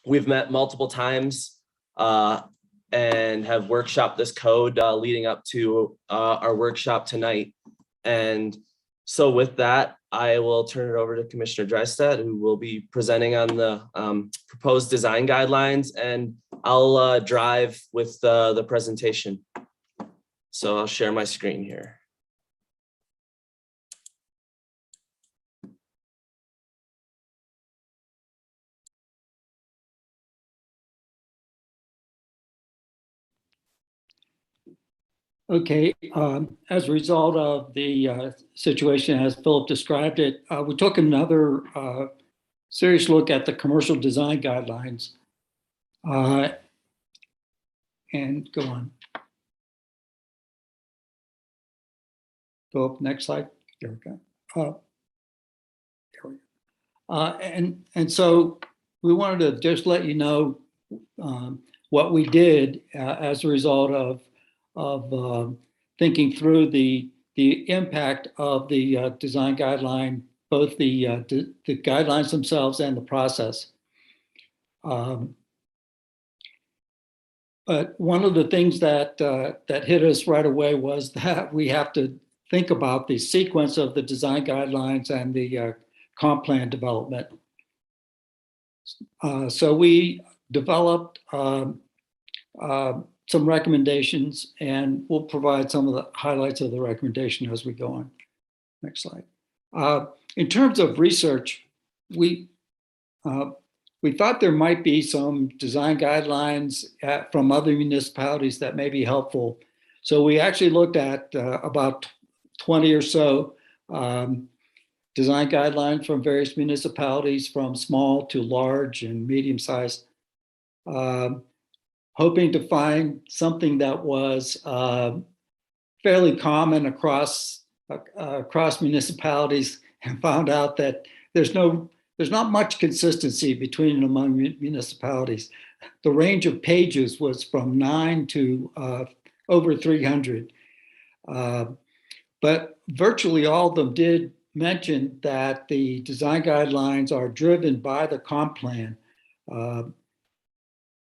We've met multiple times and have workshopped this code leading up to our workshop tonight. And so with that, I will turn it over to Commissioner Drystad, who will be presenting on the proposed design guidelines, and I'll drive with the presentation. So I'll share my screen here. Okay, as a result of the situation as Philip described it, we took another serious look at the commercial design guidelines. And go on. Go up, next slide. There we go. There we go. And so we wanted to just let you know what we did as a result of thinking through the impact of the design guideline, both the guidelines themselves and the process. But one of the things that hit us right away was that we have to think about the sequence of the design guidelines and the comp plan development. So we developed some recommendations, and we'll provide some of the highlights of the recommendation as we go on. Next slide. In terms of research, we thought there might be some design guidelines from other municipalities that may be helpful. So we actually looked at about 20 or so design guidelines from various municipalities, from small to large and medium-sized, hoping to find something that was fairly common across municipalities, and found out that there's not much consistency between and among municipalities. The range of pages was from 9 to over 300. But virtually all of them did mention that the design guidelines are driven by the comp plan,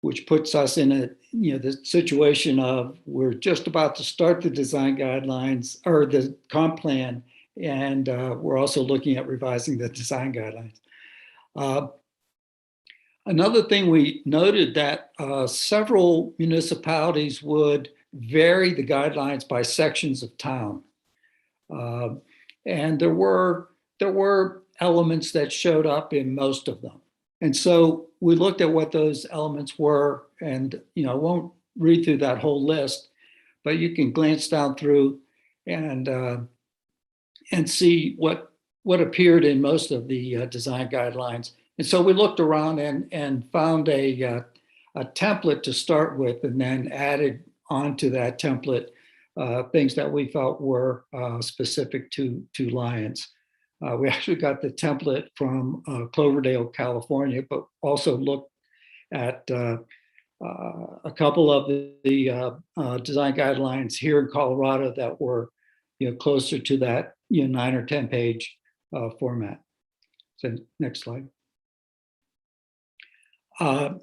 which puts us in the situation of we're just about to start the design guidelines or the comp plan, and we're also looking at revising the design guidelines. Another thing we noted that several municipalities would vary the guidelines by sections of town. And there were elements that showed up in most of them. And so we looked at what those elements were, and I won't read through that whole list, but you can glance down through and see what appeared in most of the design guidelines. And so we looked around and found a template to start with, and then added onto that template things that we felt were specific to Lyons. We actually got the template from Cloverdale, California, but also looked at a couple of the design guidelines here in Colorado that were closer to that 9 or 10 page format. So next slide.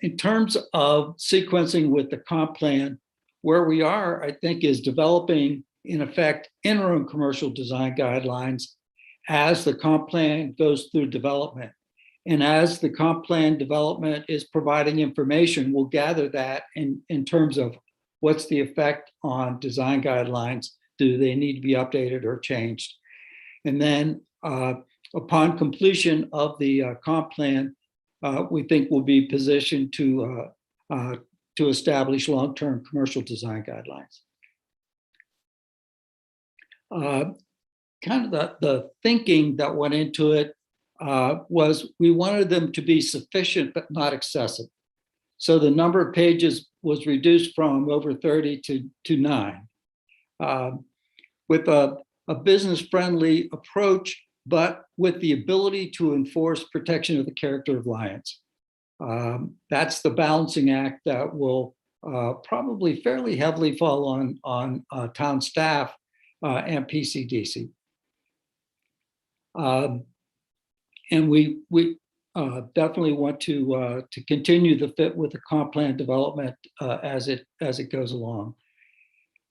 In terms of sequencing with the comp plan, where we are, I think, is developing, in effect, interim commercial design guidelines as the comp plan goes through development. And as the comp plan development is providing information, we'll gather that in terms of what's the effect on design guidelines. Do they need to be updated or changed? And then upon completion of the comp plan, we think we'll be positioned to establish long-term commercial design guidelines. Kind of the thinking that went into it was we wanted them to be sufficient but not excessive. So the number of pages was reduced from over 30 to 9, with a business-friendly approach, but with the ability to enforce protection of the character of Lyons. That's the balancing act that will probably fairly heavily fall on town staff and PCDC. And we definitely want to continue the fit with the comp plan development as it goes along.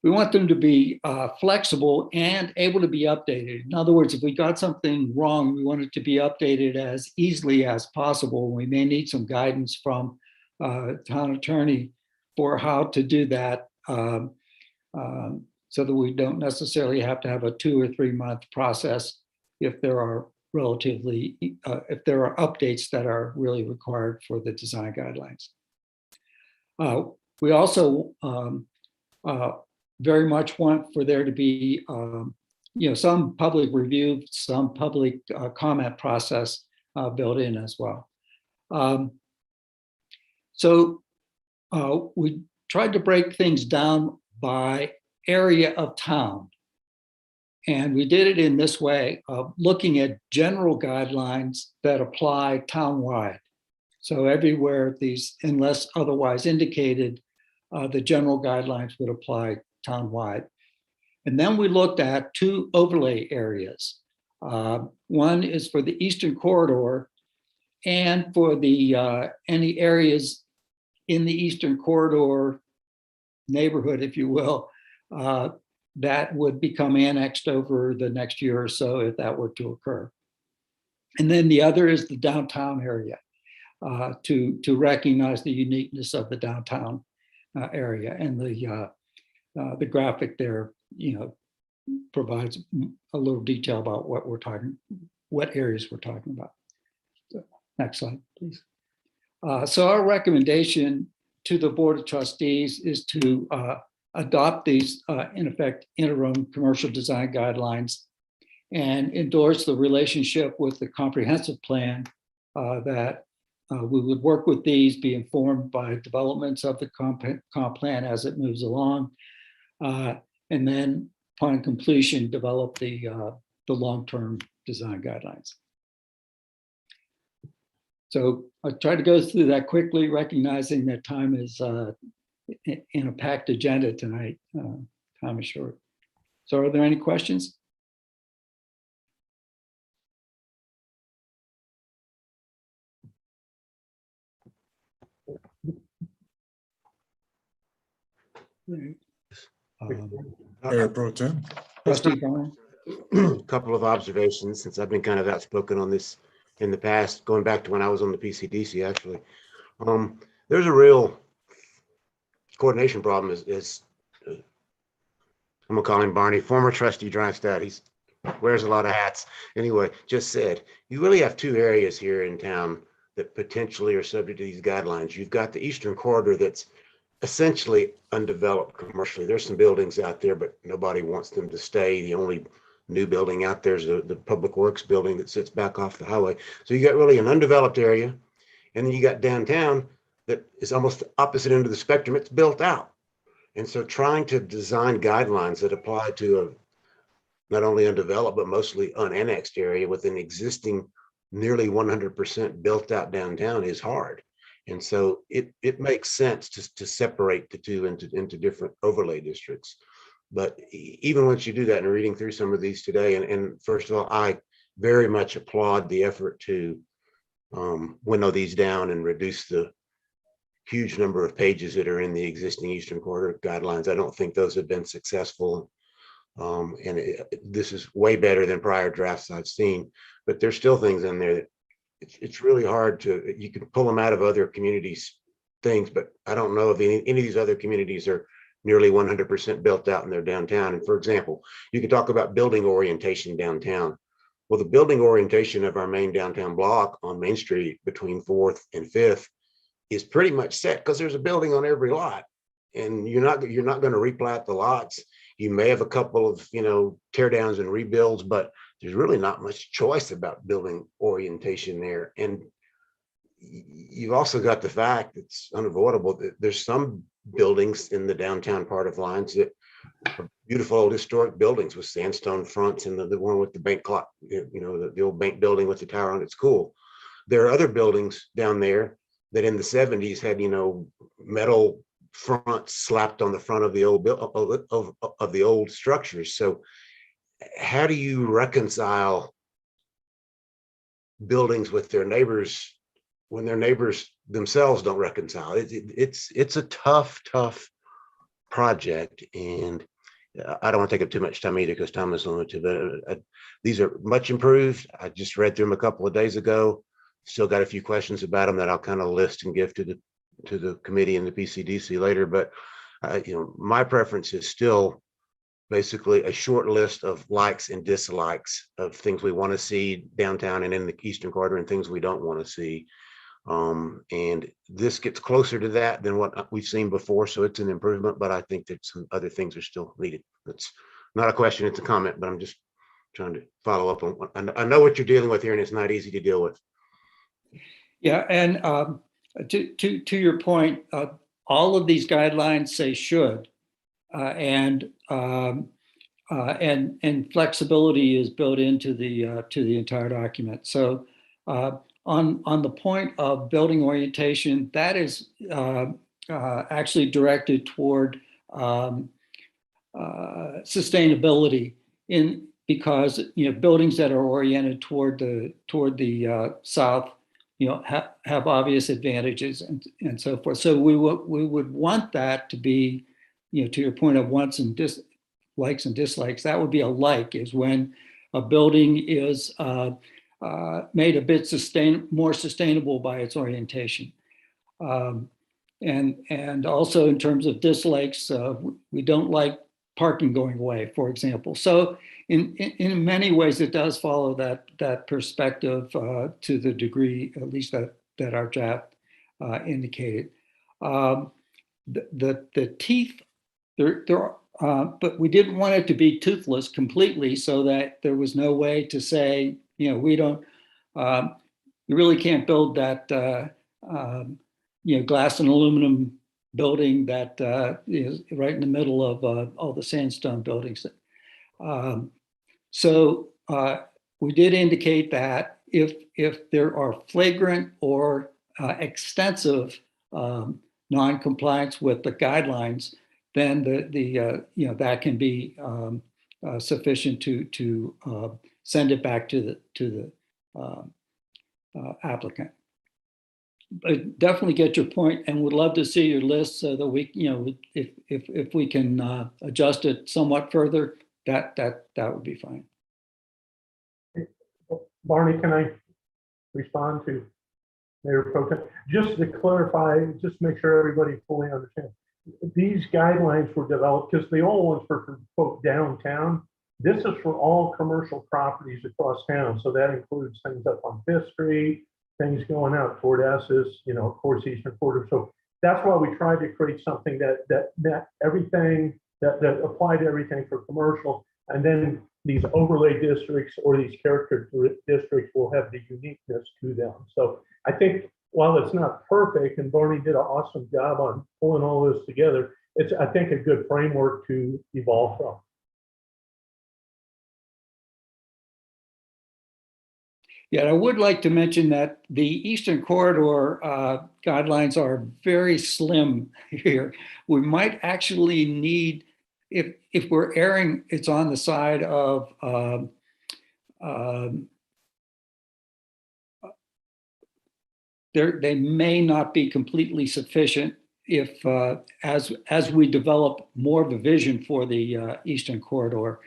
We want them to be flexible and able to be updated. In other words, if we got something wrong, we want it to be updated as easily as possible. We may need some guidance from town attorney for how to do that, so that we don't necessarily have to have a 2 or 3 month process if there are if there are updates that are really required for the design guidelines. We also very much want for there to be some public review, some public comment process built in as well. So we tried to break things down by area of town. And we did it in this way, looking at general guidelines that apply townwide. So everywhere these, unless otherwise indicated, the general guidelines would apply townwide. And then we looked at 2 overlay areas. One is for the Eastern Corridor and for the any areas in the Eastern Corridor neighborhood, if you will, that would become annexed over the next year or so if that were to occur. And then the other is the downtown area, to recognize the uniqueness of the downtown area. And the graphic there, provides a little detail about what areas we're talking about. So, next slide, please. So our recommendation to the Board of Trustees is to adopt these, in effect, interim commercial design guidelines and endorse the relationship with the comprehensive plan, that we would work with these, be informed by developments of the comp plan as it moves along, and then upon completion, develop the long-term design guidelines. So I try to go through that quickly, recognizing that time is in a packed agenda tonight. Time is short. So are there any questions? Mayor Pro Tem. Trustee Bowman? Couple of observations, since I've been kind of outspoken on this in the past, going back to when I was on the PCDC, actually. There's a real coordination problem is I'm gonna call him Barney, former trustee Drystad. He's wears a lot of hats. Anyway, just said, you really have 2 areas here in town that potentially are subject to these guidelines. You've got the Eastern Corridor that's essentially undeveloped commercially. There's some buildings out there, but nobody wants them to stay. The only new building out there is the Public Works building that sits back off the highway. So you got really an undeveloped area. And then you got downtown that is almost the opposite end of the spectrum. It's built out. And so trying to design guidelines that apply to a not only undeveloped, but mostly unannexed area with an existing nearly 100% built out downtown is hard. And so it makes sense to separate the 2 into different overlay districts. But even once you do that, and reading through some of these today, and first of all, I very much applaud the effort to winnow these down and reduce the huge number of pages that are in the existing Eastern Corridor guidelines. I don't think those have been successful. This is way better than prior drafts I've seen, but there's still things in there that it's really hard to, you can pull them out of other communities things, but I don't know if any of these other communities are nearly 100% built out in their downtown. And for example, you could talk about building orientation downtown. Well, the building orientation of our main downtown block on Main Street between 4th and 5th is pretty much set because there's a building on every lot, and you're not going to replat the lots. You may have a couple of tear downs and rebuilds, but there's really not much choice about building orientation there. And you've also got the fact it's unavoidable that there's some buildings in the downtown part of lines that are beautiful old historic buildings with sandstone fronts, and the one with the bank clock, the old bank building with the tower on it's cool. There are other buildings down there that in the 70s had metal fronts slapped on the front of the old structures. So how do you reconcile buildings with their neighbors when their neighbors themselves don't reconcile. It's a tough project, and I don't want to take up too much time either because time is limited, but these are much improved. I just read through them a couple of days ago. Still got a few questions about them that I'll kind of list and give to the committee and the PCDC later. But my preference is still basically a short list of likes and dislikes of things we want to see downtown and in the Eastern Quarter and things we don't want to see. And this gets closer to that than what we've seen before. So it's an improvement, but I think that some other things are still needed. It's not a question, it's a comment, but I'm just trying to follow up on what I know what you're dealing with here, and it's not easy to deal with. Yeah, and to your point, all of these guidelines say should, and flexibility is built into the entire document. So on the point of building orientation, that is actually directed toward sustainability because buildings that are oriented toward the south have obvious advantages and so forth. So we would want that to be, to your point of wants and likes and dislikes, that would be a like is when a building is made a bit more sustainable by its orientation. And also in terms of dislikes, we don't like parking going away, for example. So in many ways, it does follow that perspective to the degree, at least that our draft indicated. The teeth, but we didn't want it to be toothless completely, so that there was no way to say, we don't, you really can't build that, glass and aluminum building that is right in the middle of all the sandstone buildings. So we did indicate that if there are flagrant or extensive non-compliance with the guidelines, then that can be sufficient to send it back to the applicant. But definitely get your point, and would love to see your list so that we, if we can adjust it somewhat further, that would be fine. Barney, can I respond to Mayor Pro Tem? Just to clarify, just make sure everybody fully understands. These guidelines were developed because the old ones were for quote downtown. This is for all commercial properties across town. So that includes things up on Fifth Street, things going out toward Essex, of course, Eastern Quarter. So that's why we tried to create something that met everything, that applied to everything for commercial. And then these overlay districts or these character districts will have the uniqueness to them. So I think while it's not perfect, and Barney did an awesome job on pulling all this together, it's, I think, a good framework to evolve from. Yeah, I would like to mention that the Eastern Corridor guidelines are very slim here. We might actually need, if we're erring, it's on the side of they may not be completely sufficient if as we develop more of a vision for the Eastern Corridor.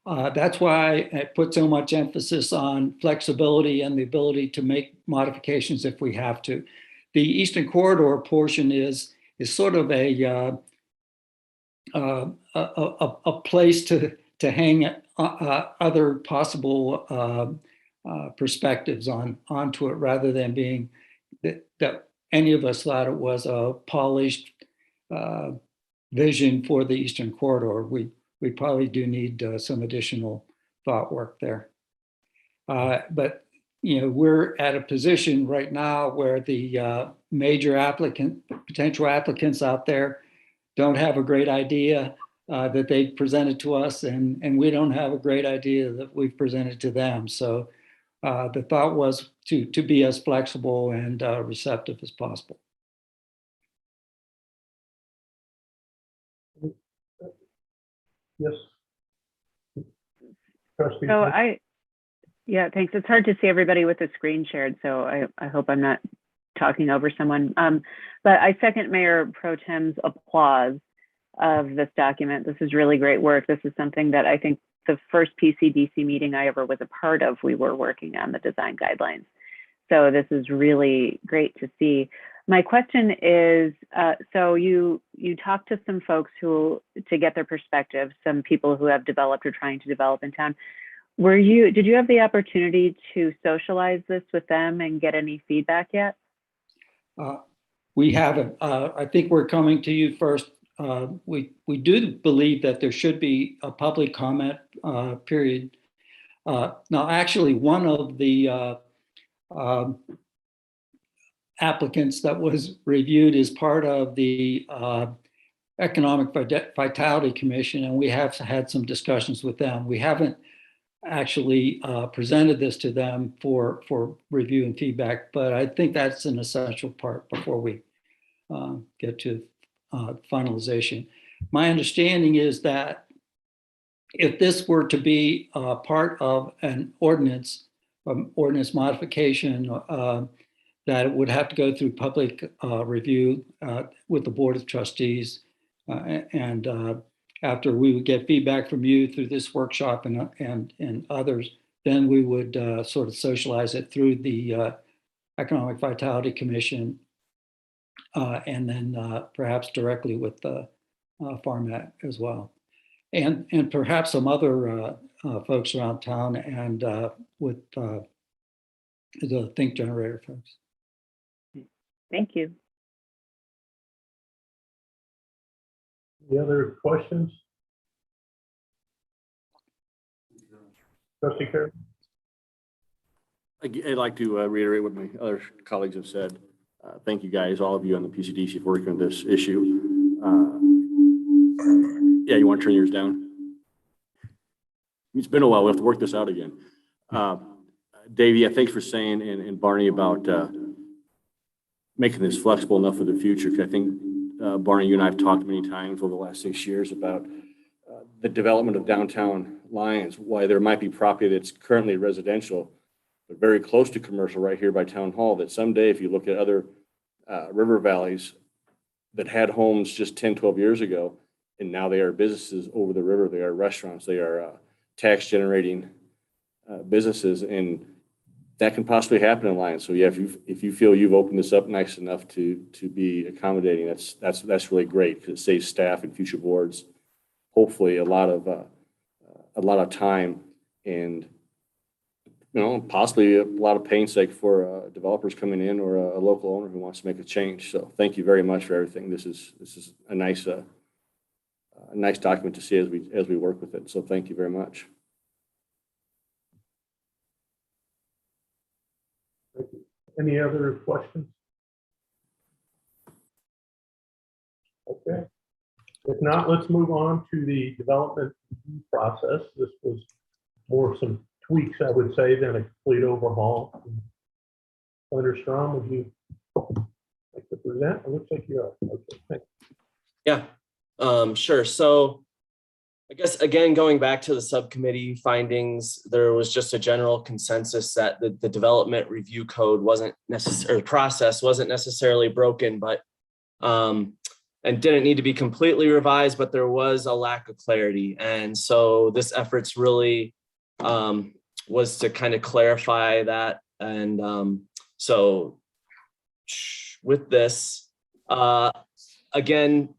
That's why I put so much emphasis on flexibility and the ability to make modifications if we have to. The Eastern Corridor portion is sort of a place to hang other possible perspectives onto it, rather than being that any of us thought it was a polished vision for the Eastern Corridor. We probably do need some additional thought work there. But we're at a position right now where the major potential applicants out there don't have a great idea that they presented to us, and we don't have a great idea that we've presented to them. So the thought was to be as flexible and receptive as possible. Yes. Trustee. So yeah, thanks. It's hard to see everybody with the screen shared, so I hope I'm not talking over someone. But I second Mayor Pro Tem's applause of this document. This is really great work. This is something that I think the first PCDC meeting I ever was a part of, we were working on the design guidelines. So this is really great to see. My question is, so you talked to some folks to get their perspective, some people who have developed or trying to develop in town. Did you have the opportunity to socialize this with them and get any feedback yet? We haven't. I think we're coming to you first. We do believe that there should be a public comment period. Now, actually, one of the applicants that was reviewed as part of the Economic Vitality Commission, and we have had some discussions with them. We haven't actually presented this to them for review and feedback, but I think that's an essential part before we get to finalization. My understanding is that if this were to be part of an ordinance modification, that it would have to go through public review with the Board of Trustees. And after we would get feedback from you through this workshop and others, then we would sort of socialize it through the Economic Vitality Commission, and then perhaps directly with the Farmat as well. And perhaps some other folks around town and with the Think Generator folks. Thank you. Any other questions? Trustee Kerr? I'd like to reiterate what my other colleagues have said. Thank you guys, all of you on the PCDC for working on this issue. Yeah, you want to turn yours down? It's been a while. We'll have to work this out again. Dave, yeah, thanks for saying, and Barney, about making this flexible enough for the future. Because I think, Barney, you and I have talked many times over the last 6 years about the development of downtown Lyons, why there might be property that's currently residential, but very close to commercial right here by Town Hall, that someday, if you look at other river valleys that had homes just 10, 12 years ago, and now they are businesses over the river, they are restaurants, they are tax generating businesses, and that can possibly happen in Lyons. So yeah, if you feel you've opened this up nice enough to be accommodating, that's really great, because it saves staff and future boards hopefully a lot of time, and possibly a lot of painstaking for developers coming in or a local owner who wants to make a change. So thank you very much for everything. This is a nice document to see as we work with it. So thank you very much. Thank you. Any other questions? Okay. If not, let's move on to the development process. This was more some tweaks, I would say, than a complete overhaul. Thunderstrom, would you like to present? It looks like you are. Okay, thanks. Yeah, sure. So I guess, again, going back to the subcommittee findings, there was just a general consensus that the development review code wasn't necessarily, process wasn't necessarily broken, but and didn't need to be completely revised, but there was a lack of clarity. And so this effort's really was to kind of clarify that. And so with this, again,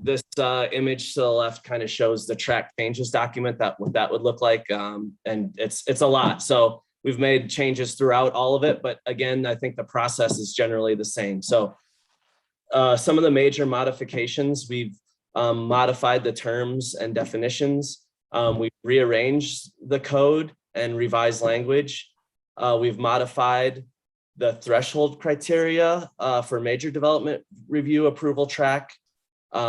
this image to the left kind of shows the track changes document, what that would look like. And it's a lot. So we've made changes throughout all of it, but again, I think the process is generally the same. So some of the major modifications, we've modified the terms and definitions. We've rearranged the code and revised language. We've modified the threshold criteria for major development review approval track.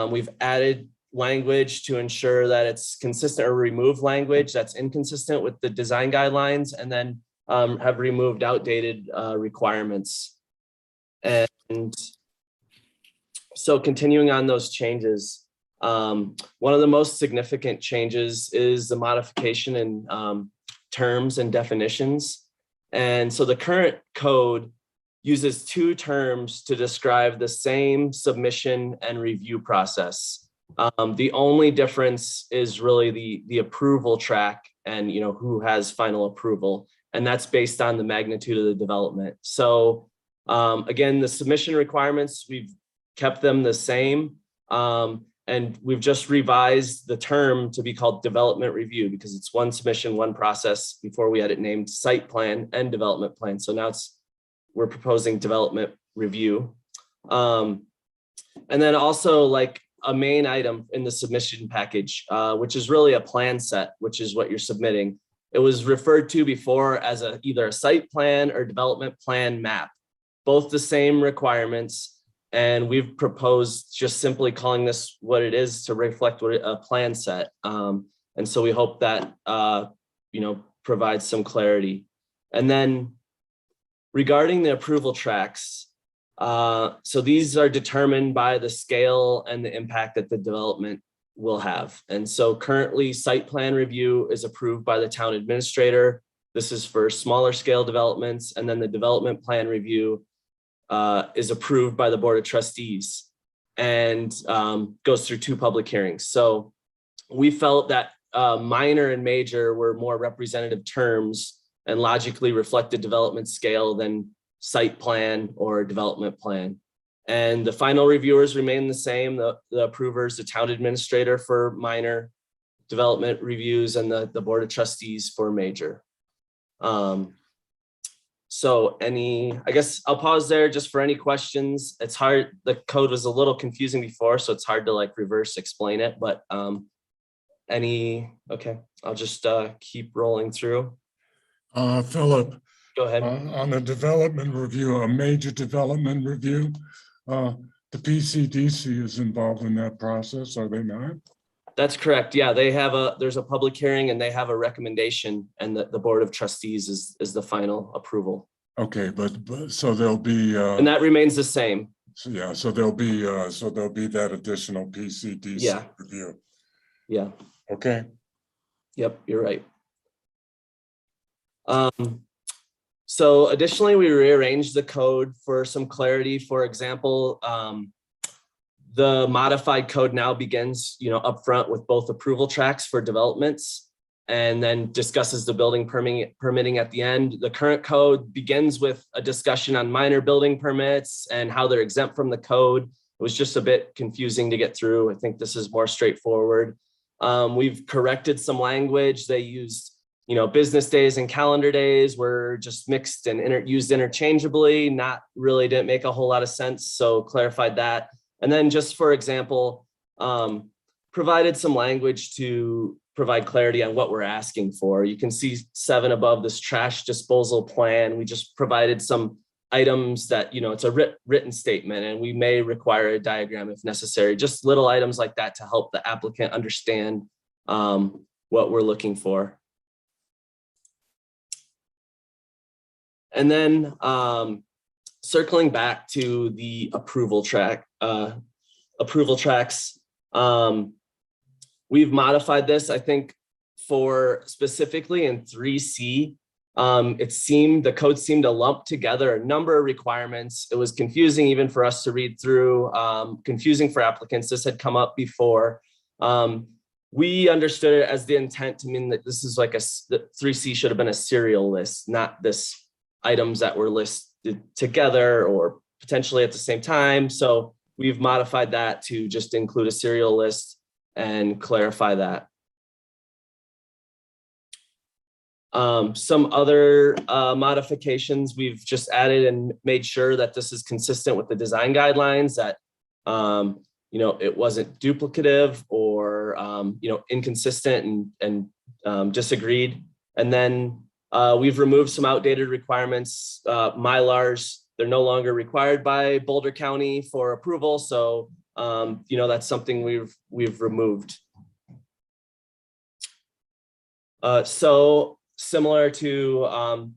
We've added language to ensure that it's consistent, or remove language that's inconsistent with the design guidelines, and then have removed outdated requirements. And so continuing on those changes, one of the most significant changes is the modification in terms and definitions. And so the current code uses two terms to describe the same submission and review process. The only difference is really the approval track and who has final approval, and that's based on the magnitude of the development. So again, the submission requirements, we've kept them the same, and we've just revised the term to be called development review because it's one submission, one process. Before we had it named site plan and development plan. So now we're proposing development review. And then also like a main item in the submission package, which is really a plan set, which is what you're submitting. It was referred to before as either a site plan or development plan map, both the same requirements. And we've proposed just simply calling this what it is to reflect what a plan set. And so we hope that, provides some clarity. And then regarding the approval tracks, so these are determined by the scale and the impact that the development will have. And so currently site plan review is approved by the town administrator. This is for smaller scale developments. And then the development plan review is approved by the Board of Trustees and goes through 2 public hearings. So we felt that minor and major were more representative terms and logically reflected development scale than site plan or development plan. And the final reviewers remain the same, the approvers, the town administrator for minor development reviews and the Board of Trustees for major. So I guess I'll pause there just for any questions. It's hard, the code was a little confusing before, so it's hard to like reverse explain it, but okay, I'll just keep rolling through. Philip, Go ahead. on the development review, a major development review, the PCDC is involved in that process, are they not? That's correct. Yeah, there's a public hearing and they have a recommendation, and the Board of Trustees is the final approval. Okay, but so there'll be And that remains the same. so yeah, so there'll be that additional PCDC review. Yeah. Okay. Yep, you're right. So additionally, we rearranged the code for some clarity. For example, the modified code now begins, upfront with both approval tracks for developments and then discusses the building permitting at the end. The current code begins with a discussion on minor building permits and how they're exempt from the code. It was just a bit confusing to get through. I think this is more straightforward. We've corrected some language. They used, business days and calendar days were just mixed and used interchangeably, didn't make a whole lot of sense. So clarified that. And then just for example, provided some language to provide clarity on what we're asking for. You can see 7 above this trash disposal plan. We just provided some items that, it's a written statement and we may require a diagram if necessary, just little items like that to help the applicant understand what we're looking for. And then circling back to the approval tracks, we've modified this, I think, for specifically in 3C. The code seemed to lump together a number of requirements. It was confusing even for us to read through, confusing for applicants. This had come up before. We understood it as the intent to mean that this is like that 3C should have been a serial list, not this items that were listed together or potentially at the same time. So we've modified that to just include a serial list and clarify that. Some other modifications we've just added and made sure that this is consistent with the design guidelines, that it wasn't duplicative or inconsistent and disagreed. And then we've removed some outdated requirements. Mylars, they're no longer required by Boulder County for approval. So that's something we've removed. So similar to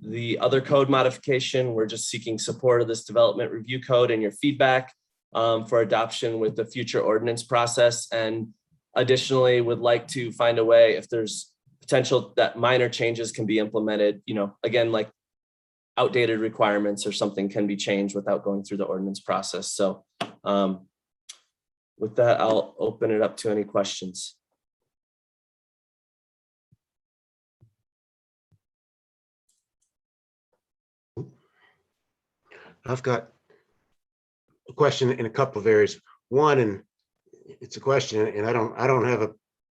the other code modification, we're just seeking support of this development review code and your feedback for adoption with the future ordinance process. And additionally, would like to find a way, if there's potential that minor changes can be implemented, again, like outdated requirements or something can be changed without going through the ordinance process. So with that, I'll open it up to any questions. I've got a question in a couple of areas. One, and it's a question, and I don't have a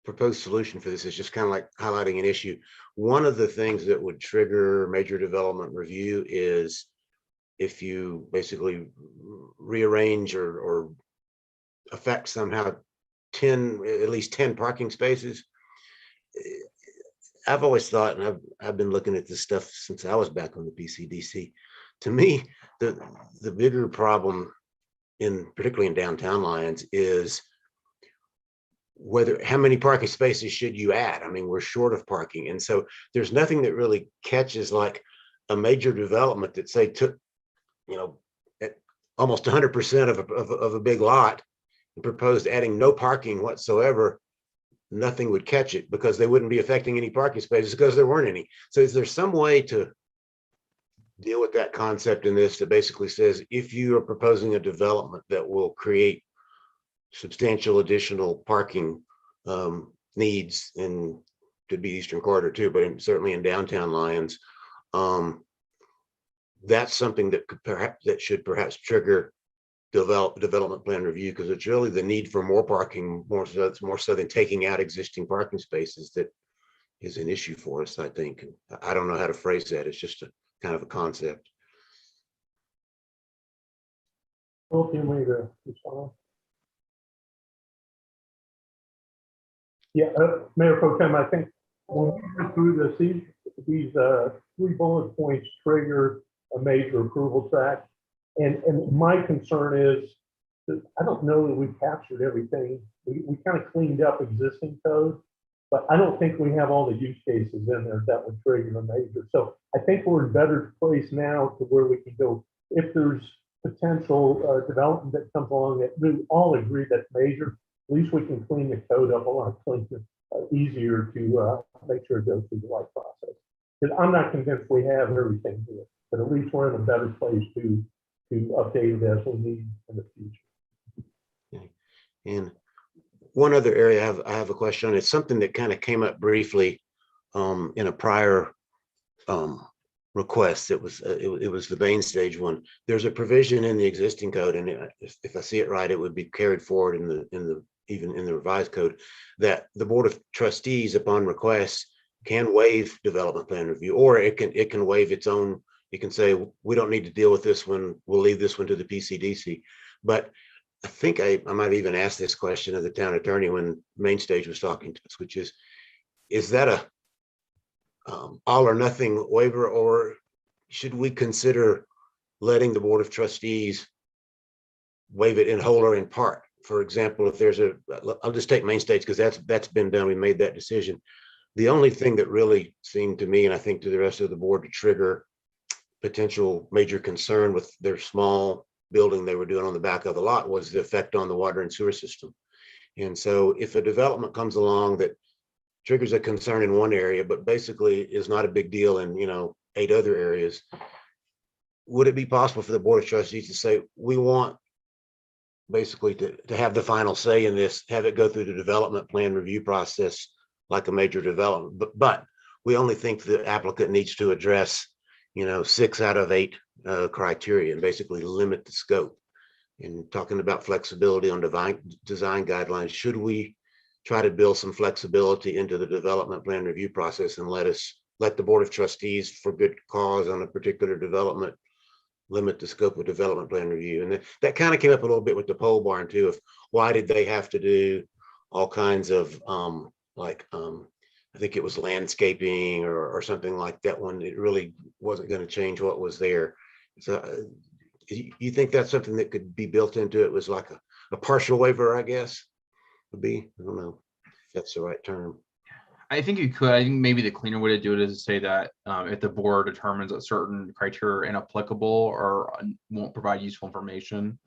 proposed solution for this. It's just kind of like highlighting an issue. One of the things that would trigger major development review is if you basically rearrange or affect somehow at least 10 parking spaces. I've always thought, and I've been looking at this stuff since I was back on the PCDC. To me, the bigger problem particularly in downtown Lyons is how many parking spaces should you add? I mean, we're short of parking. And so there's nothing that really catches like a major development that say took, at almost 100% of a big lot and proposed adding no parking whatsoever. Nothing would catch it because they wouldn't be affecting any parking spaces because there weren't any. So is there some way to deal with that concept in this that basically says if you are proposing a development that will create substantial additional parking needs could be Eastern Corridor too, but certainly in downtown Lyons, that's something that should perhaps trigger development plan review, because it's really the need for more parking, more so than taking out existing parking spaces that is an issue for us, I think. I don't know how to phrase that. It's just a kind of a concept. Well, can we respond? Yeah, Mayor Pro Tem, I think when we went through this, these 3 bullet points trigger a major approval track. And my concern is that I don't know that we've captured everything. We kind of cleaned up existing code, but I don't think we have all the use cases in there that would trigger a major. So I think we're in a better place now to where we can go. If there's potential development that comes along that we all agree that's major, at least we can clean the code up a lot cleaner, easier to make sure it goes through the right process. Because I'm not convinced we have everything here, but at least we're in a better place to update it as we need in the future. Okay. And one other area I have a question on. It's something that kind of came up briefly in a prior request. It was the main stage one. There's a provision in the existing code, and if I see it right, it would be carried forward even in the revised code, that the Board of Trustees, upon request, can waive development plan review, or it can waive its own. You can say, we don't need to deal with this one. We'll leave this one to the PCDC. But I think I might even ask this question of the town attorney when main stage was talking to us, which is that a all or nothing waiver, or should we consider letting the Board of Trustees waive it in whole or in part? For example, if there's I'll just take main stage because that's been done. We made that decision. The only thing that really seemed to me, and I think to the rest of the board, to trigger potential major concern with their small building they were doing on the back of the lot was the effect on the water and sewer system. And so if a development comes along that triggers a concern in one area, but basically is not a big deal in 8 other areas, would it be possible for the Board of Trustees to say, we want basically to have the final say in this, have it go through the development plan review process like a major development, but we only think the applicant needs to address 6 out of 8 criteria and basically limit the scope. And talking about flexibility on design guidelines, should we try to build some flexibility into the development plan review process and let the Board of Trustees, for good cause on a particular development, limit the scope of development plan review? And that kind of came up a little bit with the pole barn too, of why did they have to do all kinds of I think it was landscaping or something like that when it really wasn't going to change what was there. So you think that's something that could be built into it, was like a partial waiver, I guess, would be? I don't know if that's the right term. I think you could. I think maybe the cleaner way to do it is to say that if the board determines that certain criteria are inapplicable or won't provide useful information,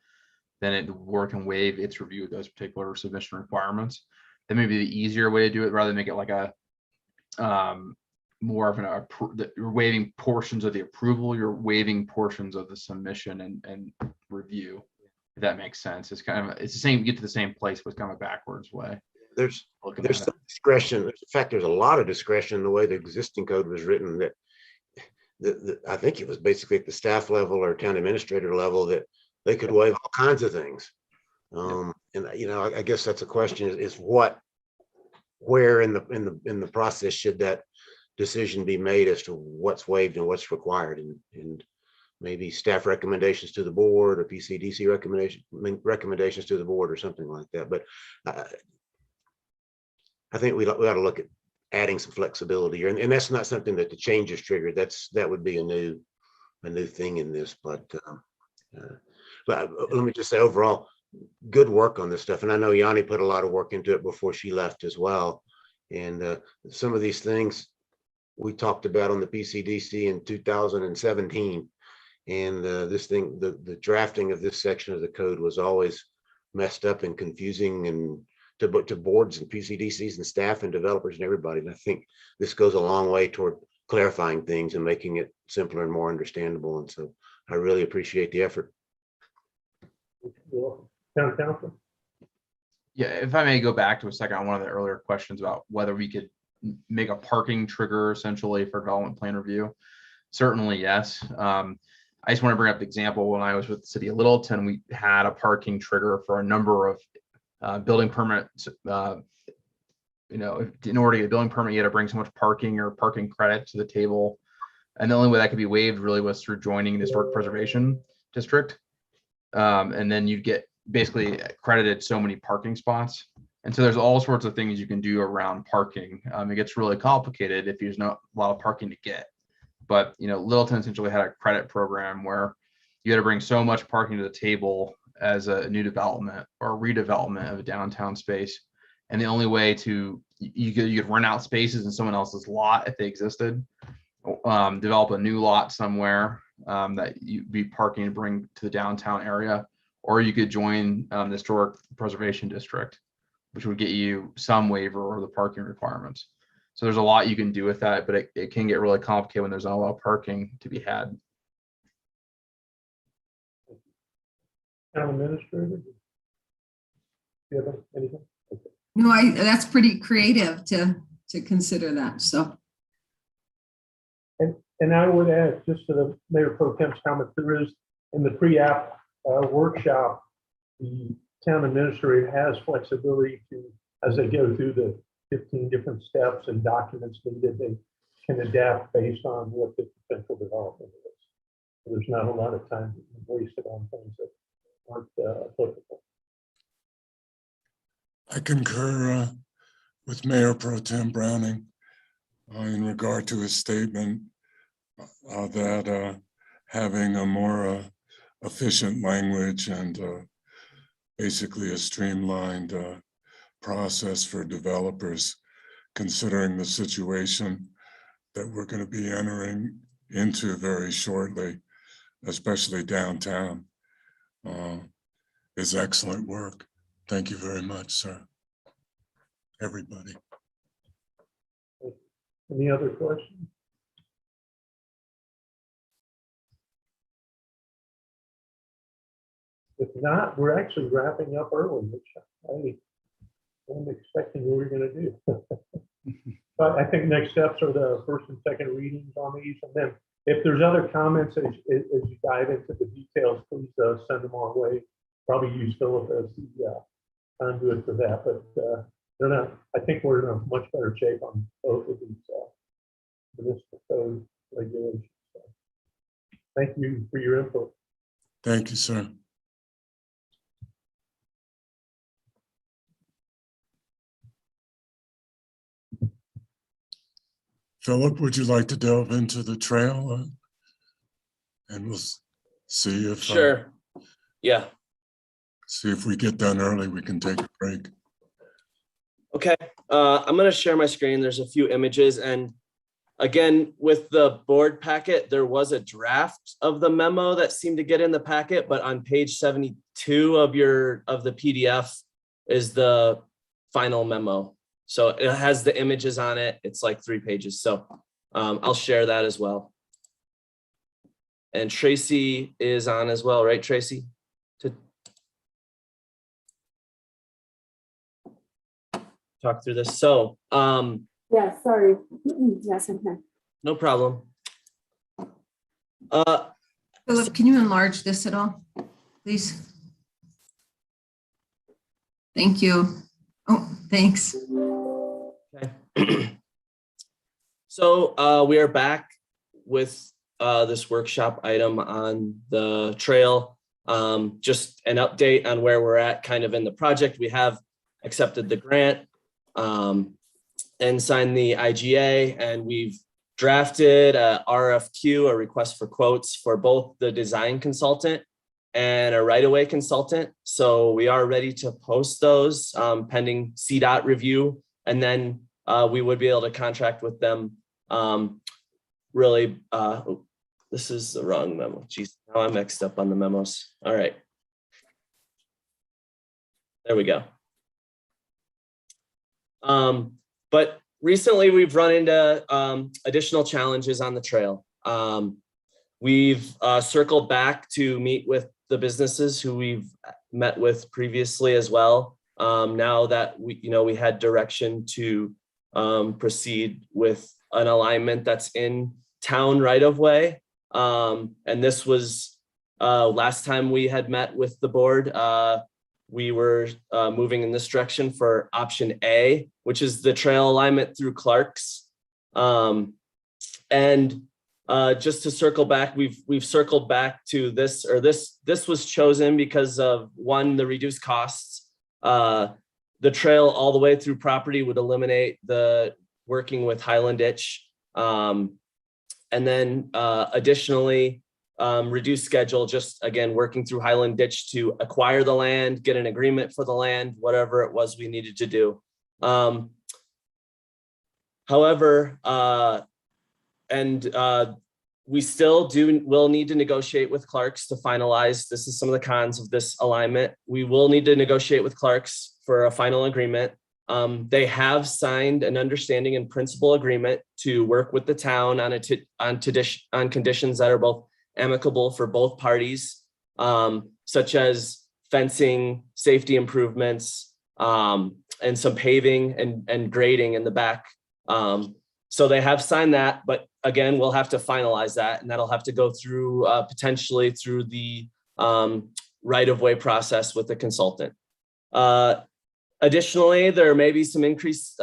then the board can waive its review of those particular submission requirements. That may be the easier way to do it, rather than make it like a more of that you're waiving portions of the approval, you're waiving portions of the submission and review. If that makes sense. It's the same, you get to the same place, but it's kind of a backwards way. There's Looking at it. some discretion. In fact, there's a lot of discretion in the way the existing code was written, that I think it was basically at the staff level or town administrator level that they could waive all kinds of things. And you know, I guess that's a question is where in the process should that decision be made as to what's waived and what's required, and maybe staff recommendations to the board or PCDC recommendations to the board or something like that. But I think we ought to look at adding some flexibility here, and that's not something that the change is triggered. That would be a new thing in this. But let me just say, overall, good work on this stuff. And I know Yanni put a lot of work into it before she left as well. And some of these things we talked about on the PCDC in 2017. And the drafting of this section of the code was always messed up and confusing, and to boards and PCDCs and staff and developers and everybody. And I think this goes a long way toward clarifying things and making it simpler and more understandable. And so I really appreciate the effort. Town council. Yeah, if I may go back to a second on one of the earlier questions about whether we could make a parking trigger essentially for development plan review. Certainly, yes. I just want to bring up the example when I was with the city of Littleton, we had a parking trigger for a number of building permits. You know, in order to get a building permit, you had to bring so much parking or parking credit to the table. And the only way that could be waived really was through joining the historic preservation district. And then you'd get basically credited so many parking spots. And so there's all sorts of things you can do around parking. It gets really complicated if there's not a lot of parking to get. But, you know, Littleton essentially had a credit program where you had to bring so much parking to the table as a new development or redevelopment of a downtown space. And the only way you could rent out spaces in someone else's lot if they existed, develop a new lot somewhere that you'd be parking and bring to the downtown area, or you could join the historic preservation district, which would get you some waiver of the parking requirements. So there's a lot you can do with that, but it can get really complicated when there's not a lot of parking to be had. Town administrator. Do you have anything? Okay. No, that's pretty creative to consider that. So. And I would add, just to the Mayor Pro Tem's comment, there is in the pre-app workshop, the town administrator has flexibility to, as they go through the 15 different steps and documents needed, they can adapt based on what the potential development is. So there's not a lot of time wasted on things that aren't applicable. I concur with Mayor Pro Tem Browning in regard to his statement that having a more efficient language and basically a streamlined process for developers, considering the situation that we're going to be entering into very shortly, especially downtown, is excellent work. Thank you very much, sir. Everybody. Any other questions? If not, we're actually wrapping up early, which I wasn't expecting we were going to do. But I think next steps are the first and second readings on these. And then if there's other comments as you dive into the details, please send them our way. Probably use Philip as the conduit for that. But they're not, I think we're in a much better shape on both of these municipal code regulations. So thank you for your input. Thank you, sir. Philip, would you like to delve into the trail? And we'll see if Sure. Yeah. see if we get done early, we can take a break. Okay. I'm going to share my screen. There's a few images, and again, with the board packet, there was a draft of the memo that seemed to get in the packet, but on page 72 of the PDF is the final memo. So it has the images on it. It's like 3 pages. So I'll share that as well. And Tracy is on as well, right, Tracy? To talk through this. So, Yeah, sorry. Yes, I'm here. no problem. Philip, can you enlarge this at all, please? Thank you. Oh, thanks. Okay. So we are back with this workshop item on the trail. Just an update on where we're at kind of in the project. We have accepted the grant and signed the IGA, and we've drafted a RFQ, a request for quotes, for both the design consultant and a right-of-way consultant. So we are ready to post those pending CDOT review, and then we would be able to contract with them. Really, this is the wrong memo. Geez, now I'm mixed up on the memos. All right. There we go. But recently we've run into additional challenges on the trail. We've circled back to meet with the businesses who we've met with previously as well. Now that we had direction to proceed with an alignment that's in town right of way. And this was last time we had met with the board. We were moving in this direction for option A, which is the trail alignment through Clark's. And just to circle back, we've circled back to this, or this was chosen because of, one, the reduced costs. The trail all the way through property would eliminate the working with Highland Ditch. And then additionally, reduce schedule, just again, working through Highland Ditch to acquire the land, get an agreement for the land, whatever it was we needed to do. However, we still will need to negotiate with Clark's to finalize. This is some of the cons of this alignment. We will need to negotiate with Clark's for a final agreement. They have signed an understanding and principal agreement to work with the town on conditions that are both amicable for both parties, such as fencing, safety improvements, and some paving and grading in the back. So they have signed that, but again, we'll have to finalize that, and that'll have to go through potentially through the right-of-way process with the consultant. Additionally, there may be some increased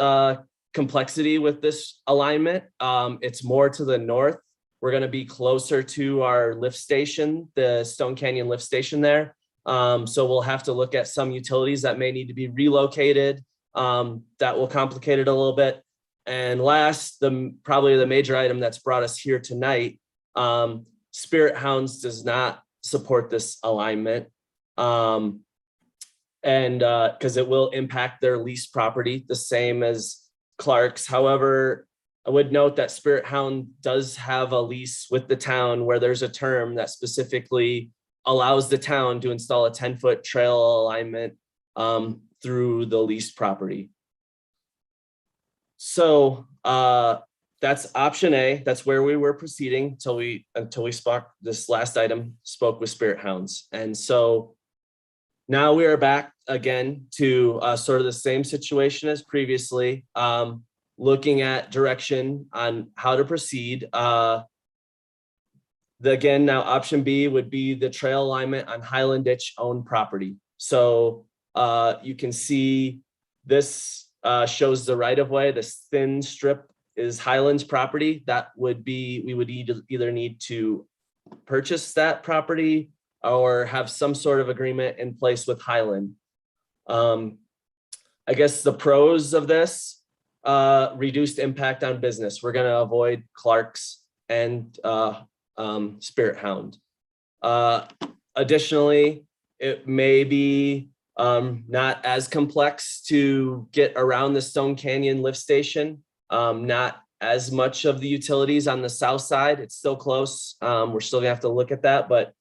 complexity with this alignment. It's more to the north. We're going to be closer to our lift station, the Stone Canyon lift station there. So we'll have to look at some utilities that may need to be relocated. That will complicate it a little bit. And last, probably the major item that's brought us here tonight, Spirit Hounds does not support this alignment. And because it will impact their lease property, the same as Clark's. However, I would note that Spirit Hound does have a lease with the town where there's a term that specifically allows the town to install a 10-foot trail alignment through the leased property. So that's option A. That's where we were proceeding until we spoke, this last item, spoke with Spirit Hounds. And so now we are back again to sort of the same situation as previously, looking at direction on how to proceed. Again, now option B would be the trail alignment on Highland Ditch owned property. So you can see this shows the right of way. This thin strip is Highland's property. That would be, we would either need to purchase that property or have some sort of agreement in place with Highland. I guess the pros of this, reduced impact on business. We're going to avoid Clark's and Spirit Hound. Additionally, it may be not as complex to get around the Stone Canyon lift station. Not as much of the utilities on the south side. It's still close. We're still gonna have to look at that, but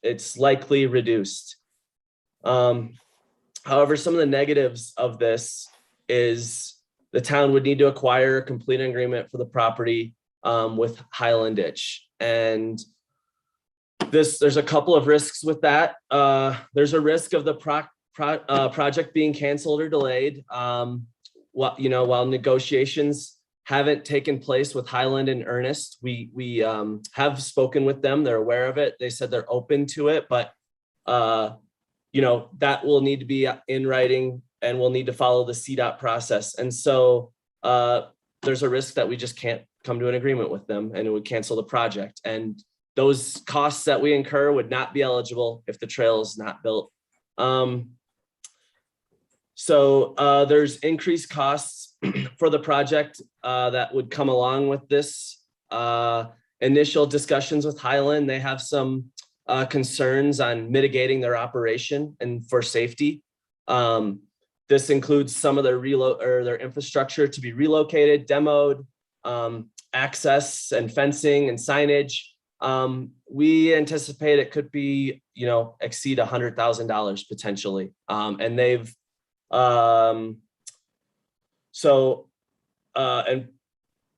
it's likely reduced. However, some of the negatives of this is the town would need to acquire a complete agreement for the property. with Highland Ditch. And there's a couple of risks with that. There's a risk of the project being canceled or delayed. While negotiations haven't taken place with Highland and Ernest, we have spoken with them. They're aware of it. They said they're open to it, but that will need to be in writing, and we'll need to follow the CDOT process. And so there's a risk that we just can't come to an agreement with them, and it would cancel the project. And those costs that we incur would not be eligible if the trail is not built. So there's increased costs for the project that would come along with this. Initial discussions with Highland, they have some concerns on mitigating their operation and for safety. This includes some of their infrastructure to be relocated, demoed, access and fencing and signage. We anticipate it could be, exceed $100,000 potentially. And they've in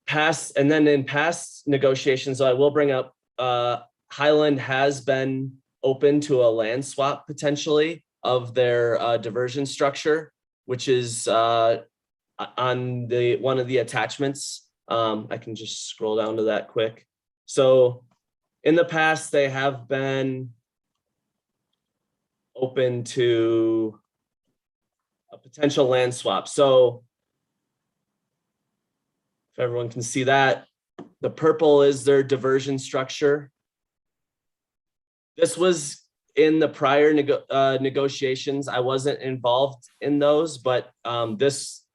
past negotiations, I will bring up, Highland has been open to a land swap potentially of their diversion structure, which is on one of the attachments. I can just scroll down to that quick. So in the past, they have been open to a potential land swap. So if everyone can see that, the purple is their diversion structure. This was in the prior negotiations. I wasn't involved in those, but this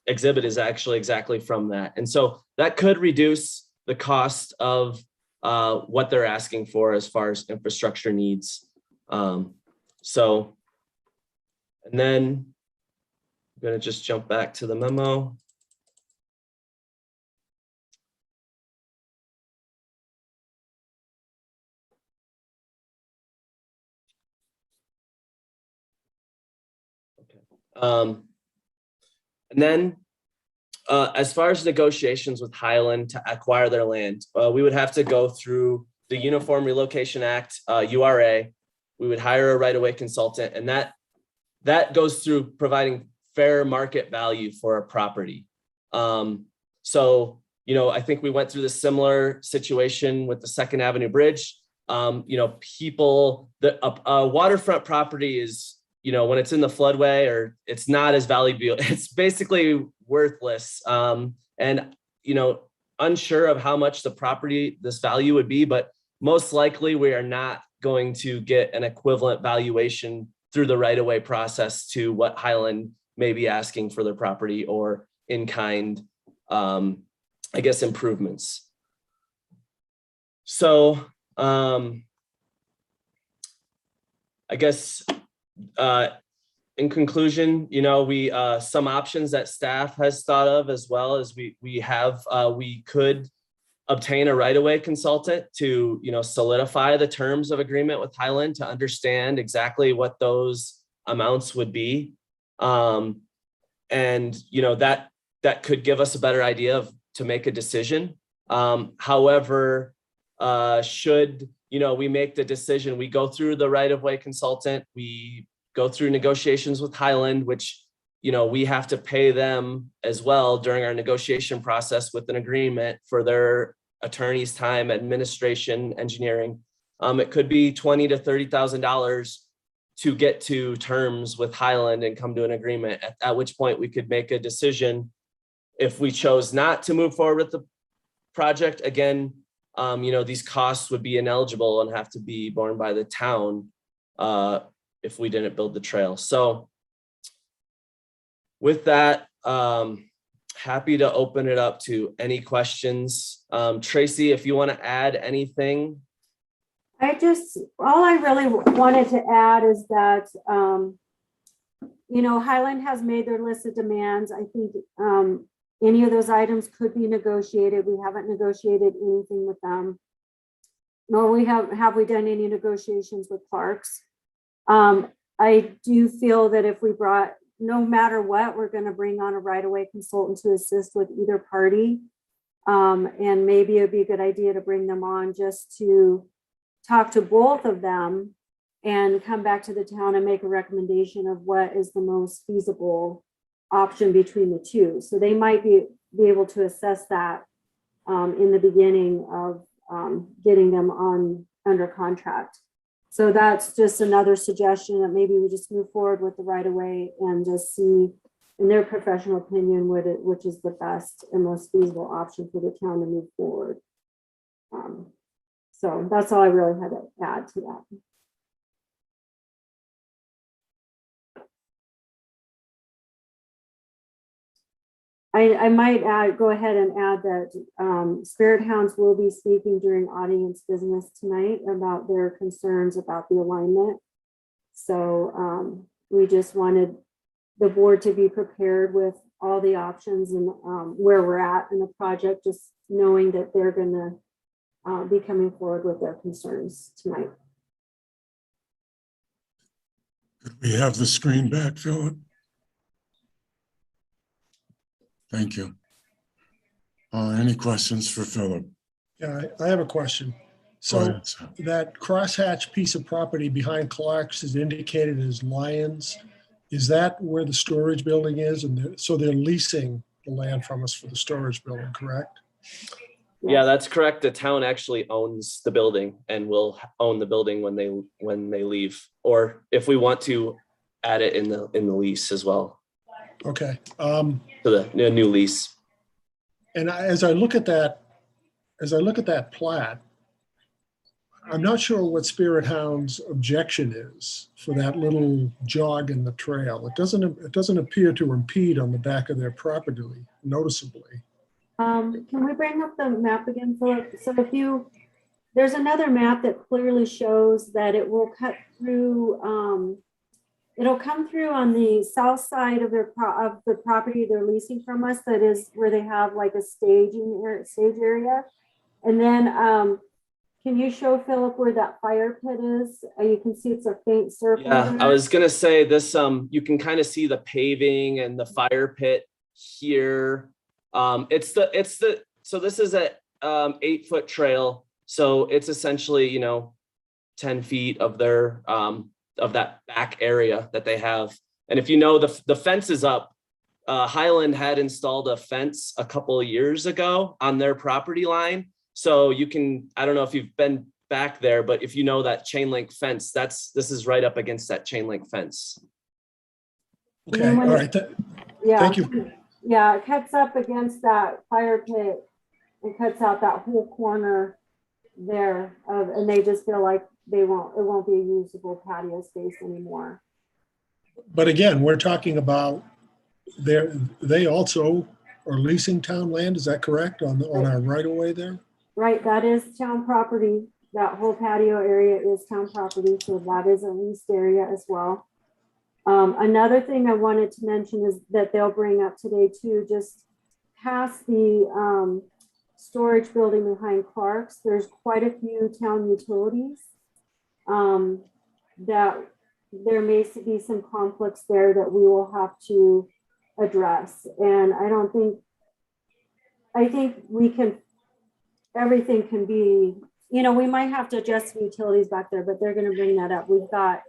exhibit is actually exactly from that. And so that could reduce the cost of what they're asking for as far as infrastructure needs. And then I'm going to just jump back to the memo. And then as far as negotiations with Highland to acquire their land, we would have to go through the Uniform Relocation Act, URA. We would hire a right-of-way consultant, and that goes through providing fair market value for a property. I think we went through this similar situation with the 2nd Avenue Bridge. A waterfront property is, when it's in the floodway or it's not as valuable, it's basically worthless. Unsure of how much this value would be, but most likely we are not going to get an equivalent valuation through the right-of-way process to what Highland may be asking for their property or in kind, improvements. So in conclusion, we some options that staff has thought of, as well as we could obtain a right-of-way consultant to solidify the terms of agreement with Highland to understand exactly what those amounts would be, and that could give us a better idea to make a decision. However, should we make the decision, we go through the right-of-way consultant, we go through negotiations with Highland, which, we have to pay them as well during our negotiation process with an agreement for their attorney's time, administration, engineering. It could be $20,000 to $30,000 to get to terms with Highland and come to an agreement, at which point we could make a decision. If we chose not to move forward with the project, again, these costs would be ineligible and have to be borne by the town if we didn't build the trail. So with that, happy to open it up to any questions. Tracy, if you want to add anything. All I really wanted to add is that, Highland has made their list of demands. I think any of those items could be negotiated. We haven't negotiated anything with them, nor have we done any negotiations with Parks. I do feel that if we no matter what, we're going to bring on a right-of-way consultant to assist with either party. And maybe it'd be a good idea to bring them on just to talk to both of them and come back to the town and make a recommendation of what is the most feasible option between the two. So they might be able to assess that in the beginning of getting them on under contract. So that's just another suggestion that maybe we just move forward with the right of way and just see in their professional opinion which is the best and most feasible option for the town to move forward. So that's all I really had to add to that. I might go ahead and add that Spirit Hounds will be speaking during audience business tonight about their concerns about the alignment. So we just wanted the board to be prepared with all the options and where we're at in the project, just knowing that they're going to be coming forward with their concerns tonight. Could we have the screen back, Philip? Thank you. Any questions for Philip? Yeah, I have a question. Go So ahead, sir. that crosshatch piece of property behind Clark's is indicated as Lions. Is that where the storage building is? And so they're leasing the land from us for the storage building, correct? Yeah, that's correct. The town actually owns the building and will own the building when they leave, or if we want to add it in the lease as well, Okay. to the new lease. And as I look at that plat, I'm not sure what Spirit Hound's objection is for that little jog in the trail. It doesn't appear to impede on the back of their property noticeably. Can we bring up the map again, Philip? So there's another map that clearly shows that it will cut through, it'll come through on the south side of the property they're leasing from us. That is where they have like a stage area. And then, can you show Philip where that fire pit is? You can see it's a faint circle. Yeah, I was gonna say this, you can kind of see the paving and the fire pit here. So this is a 8-foot trail. So it's essentially, 10 feet of their, of that back area that they have. And if you know, the fence is up. Highland had installed a fence a couple of years ago on their property line. So you can, I don't know if you've been back there, but if you know that chain link fence, this is right up against that chain link fence. Okay, all right. Yeah. Thank you. Yeah, it cuts up against that fire pit and cuts out that whole corner there and they just feel like it won't be a usable patio space anymore. But again, we're talking about they also are leasing town land, is that correct, on our right of way there? Right, that is town property. That whole patio area is town property, so that is a leased area as well. Another thing I wanted to mention is that they'll bring up today too, just past the storage building behind Clark's, there's quite a few town utilities that there may be some conflicts there that we will have to address. And I think everything can be, we might have to adjust the utilities back there, but they're going to bring that up. We've got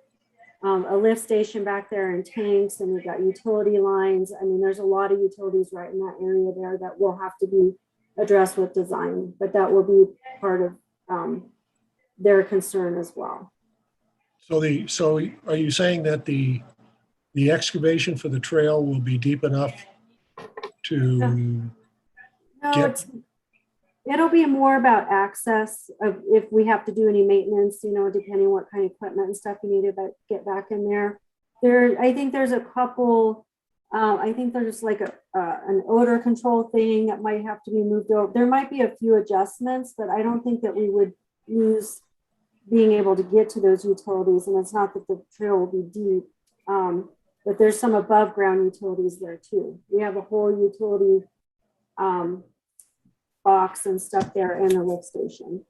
a lift station back there and tanks, and we've got utility lines. I mean, there's a lot of utilities right in that area there that will have to be addressed with design, but that will be part of their concern as well. So are you saying that the excavation for the trail will be deep enough to No, it'll be more about access of if we have to do any maintenance, depending what kind of equipment and stuff you need to get back in there. I think there's a couple, I think there's like an odor control thing that might have to be moved over. There might be a few adjustments, but I don't think that we would lose being able to get to those utilities. And it's not that the trail will be deep, but there's some above ground utilities there too. We have a whole utility box and stuff there in the lift station.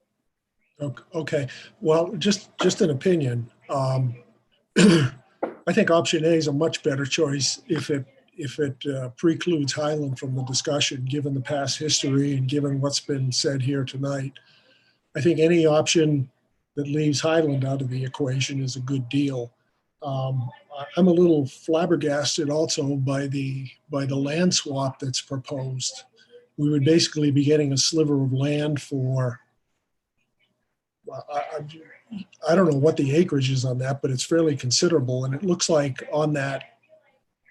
Okay, well, just an opinion. I think option A is a much better choice if precludes Highland from the discussion, given the past history and given what's been said here tonight. I think any option that leaves Highland out of the equation is a good deal. I'm a little flabbergasted also by the land swap that's proposed. We would basically be getting a sliver of land for, I don't know what the acreage is on that, but it's fairly considerable. And it looks like on that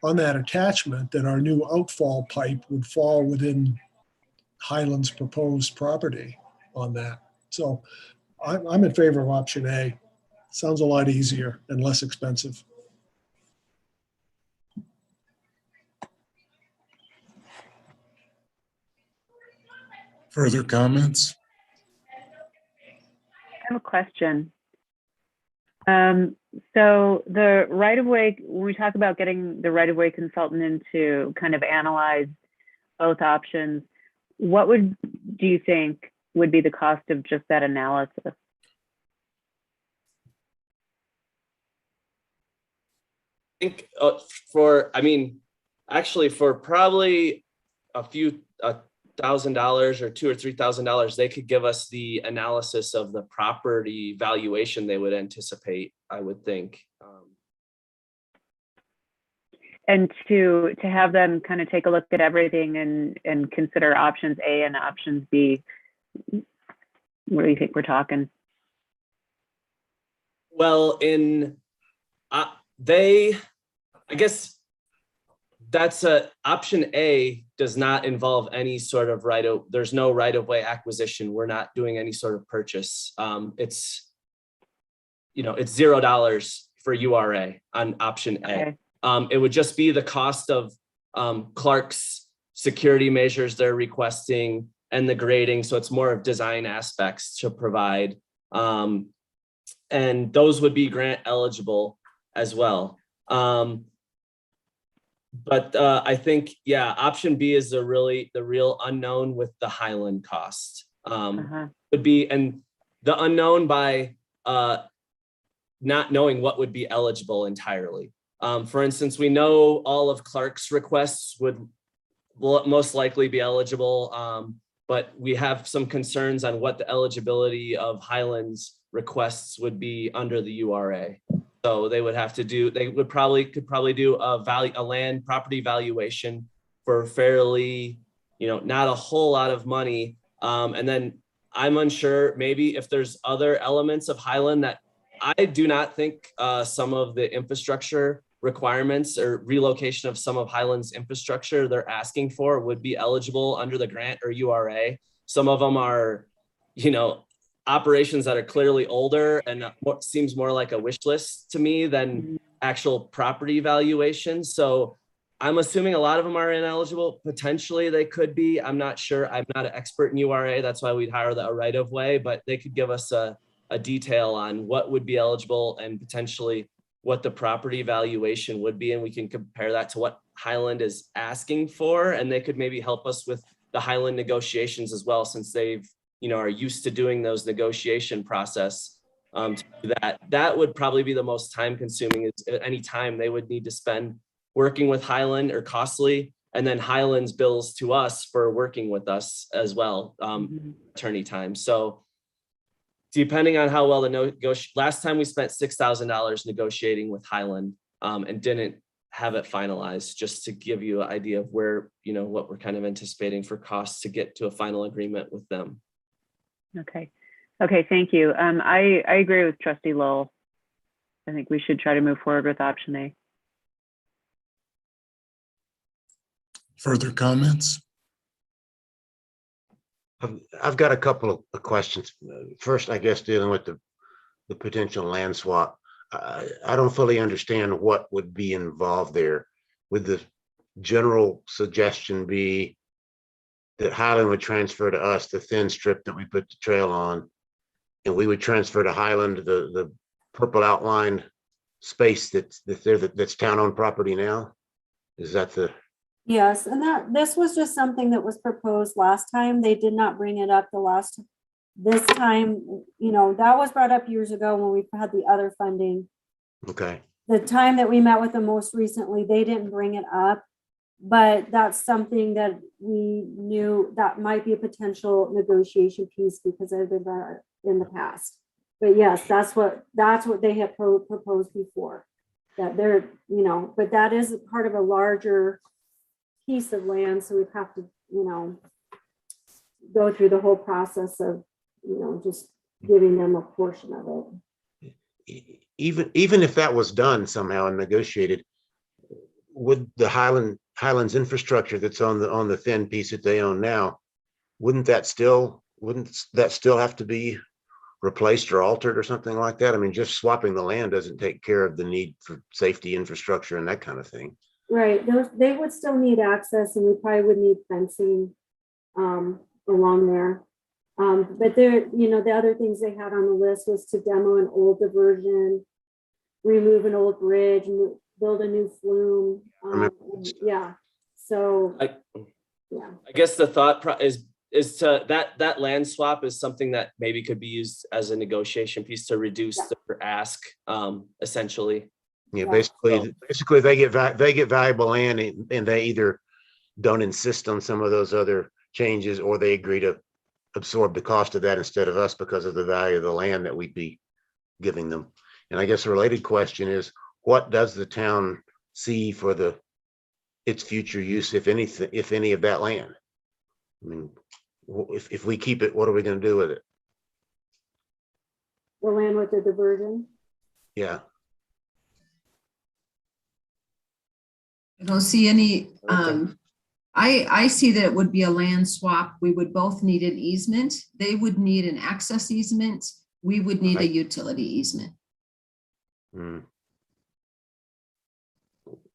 attachment that our new outfall pipe would fall within Highland's proposed property on that. So I'm in favor of option A. Sounds a lot easier and less expensive. Further comments? I have a question. So the right-of-way, when we talk about getting the right-of-way consultant in to kind of analyze both options, what do you think would be the cost of just that analysis? I think actually for probably a few $1,000 or $2,000 or $3,000, they could give us the analysis of the property valuation they would anticipate, I would think. And to have them kind of take a look at everything and consider options A and options B, what do you think we're talking? Well, I guess that's option A does not involve any sort of there's no right-of-way acquisition. We're not doing any sort of purchase. It's $0 for URA on option A. Okay. It would just be the cost of Clark's security measures they're requesting and the grading. So it's more of design aspects to provide. And those would be grant eligible as well. But I think, yeah, option B is the real unknown with the Highland cost. Would be, and the unknown by not knowing what would be eligible entirely. For instance, we know all of Clark's requests will most likely be eligible, but we have some concerns on what the eligibility of Highland's requests would be under the URA. So they would have to do, could probably do a land property valuation for fairly, not a whole lot of money. And then I'm unsure maybe if there's other elements of Highland that I do not think some of the infrastructure requirements or relocation of some of Highland's infrastructure they're asking for would be eligible under the grant or URA. Some of them are, operations that are clearly older and what seems more like a wish list to me than actual property valuation. So I'm assuming a lot of them are ineligible. Potentially they could be. I'm not sure. I'm not an expert in URA. That's why we'd hire a right of way, but they could give us a detail on what would be eligible and potentially what the property valuation would be. And we can compare that to what Highland is asking for. And they could maybe help us with the Highland negotiations as well, since they've are used to doing those negotiation process. That would probably be the most time consuming, is any time they would need to spend working with Highland or costly, and then Highland's bills to us for working with us as well, attorney time. So depending on how well the last time we spent $6,000 negotiating with Highland and didn't have it finalized, just to give you an idea of where, what we're kind of anticipating for costs to get to a final agreement with them. Okay, thank you. I agree with Trustee Lowell. I think we should try to move forward with option A. Further comments? I've got a couple of questions. First, I guess dealing with the potential land swap. I don't fully understand what would be involved there. Would the general suggestion be that Highland would transfer to us the thin strip that we put the trail on, and we would transfer to Highland the purple outlined space that's town-owned property now? Is that the? Yes, and this was just something that was proposed last time. They did not bring it up this time, that was brought up years ago when we had the other funding. Okay. The time that we met with them most recently, they didn't bring it up. But that's something that we knew that might be a potential negotiation piece because I've been there in the past. But yes, that's what they have proposed before. That they're, but that is part of a larger piece of land, so we have to, go through the whole process of, just giving them a portion of it. Even if that was done somehow and negotiated, would the Highlands infrastructure that's on the thin piece that they own now, wouldn't that still have to be replaced or altered or something like that? I mean, just swapping the land doesn't take care of the need for safety infrastructure and that kind of thing. Right, they would still need access, and we probably would need fencing along there. But there, the other things they had on the list was to demo an old diversion, remove an old bridge, build a new flume. Yeah, so I yeah. guess the thought is to that land swap is something that maybe could be used as a negotiation piece to reduce their ask, essentially. Yeah, Yeah. basically they get valuable land, and they either don't insist on some of those other changes, or they agree to absorb the cost of that instead of us because of the value of the land that we'd be giving them. And I guess a related question is, what does the town see for its future use, if any of that land? I mean, if we keep it, what are we going to do with it? The land with the diversion. Yeah. I don't see any, I see that it would be a land swap. We would both need an easement. They would need an access easement. We would need a utility easement.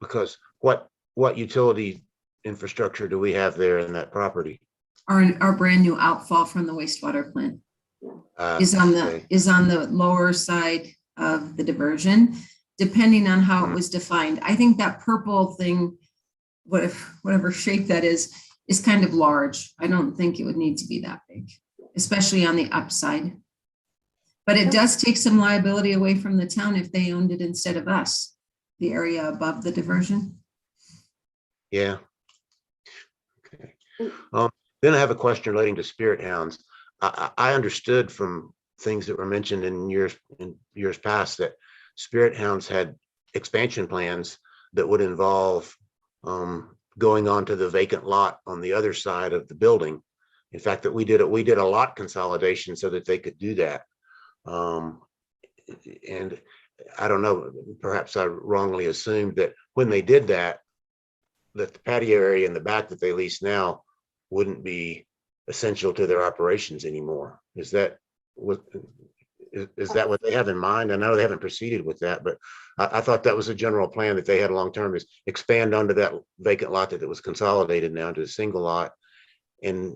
Because what utility infrastructure do we have there in that property? Our brand new outfall from the wastewater plant is on the lower side of the diversion, depending on how it was defined. I think that purple thing, whatever shape that is kind of large. I don't think it would need to be that big, especially on the upside. But it does take some liability away from the town if they owned it instead of us, the area above the diversion. Yeah. Okay. Then I have a question relating to spirit hounds. I understood from things that were mentioned in years past that spirit hounds had expansion plans that would involve going onto the vacant lot on the other side of the building. In fact, that we did a lot consolidation so that they could do that. And I don't know, perhaps I wrongly assumed that when they did that, that the patio area in the back that they lease now wouldn't be essential to their operations anymore. Is that what they have in mind? I know they haven't proceeded with that, but I thought that was a general plan that they had long-term, is expand onto that vacant lot that was consolidated now to a single lot. And,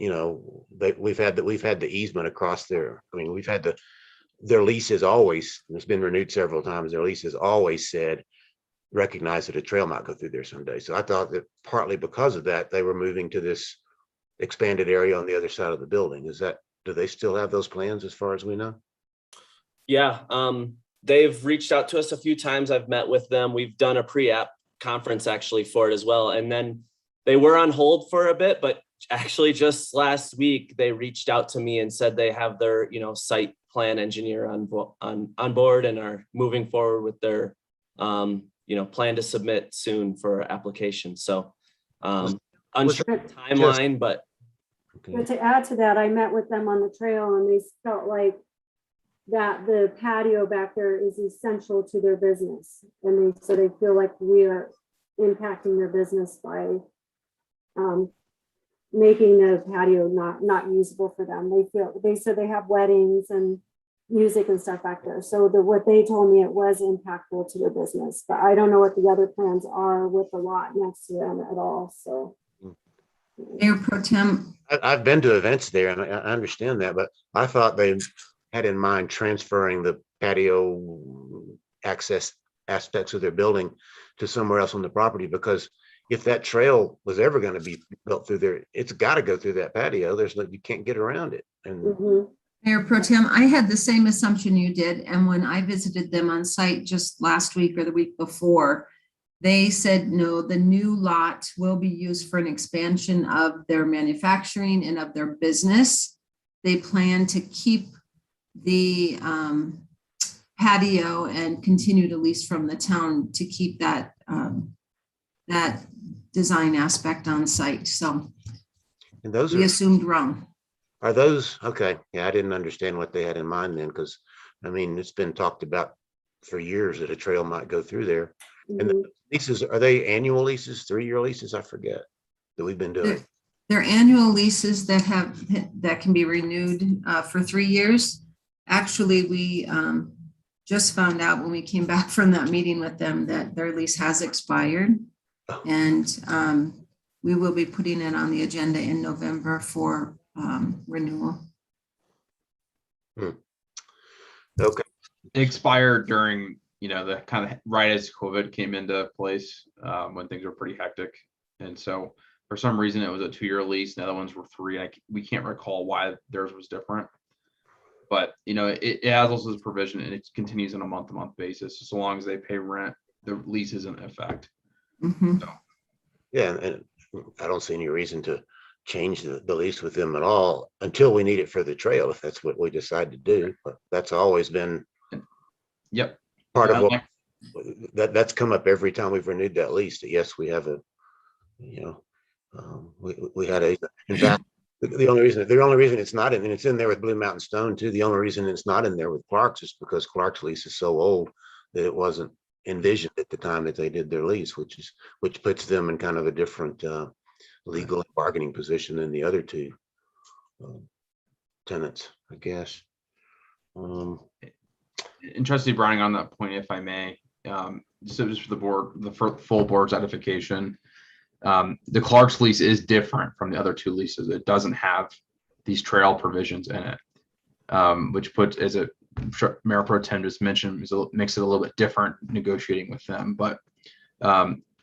we've had the easement across there. I mean, their lease has always, it's been renewed several times. Their lease has always said, recognize that a trail might go through there someday. So I thought that partly because of that, they were moving to this expanded area on the other side of the building. Do they still have those plans as far as we know? Yeah, they've reached out to us a few times. I've met with them. We've done a pre-app conference actually for it as well. And then they were on hold for a bit, but actually just last week, they reached out to me and said they have their, site plan engineer on board and are moving forward with their, plan to submit soon for application. So unsure timeline, but. But to add to that, I met with them on the trail, and they felt like that the patio back there is essential to their business. And they feel like we are impacting their business by making the patio not usable for them. They said they have weddings and music and stuff back there. So what they told me, it was impactful to their business, but I don't know what the other plans are with the lot next to them at all. So. Mayor Pro Tem. I've been to events there, and I understand that, but I thought they had in mind transferring the patio access aspects of their building to somewhere else on the property, because if that trail was ever going to be built through there, it's got to go through that patio. You can't get around it. And Mayor Pro Tem, I had the same assumption you did. And when I visited them on site just last week or the week before, They said, no, the new lot will be used for an expansion of their manufacturing and of their business. They plan to keep the patio and continue to lease from the town to keep that that design aspect on site. So And those we are, assumed wrong. are those, okay, yeah, I didn't understand what they had in mind then, because, I mean, it's been talked about for years that a trail might go through there. And the leases, are they annual leases, 3-year leases? I forget that we've been doing. They're annual leases that can be renewed for 3 years. Actually, we just found out when we came back from that meeting with them that their lease has expired. And we will be putting it on the agenda in November for renewal. Okay, It expired during, the kind of right as COVID came into place, when things were pretty hectic. And so for some reason it was a 2-year lease, and the other ones were 3. We can't recall why theirs was different. But it has also this provision, and it continues on a month-to-month basis. So long as they pay rent, the lease is in effect. Mhm. So, yeah, and I don't see any reason to change the lease with them at all until we need it for the trail, if that's what we decide to do. But that's always been yep. part Yeah, of what that's come up every time we've renewed that lease. That yes, we have we had a, in fact, the only reason it's not in, and it's in there with Blue Mountain Stone too. The only reason it's not in there with Clark's is because Clark's lease is so old that it wasn't envisioned at the time that they did their lease, which puts them in kind of a different legal and bargaining position than the other two tenants, I guess. And Trustee Browning, on that point, if I may, so just for the board, the full board's edification, the Clark's lease is different from the other 2 leases. It doesn't have these trail provisions in it, which puts, as a Mayor Pro Tem just mentioned, makes it a little bit different negotiating with them. But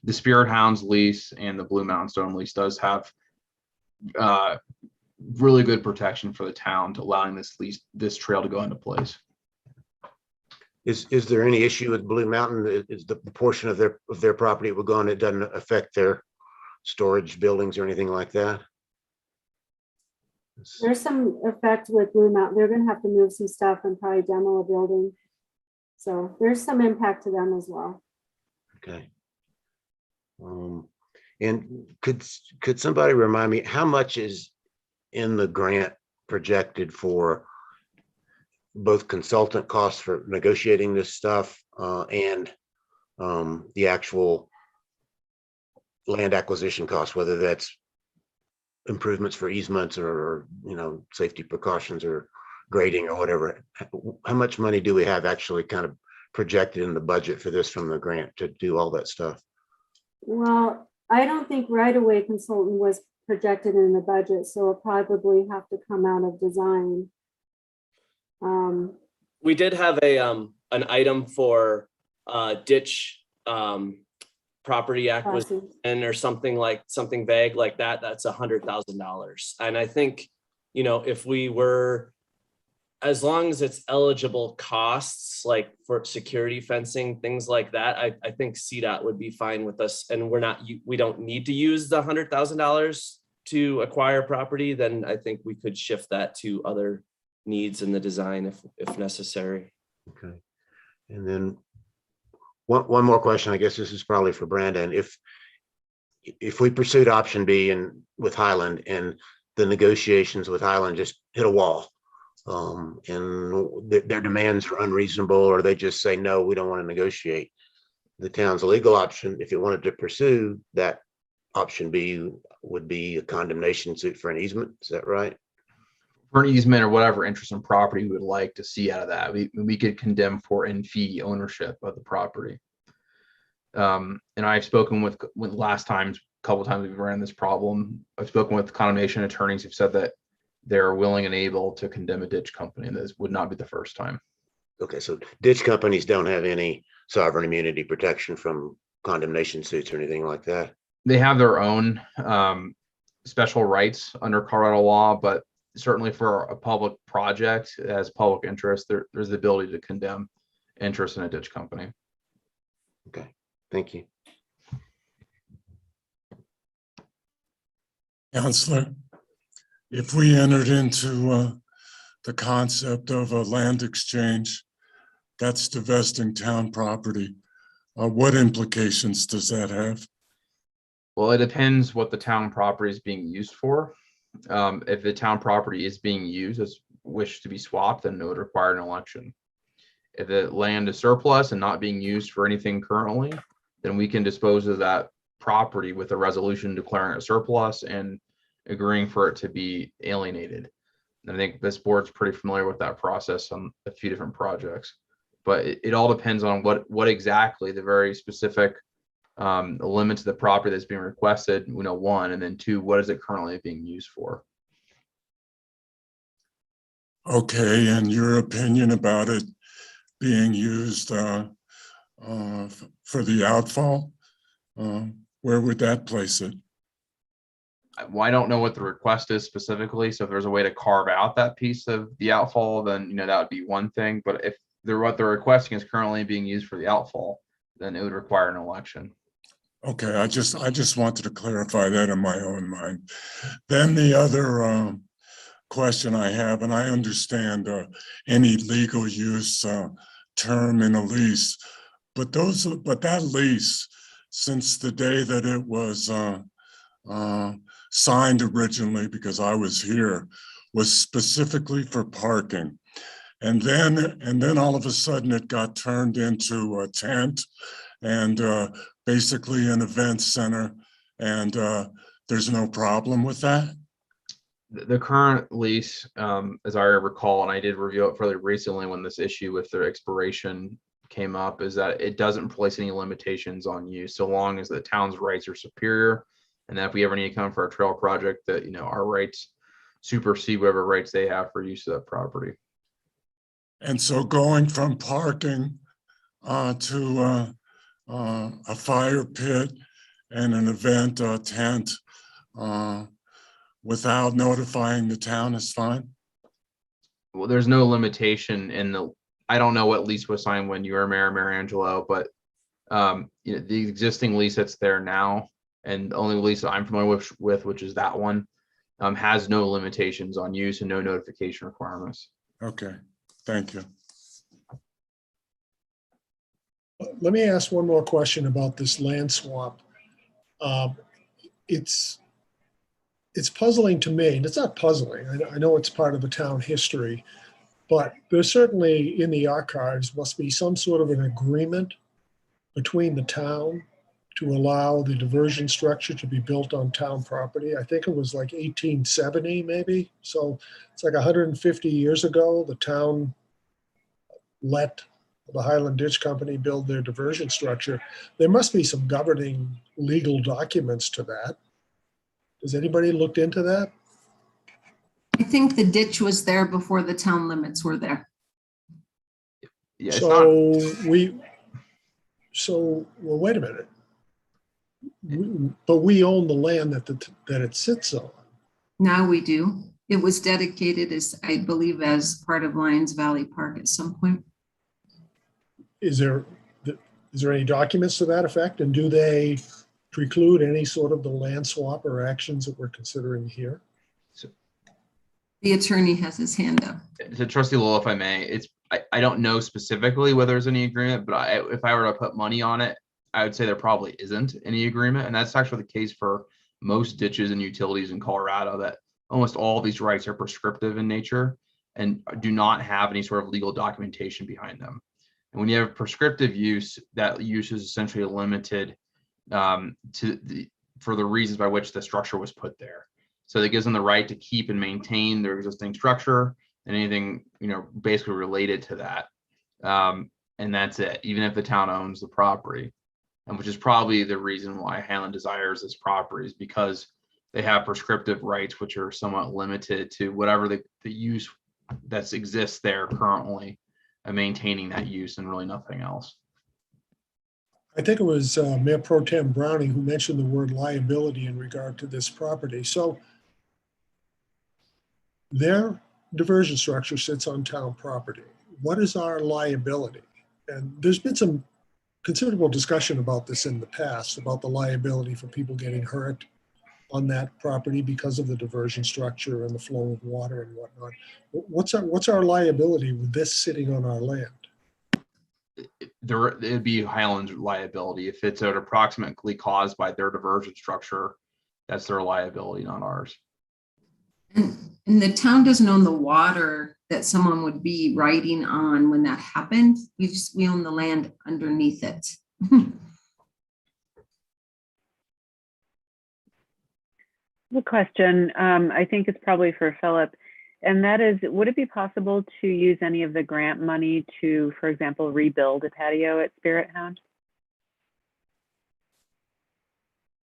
the Spirit Hounds lease and the Blue Mountain Stone lease does have really good protection for the town to allowing this trail to go into place. Is there any issue with Blue Mountain? Is the portion of their property will go on, it doesn't affect their storage buildings or anything like that? There's some effect with Blue Mountain. They're gonna have to move some stuff and probably demo a building. So there's some impact to them as well. Okay. And could somebody remind me how much is in the grant projected for both consultant costs for negotiating this stuff and the actual land acquisition costs, whether that's improvements for easements or safety precautions or grading or whatever? How much money do we have actually kind of projected in the budget for this from the grant to do all that stuff? Well, I don't think right-of-way consultant was projected in the budget, so it'll probably have to come out of design. We did have an item for ditch property acquisition or something vague like that. That's $100,000. And I think, if we were, as long as it's eligible costs, like for security fencing, things like that, I think CDOT would be fine with us. And we don't need to use the $100,000 to acquire property. Then I think we could shift that to other needs in the design if necessary. Okay. And then one more question, I guess this is probably for Brandon. If we pursued option B and with Highland and the negotiations with Highland just hit a wall, and their demands are unreasonable, or they just say, no, we don't want to negotiate, the town's legal option, if it wanted to pursue that option B, would be a condemnation suit for an easement. Is that right? For an easement or whatever interest in property we would like to see out of that, we could condemn for in fee ownership of the property. And I've spoken with last times, a couple of times we've ran this problem. I've spoken with condemnation attorneys who've said that they're willing and able to condemn a ditch company, and this would not be the first time. Okay, so ditch companies don't have any sovereign immunity protection from condemnation suits or anything like that? They have their own special rights under Colorado law, but certainly for a public project as public interest, there's the ability to condemn interest in a ditch company. Okay, thank you. Counselor, if we entered into the concept of a land exchange, that's divesting town property. What implications does that have? Well, it depends what the town property is being used for. If the town property is being used as wished to be swapped, then it would require an election. If the land is surplus and not being used for anything currently, then we can dispose of that property with a resolution declaring it surplus and agreeing for it to be alienated. And I think this board's pretty familiar with that process on a few different projects. But it all depends on what exactly the very specific limit to the property that's being requested, one, and then two, what is it currently being used for? Okay, and your opinion about it being used for the outfall, where would that place it? Well, I don't know what the request is specifically. So if there's a way to carve out that piece of the outfall, then that would be one thing. But if what they're requesting is currently being used for the outfall, then it would require an election. Okay, I just wanted to clarify that in my own mind. Then the other question I have, and I understand any legal use term in a lease, but that lease, since the day that it was signed originally, because I was here, was specifically for parking. And then all of a sudden it got turned into a tent and basically an event center. And there's no problem with that? The current lease, as I recall, and I did review it fairly recently when this issue with their expiration came up, is that it doesn't place any limitations on use so long as the town's rights are superior. And that if we ever need to come for a trail project, that our rights supersede whatever rights they have for use of that property. And so going from parking to a fire pit and an event tent without notifying the town is fine? Well, there's no limitation in I don't know what lease was signed when you were Mayor Marangelo, but the existing lease that's there now, and the only lease I'm familiar with, which is that one, has no limitations on use and no notification requirements. Okay, thank you. Let me ask one more question about this land swap. It's puzzling to me, and it's not puzzling. I know it's part of the town history, but there's certainly in the archives must be some sort of an agreement between the town to allow the diversion structure to be built on town property. I think it was like 1870 maybe. So it's like 150 years ago, the town let the Highland Ditch Company build their diversion structure. There must be some governing legal documents to that. Has anybody looked into that? I think the ditch was there before the town limits were there. Yeah, Well, wait a minute. But we own the land that it sits on. Now we do. It was dedicated as, I believe, as part of Lions Valley Park at some point. Is there any documents to that effect? And do they preclude any sort of the land swap or actions that we're considering here? The attorney has his hand up. To Trustee Lowell, if I may, I don't know specifically whether there's any agreement, but if I were to put money on it, I would say there probably isn't any agreement. And that's actually the case for most ditches and utilities in Colorado, that almost all these rights are prescriptive in nature and do not have any sort of legal documentation behind them. And when you have prescriptive use, that use is essentially limited for the reasons by which the structure was put there. So that gives them the right to keep and maintain their existing structure and anything, basically related to that. And that's it, even if the town owns the property. And which is probably the reason why Highland desires this property, is because they have prescriptive rights, which are somewhat limited to whatever the use that exists there currently, and maintaining that use and really nothing else. I think it was Mayor Pro Tem Browning who mentioned the word liability in regard to this property. So their diversion structure sits on town property. What is our liability? And there's been some considerable discussion about this in the past, about the liability for people getting hurt on that property because of the diversion structure and the flow of water and whatnot. What's our liability with this sitting on our land? It'd be Highland's liability. If it's approximately caused by their diversion structure, that's their liability, not ours. And the town doesn't own the water that someone would be riding on when that happened. We own the land underneath it. The question, I think it's probably for Philip, and that is, would it be possible to use any of the grant money to, for example, rebuild a patio at Spirit Hound?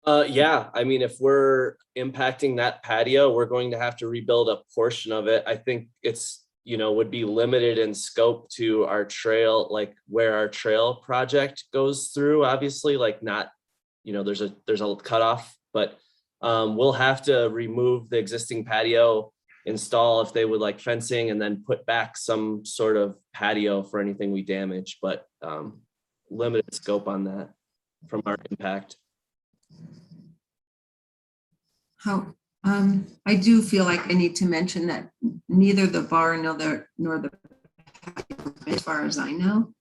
Yeah, I mean, if we're impacting that patio, we're going to have to rebuild a portion of it. I think it's, would be limited in scope to our trail, like where our trail project goes through, obviously, like not, there's a cutoff, but we'll have to remove the existing patio, install if they would like fencing, and then put back some sort of patio for anything we damage, but limited scope on that from our impact. I do feel like I need to mention that neither the bar nor the patio, as far as I know.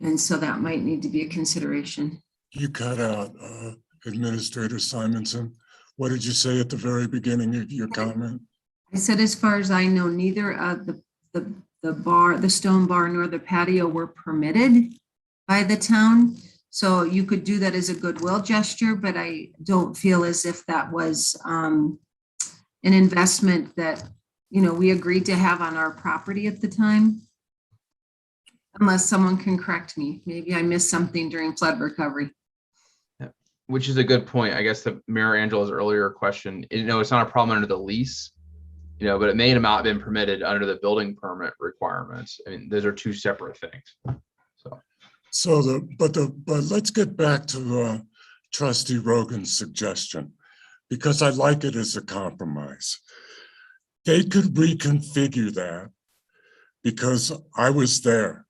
And so that might need to be a consideration. You cut out Administrator Simonson. What did you say at the very beginning of your comment? I said, as far as I know, neither the bar, the stone bar, nor the patio were permitted by the town. So you could do that as a goodwill gesture, but I don't feel as if that was an investment that, we agreed to have on our property at the time. Unless someone can correct me. Maybe I missed something during flood recovery. Which is a good point. I guess to mirror Angela's earlier question, it's not a problem under the lease, but it may have not been permitted under the building permit requirements. I mean, those are two separate things. But let's get back to Trustee Rogan's suggestion, because I like it as a compromise. They could reconfigure that, because I was there,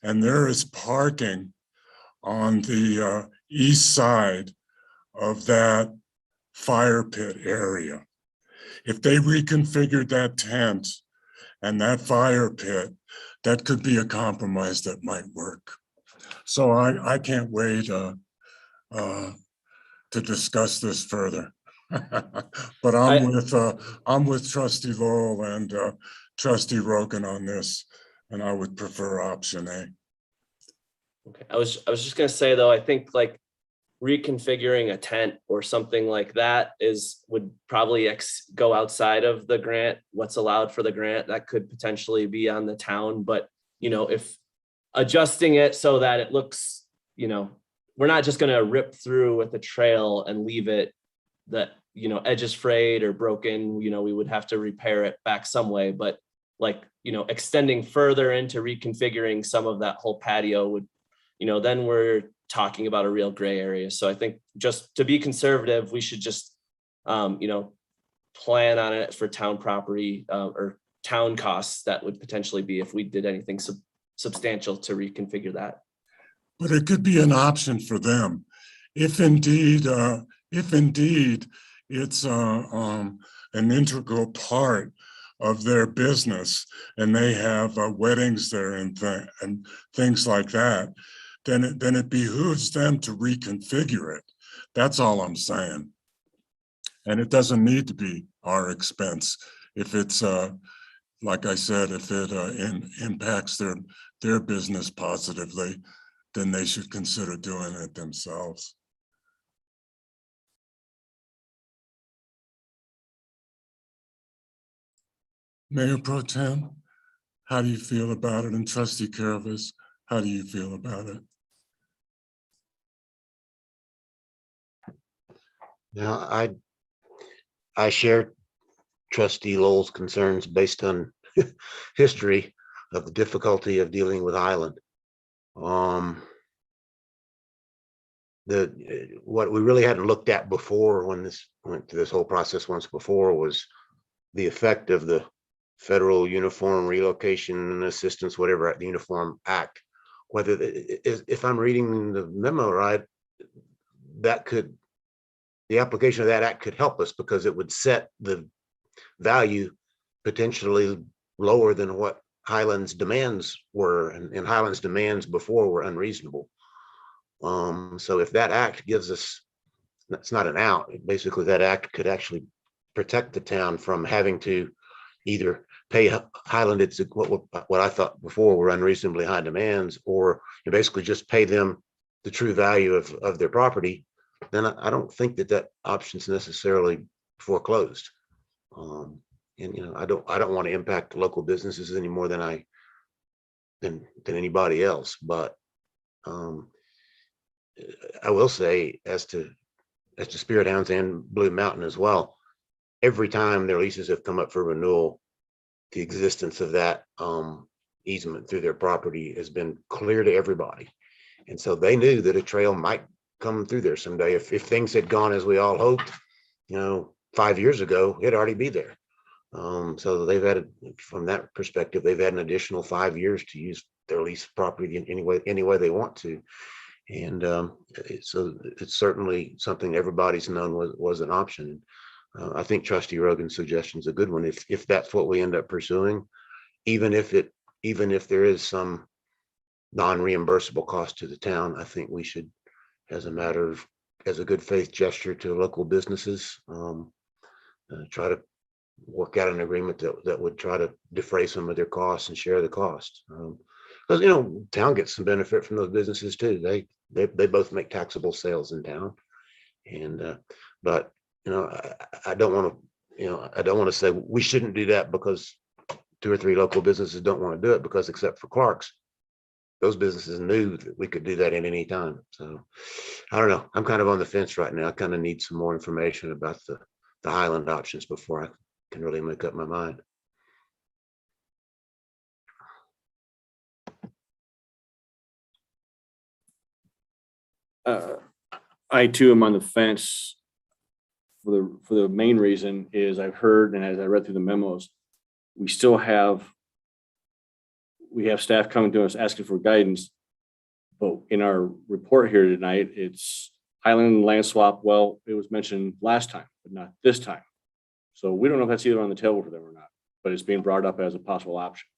and there is parking on the east side of that fire pit area. If they reconfigured that tent and that fire pit, that could be a compromise that might work. So I can't wait to discuss this further. But I'm with Trustee Lowell and Trustee Rogan on this, and I would prefer option A. Okay, I was just gonna say though, I think like reconfiguring a tent or something like that would probably go outside of the grant, what's allowed for the grant. That could potentially be on the town, but if adjusting it so that it looks, we're not just gonna rip through with a trail and leave it that, edges frayed or broken, we would have to repair it back some way, but like, extending further into reconfiguring some of that whole patio would, then we're talking about a real gray area. So I think just to be conservative, we should just, plan on it for town property or town costs that would potentially be if we did anything substantial to reconfigure that. But it could be an option for them. If indeed it's an integral part of their business and they have weddings there and things like that, then it behooves them to reconfigure it. That's all I'm saying. And it doesn't need to be our expense. If it's, like I said, if it impacts their business positively, then they should consider doing it themselves. Mayor Pro Tem, how do you feel about it? And Trustee Kervis, how do you feel about it? Now, I share Trustee Lowell's concerns based on history of the difficulty of dealing with Highland. What we really hadn't looked at before when this went through this whole process once before was the effect of the Federal Uniform Relocation and Assistance, whatever, the Uniform Act. Whether, if I'm reading the memo right, that could, the application of that act could help us because it would set the value potentially lower than what Highlands demands were, and Highlands demands before were unreasonable. So if that act gives us, that's not an out, basically that act could actually protect the town from having to either pay Highland it's what I thought before were unreasonably high demands, or you basically just pay them the true value of their property. Then I don't think that option's necessarily foreclosed. And I don't want to impact local businesses any more than anybody else. But I will say, as to Spirit Hounds and Blue Mountain as well, every time their leases have come up for renewal, the existence of that easement through their property has been clear to everybody. And so they knew that a trail might come through there someday. If things had gone as we all hoped, 5 years ago, it'd already be there. So they've had, from that perspective, they've had an additional 5 years to use their lease property in any way they want to. And so it's certainly something everybody's known was an option. I think Trustee Rogan's suggestion is a good one. If that's what we end up pursuing, even if there is some non-reimbursable cost to the town, I think we should, as a good faith gesture to local businesses, try to work out an agreement that would try to defray some of their costs and share the cost. Because town gets some benefit from those businesses too. They both make taxable sales in town, and but I don't want to say we shouldn't do that because 2 or 3 local businesses don't want to do it, because except for Clark's, those businesses knew that we could do that at any time. So I don't know. I'm kind of on the fence right now. I kind of need some more information about the Highland options before I can really make up my mind. I too am on the fence for the main reason is I've heard, and as I read through the memos, we have staff coming to us asking for guidance. But in our report here tonight, it's Highland land swap. Well, it was mentioned last time, but not this time. So we don't know if that's either on the table for them or not, but it's being brought up as a possible option.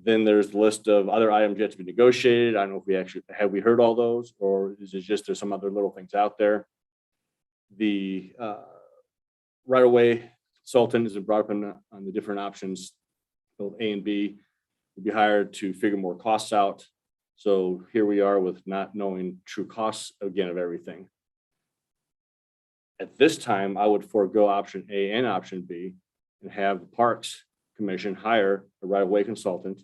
Then there's the list of other items yet to be negotiated. I don't know if have we heard all those, or is it just there's some other little things out there? The right-of-way consultant is brought up on the different options, both A and B, will be hired to figure more costs out. So here we are with not knowing true costs again of everything. At this time, I would forego option A and option B and have the Parks Commission hire a right-of-way consultant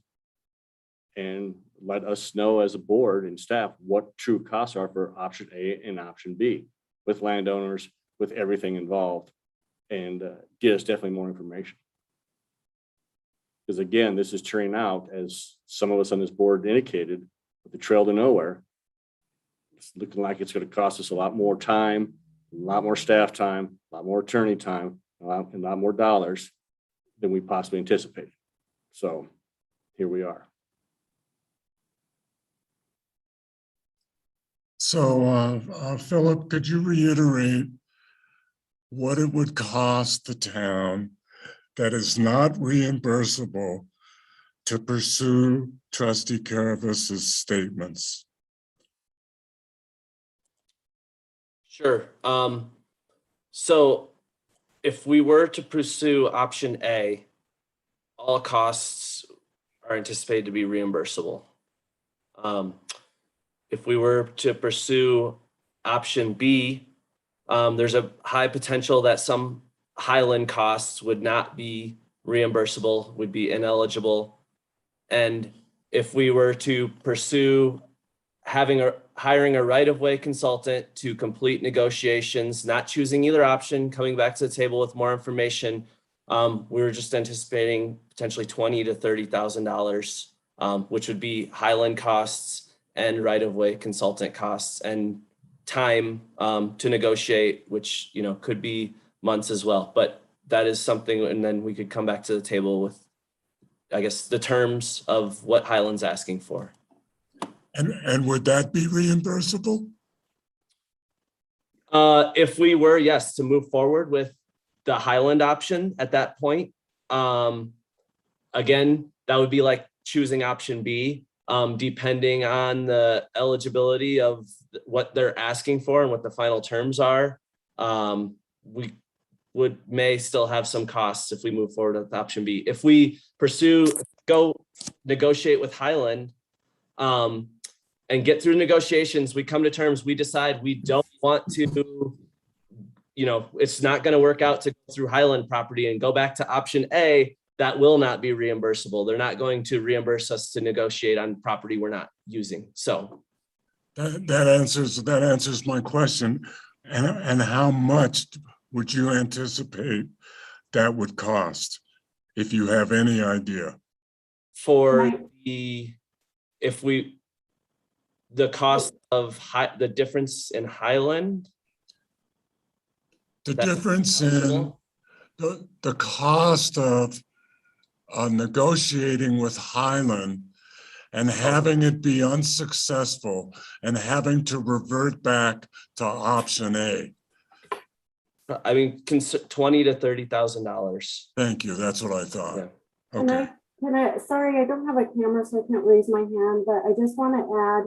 and let us know as a board and staff what true costs are for option A and option B with landowners, with everything involved, and get us definitely more information. Because again, this is turning out, as some of us on this board indicated, with the trail to nowhere, it's looking like it's going to cost us a lot more time, a lot more staff time, a lot more attorney time, a lot more dollars than we possibly anticipated. So here we are. So, Philip, could you reiterate what it would cost the town that is not reimbursable to pursue Trustee Caravas's statements? Sure. So if we were to pursue option A, all costs are anticipated to be reimbursable. If we were to pursue option B, there's a high potential that some Highland costs would not be reimbursable, would be ineligible. And if we were to pursue hiring a right-of-way consultant to complete negotiations, not choosing either option, coming back to the table with more information, we were just anticipating potentially $20,000 to $30,000, which would be Highland costs and right-of-way consultant costs and time to negotiate, which could be months as well. But that is something, and then we could come back to the table with, I guess, the terms of what Highland's asking for. And would that be reimbursable? If we were, yes, to move forward with the Highland option at that point, again, that would be like choosing option B, depending on the eligibility of what they're asking for and what the final terms are. We may still have some costs if we move forward with option B. If we go negotiate with Highland, and get through negotiations, we come to terms, we decide we don't want to, it's not going to work out to go through Highland property and go back to option A, that will not be reimbursable. They're not going to reimburse us to negotiate on property we're not using. So that answers my question. And how much would you anticipate that would cost, if you have any idea? for the cost of the difference in Highland. The difference in the cost of negotiating with Highland and having it be unsuccessful and having to revert back to option A. I mean, $20,000 to $30,000. Thank you. That's what I thought. Yeah. Okay. Sorry, I don't have a camera, so I can't raise my hand, but I just want to add,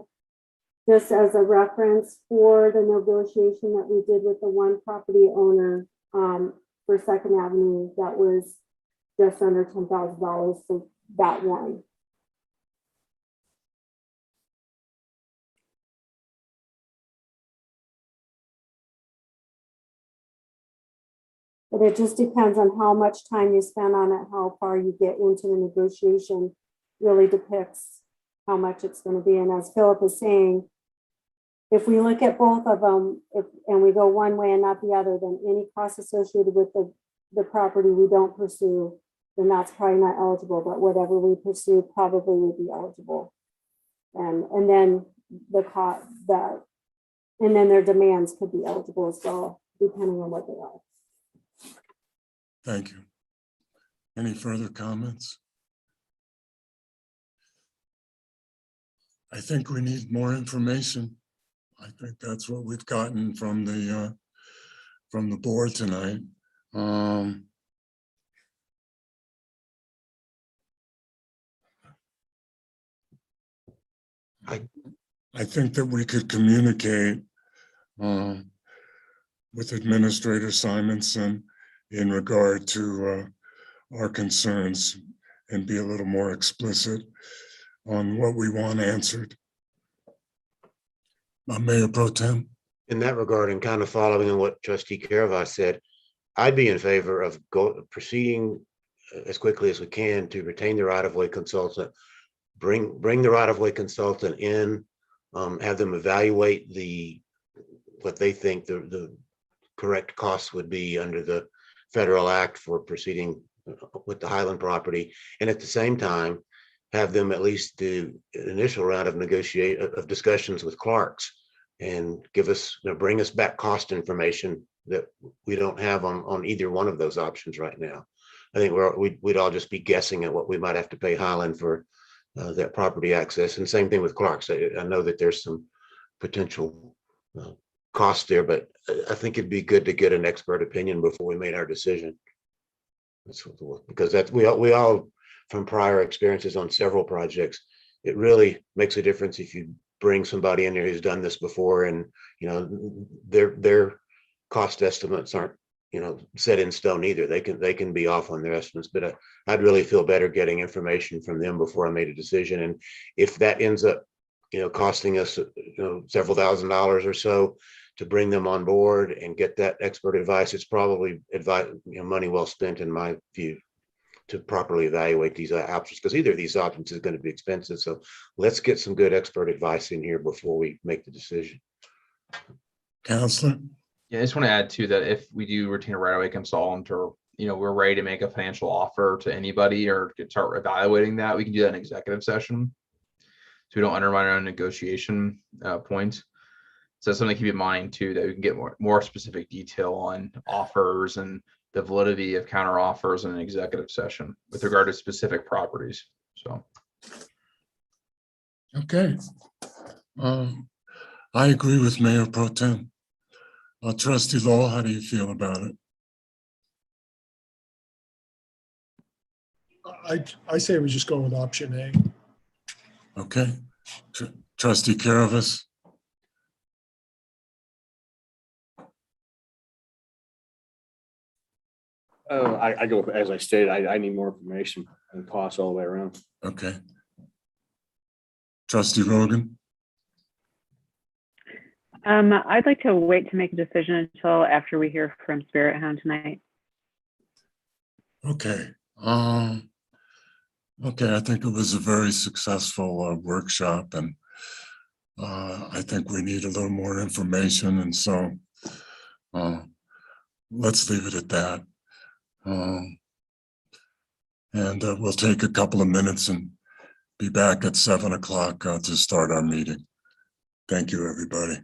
just as a reference for the negotiation that we did with the one property owner for Second Avenue, that was just under $10,000 for that one. But it just depends on how much time you spend on it, how far you get into the negotiation really depicts how much it's going to be. And as Philip is saying, if we look at both of them and we go one way and not the other, then any costs associated with the property we don't pursue, then that's probably not eligible. But whatever we pursue probably would be eligible. And then and then their demands could be eligible as well, depending on what they are. Thank you. Any further comments? I think we need more information. I think that's what we've gotten from the board tonight. I think that we could communicate with Administrator Simonson in regard to our concerns and be a little more explicit on what we want answered. Mayor Pro Tem. In that regard, and kind of following on what Trustee Caravas said, I'd be in favor of proceeding as quickly as we can to retain the right-of-way consultant, bring the right-of-way consultant in, have them evaluate what they think the correct costs would be under the Federal Act for proceeding with the Highland property, and at the same time have them at least do an initial round of discussions with Clark's and bring us back cost information that we don't have on either one of those options right now. I think we'd all just be guessing at what we might have to pay Highland for that property access, and same thing with Clark's. I know that there's some potential cost there, but I think it'd be good to get an expert opinion before we made our decision. Because we all from prior experiences on several projects, it really makes a difference if you bring somebody in there who's done this before, and their cost estimates aren't set in stone either. They can be off on their estimates, but I'd really feel better getting information from them before I made a decision. And if that ends up costing us several $1,000s or so to bring them on board and get that expert advice, it's probably money well spent in my view to properly evaluate these options, because either of these options is going to be expensive. So let's get some good expert advice in here before we make the decision. Counselor? Yeah, I just want to add too that if we do retain a right-of-way consultant, or we're ready to make a financial offer to anybody or start evaluating that, we can do that in executive session, so we don't undermine our own negotiation points. So that's something to keep in mind too, that we can get more specific detail on offers and the validity of counter offers in an executive session with regard to specific properties. So. Okay. I agree with Mayor Pro Tem. Trustee Lowell, how do you feel about it? I say we just go with option A. Okay. Trustee Caravas? I go, as I stated, I need more information and costs all the way around. Okay. Trustee Rogan? I'd like to wait to make a decision until after we hear from Spirit Hound tonight. Okay. Okay, I think it was a very successful workshop, and I think we need a little more information, and so let's leave it at that. And we'll take a couple of minutes and be back at 7 o'clock to start our meeting. Thank you, everybody.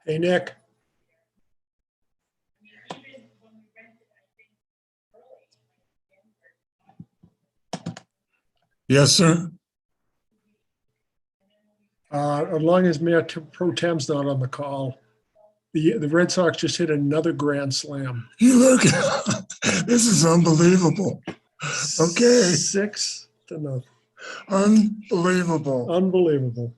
Hey, Nick. Yes, sir. As long as Mayor Pro Tem's not on the call, the Red Sox just hit another grand slam. You look, this is unbelievable. Okay. 6-0. Unbelievable. Unbelievable.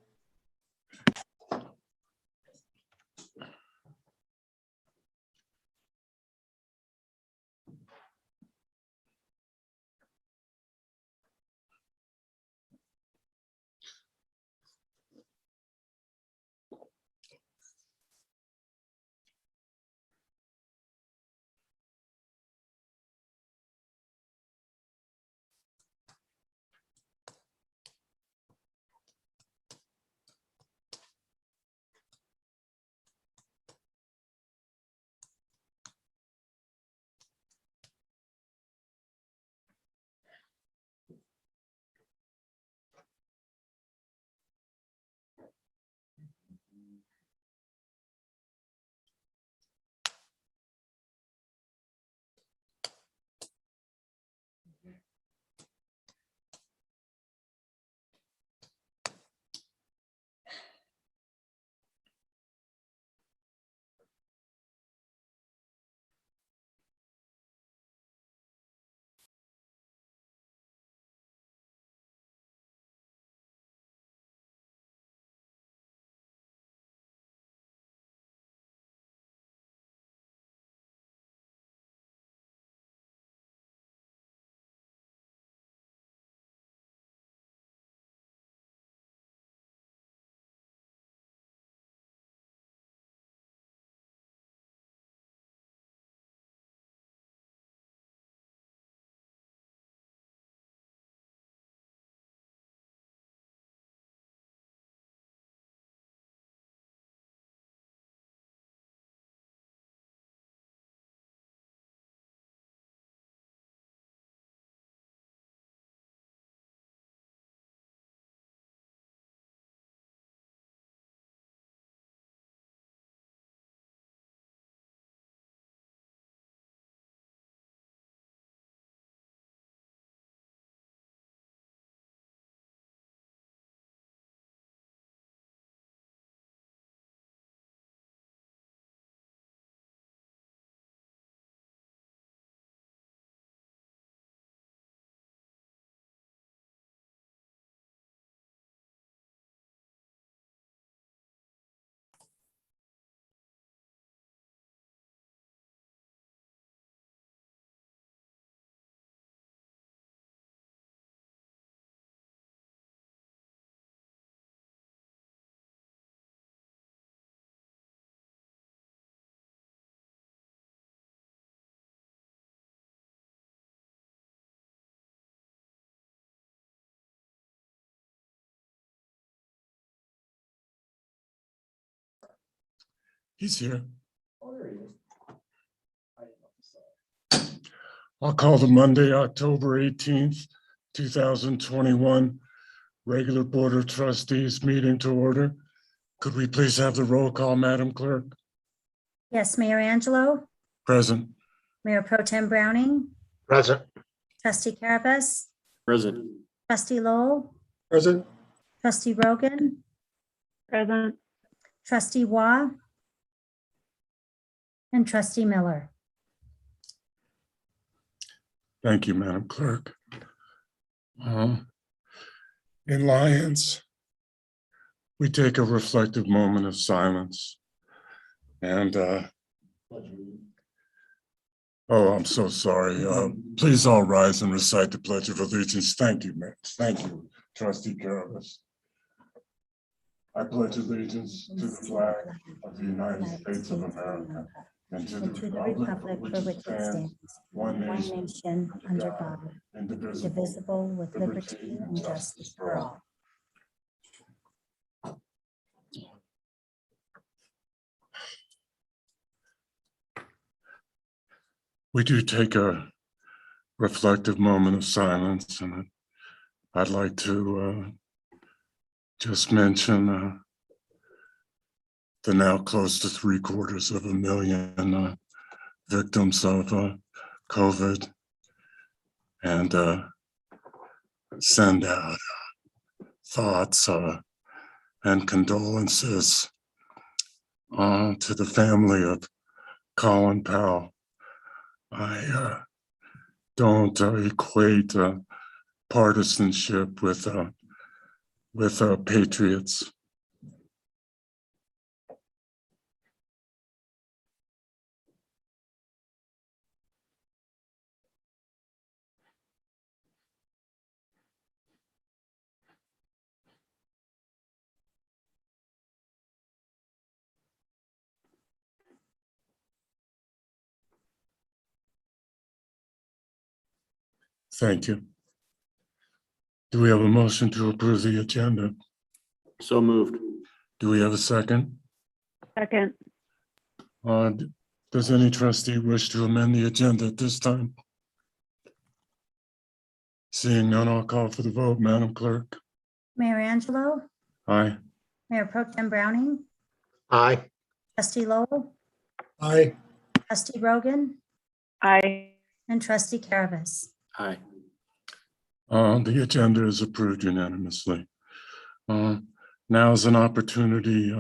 He's here. I'll call the Monday, October 18th, 2021 regular Board of Trustees meeting to order. Could we please have the roll call, Madam Clerk? Yes, Mayor Angelo, Present. Mayor Pro Tem Browning, Present. Trustee Carabas, Present. Trustee Lowell, Present. Trustee Rogan, Present. Trustee Waugh, and Trustee Miller. Thank you, Madam Clerk. In Lions, we take a reflective moment of silence. And, oh, I'm so sorry. Please all rise and recite the Pledge of Allegiance. Thank you, man. Thank you, Trustee Carabas. I pledge allegiance to the flag of the United States of America and to the republic for which it stands, one nation, under God, indivisible, with liberty and justice for all. We do take a reflective moment of silence, and I'd like to just mention the now close to 750,000 victims of COVID, and send out thoughts and condolences to the family of Colin Powell. I don't equate partisanship with patriots. Thank you. Do we have a motion to approve the agenda? So moved. Do we have a second? Second. Does any trustee wish to amend the agenda at this time? Seeing none, I'll call for the vote. Madam Clerk? Mayor Angelo, Aye. Mayor Pro Tem Browning, Aye. Trustee Lowell, Aye. Trustee Rogan, Aye. and Trustee Carabas. Aye. The agenda is approved unanimously. Now is an opportunity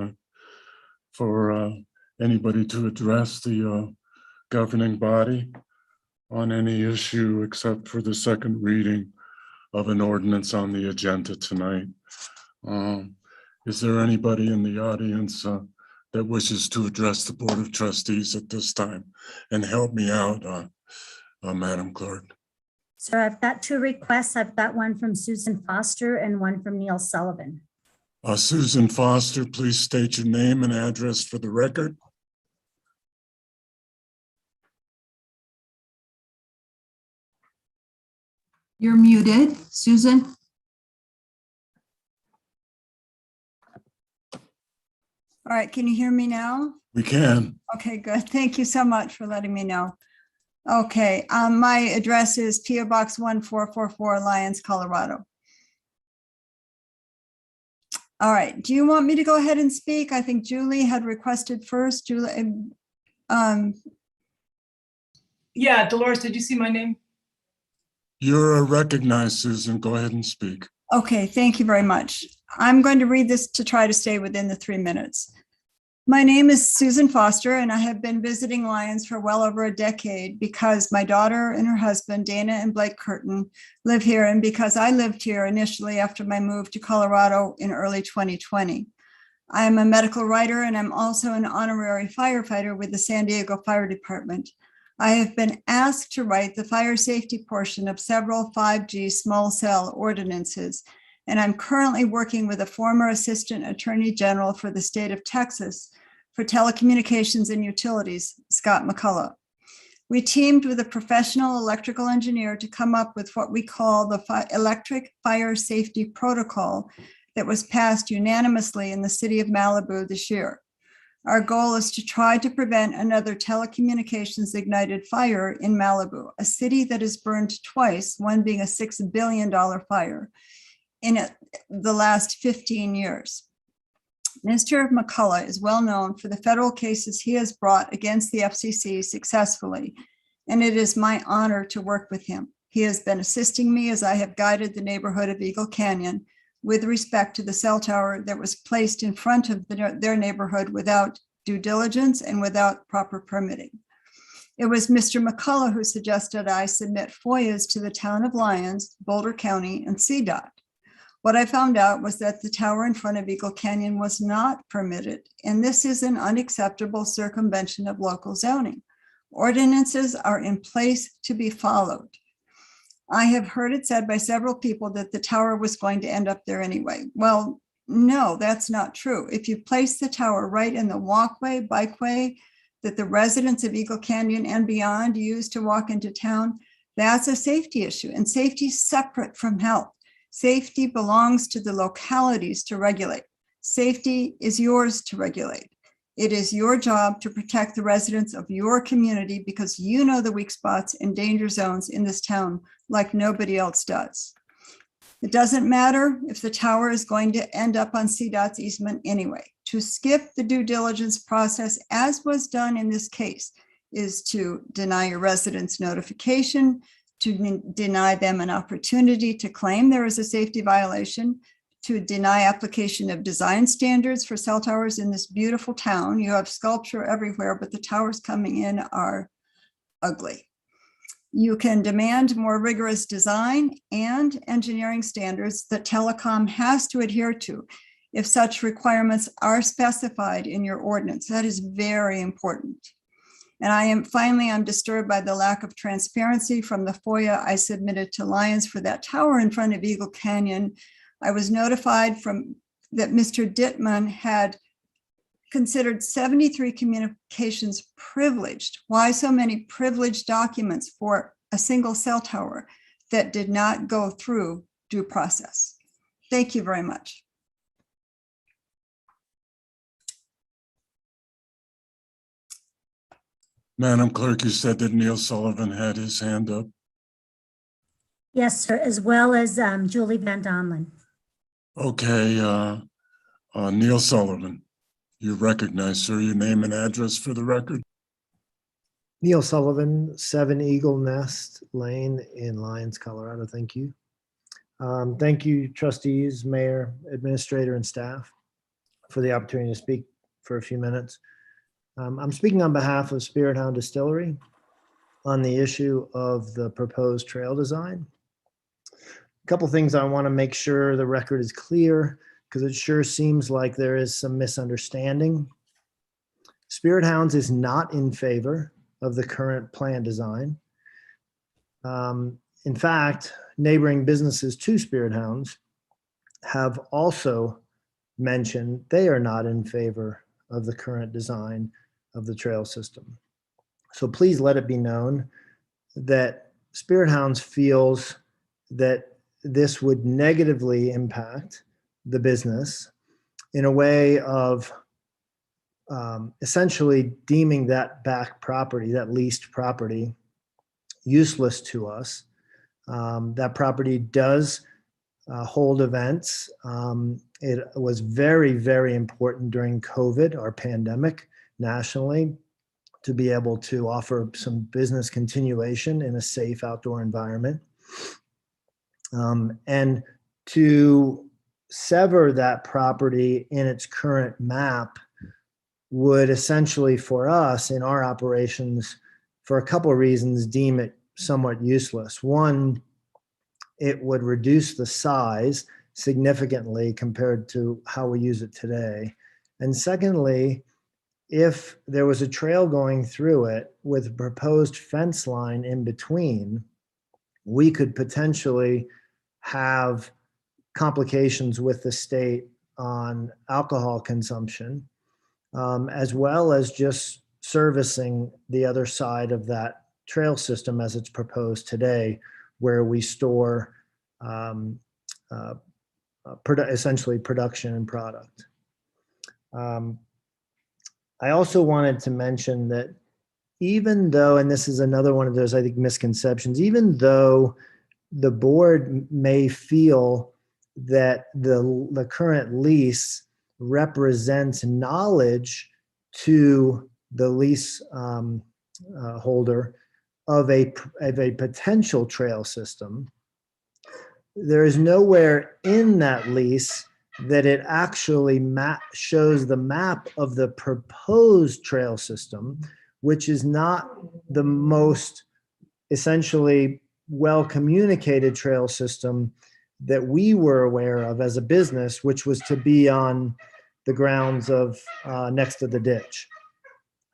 for anybody to address the governing body on any issue except for the second reading of an ordinance on the agenda tonight. Is there anybody in the audience that wishes to address the Board of Trustees at this time? And help me out, Madam Clerk. So I've got two requests. I've got one from Susan Foster and one from Neil Sullivan. Susan Foster, please state your name and address for the record. You're muted, Susan. All right, can you hear me now? We can. Okay, good. Thank you so much for letting me know. Okay, my address is PO Box 1444, Lyons, Colorado. All right, do you want me to go ahead and speak? I think Julie had requested first. Julie, yeah, Dolores, did you see my name? You're recognized, Susan. Go ahead and speak. Okay, thank you very much. I'm going to read this to try to stay within the 3 minutes. My name is Susan Foster, and I have been visiting Lyons for well over a decade because my daughter and her husband, Dana and Blake Curtin, live here, and because I lived here initially after my move to Colorado in early 2020. I am a medical writer, and I'm also an honorary firefighter with the San Diego Fire Department. I have been asked to write the fire safety portion of several 5G small cell ordinances, and I'm currently working with a former Assistant Attorney General for the state of Texas for telecommunications and utilities, Scott McCullough. We teamed with a professional electrical engineer to come up with what we call the Electric Fire Safety Protocol that was passed unanimously in the city of Malibu this year. Our goal is to try to prevent another telecommunications ignited fire in Malibu, a city that has burned twice, one being a $6 billion fire in the last 15 years. Mr. McCullough is well known for the federal cases he has brought against the FCC successfully, and it is my honor to work with him. He has been assisting me as I have guided the neighborhood of Eagle Canyon with respect to the cell tower that was placed in front of their neighborhood without due diligence and without proper permitting. It was Mr. McCullough who suggested I submit FOIAs to the town of Lyons, Boulder County, and CDOT. What I found out was that the tower in front of Eagle Canyon was not permitted, and this is an unacceptable circumvention of local zoning. Ordinances are in place to be followed. I have heard it said by several people that the tower was going to end up there anyway. Well, no, that's not true. If you place the tower right in the walkway, bikeway that the residents of Eagle Canyon and beyond use to walk into town, that's a safety issue, and safety is separate from health. Safety belongs to the localities to regulate. Safety is yours to regulate. It is your job to protect the residents of your community because you know the weak spots and danger zones in this town like nobody else does. It doesn't matter if the tower is going to end up on CDOT's easement anyway. To skip the due diligence process, as was done in this case, is to deny your residents notification, to deny them an opportunity to claim there is a safety violation, to deny application of design standards for cell towers in this beautiful town. You have sculpture everywhere, but the towers coming in are ugly. You can demand more rigorous design and engineering standards that telecom has to adhere to if such requirements are specified in your ordinance. That is very important. And I'm disturbed by the lack of transparency from the FOIA I submitted to Lyons for that tower in front of Eagle Canyon. I was notified that Mr. Dittman had considered 73 communications privileged. Why so many privileged documents for a single cell tower that did not go through due process? Thank you very much. Madam Clerk, you said that Neil Sullivan had his hand up. Yes, sir, as well as Julie Van Donlen. Okay, Neil Sullivan, you recognize, sir, your name and address for the record. Neil Sullivan, 7 Eagle Nest Lane in Lyons, Colorado. Thank you. Thank you, trustees, mayor, administrator, and staff for the opportunity to speak for a few minutes. I'm speaking on behalf of Spirit Hound Distillery on the issue of the proposed trail design. A couple things I want to make sure the record is clear because it sure seems like there is some misunderstanding. Spirit Hounds is not in favor of the current plan design. In fact, neighboring businesses to Spirit Hounds have also mentioned they are not in favor of the current design of the trail system. So please let it be known that Spirit Hounds feels that this would negatively impact the business in a way of essentially deeming that back property, that leased property, useless to us. That property does hold events. It was very, very important during COVID, our pandemic, nationally, to be able to offer some business continuation in a safe outdoor environment. And to sever that property in its current map would essentially, for us in our operations, for a couple of reasons, deem it somewhat useless. One, it would reduce the size significantly compared to how we use it today. And secondly, if there was a trail going through it with a proposed fence line in between, we could potentially have complications with the state on alcohol consumption, as well as just servicing the other side of that trail system as it's proposed today, where we store essentially production and product. I also wanted to mention that even though, and this is another one of those, I think, misconceptions, even though the board may feel that the current lease represents knowledge to the lease holder of a potential trail system, there is nowhere in that lease that it actually shows the map of the proposed trail system, which is not the most essentially well communicated trail system that we were aware of as a business, which was to be on the grounds of next to the ditch.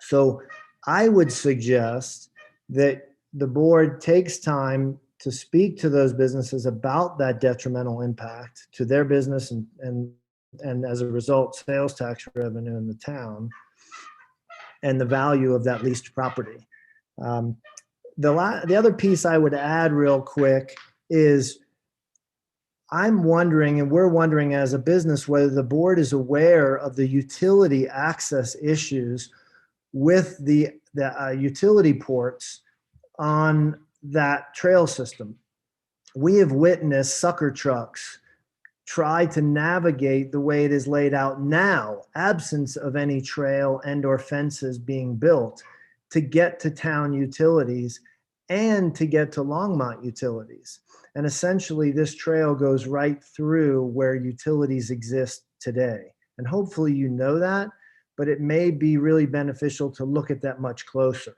So I would suggest that the board takes time to speak to those businesses about that detrimental impact to their business and as a result, sales tax revenue in the town and the value of that leased property. The other piece I would add real quick is I'm wondering, and we're wondering as a business, whether the board is aware of the utility access issues with the utility ports on that trail system. We have witnessed sucker trucks try to navigate the way it is laid out now, absence of any trail and or fences being built, to get to town utilities and to get to Longmont utilities. And essentially this trail goes right through where utilities exist today. And hopefully you know that, but it may be really beneficial to look at that much closer.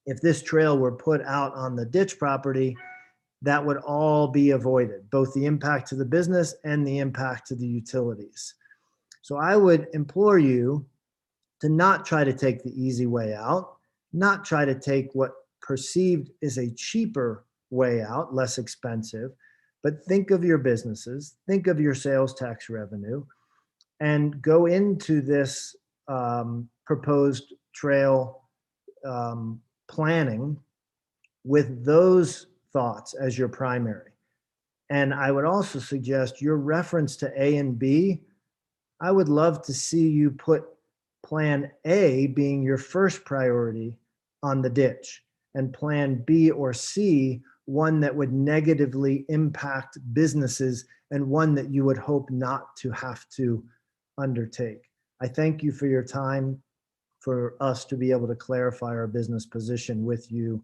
If this trail were put out on the ditch property, that would all be avoided, both the impact to the business and the impact to the utilities. So I would implore you to not try to take the easy way out, not try to take what perceived is a cheaper way out, less expensive, but think of your businesses, think of your sales tax revenue, and go into this proposed trail planning with those thoughts as your primary. And I would also suggest your reference to A and B, I would love to see you put plan A being your first priority on the ditch, and plan B or C, one that would negatively impact businesses and one that you would hope not to have to undertake. I thank you for your time, for us to be able to clarify our business position with you,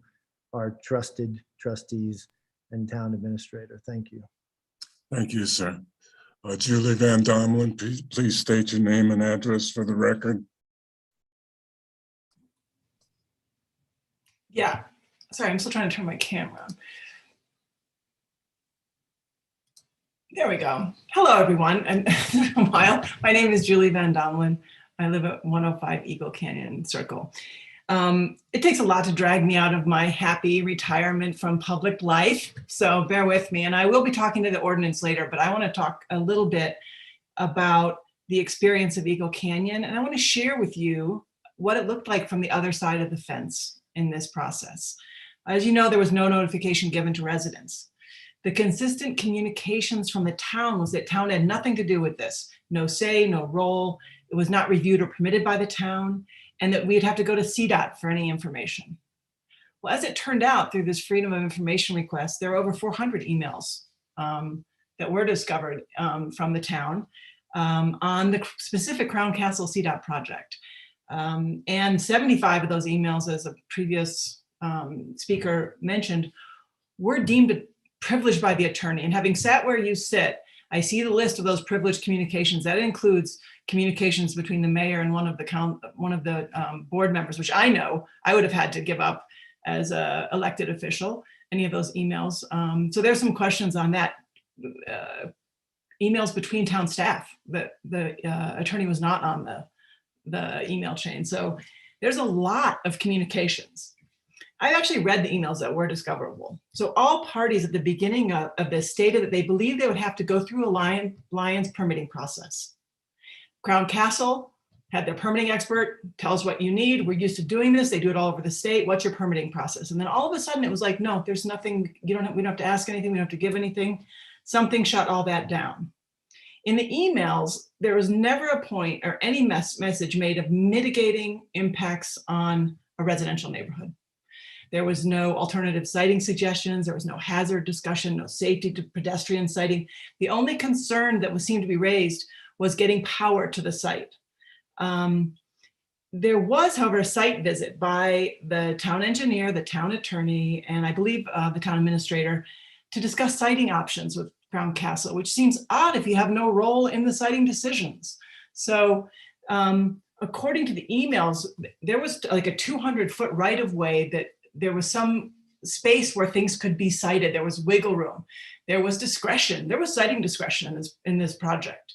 our trusted trustees and town administrator. Thank you. Thank you, sir. Julie Van Domelen, please state your name and address for the record. Yeah, sorry, I'm still trying to turn my camera on. There we go. Hello, everyone. And it's been a while. My name is Julie Van Domelen. I live at 105 Eagle Canyon Circle. It takes a lot to drag me out of my happy retirement from public life, so bear with me. And I will be talking to the ordinance later, but I want to talk a little bit about the experience of Eagle Canyon, and I want to share with you what it looked like from the other side of the fence in this process. As you know, there was no notification given to residents. The consistent communications from the town was that town had nothing to do with this. No say, no role. It was not reviewed or permitted by the town, and that we'd have to go to CDOT for any information. Well, as it turned out, through this Freedom of Information request, there were over 400 emails that were discovered from the town on the specific Crown Castle CDOT project. And 75 of those emails, as a previous speaker mentioned, were deemed privileged by the attorney. And having sat where you sit, I see the list of those privileged communications. That includes communications between the mayor and one of the board members, which I know I would have had to give up as an elected official, any of those emails. So there's some questions on that. Emails between town staff, but the attorney was not on the email chain. So there's a lot of communications. I actually read the emails that were discoverable. So all parties at the beginning of this stated that they believed they would have to go through a Lions permitting process. Crown Castle had their permitting expert tell us what you need. We're used to doing this. They do it all over the state. What's your permitting process? And then all of a sudden it was like, no, there's nothing. We don't have to ask anything. We don't have to give anything. Something shut all that down. In the emails, there was never a point or any message made of mitigating impacts on a residential neighborhood. There was no alternative siting suggestions. There was no hazard discussion, no safety to pedestrian siting. The only concern that seemed to be raised was getting power to the site. There was, however, a site visit by the town engineer, the town attorney, and I believe the town administrator to discuss siting options with Crown Castle, which seems odd if you have no role in the siting decisions. So according to the emails, there was like a 200-foot right of way that there was some space where things could be sited. There was wiggle room. There was discretion. There was siting discretion in this project.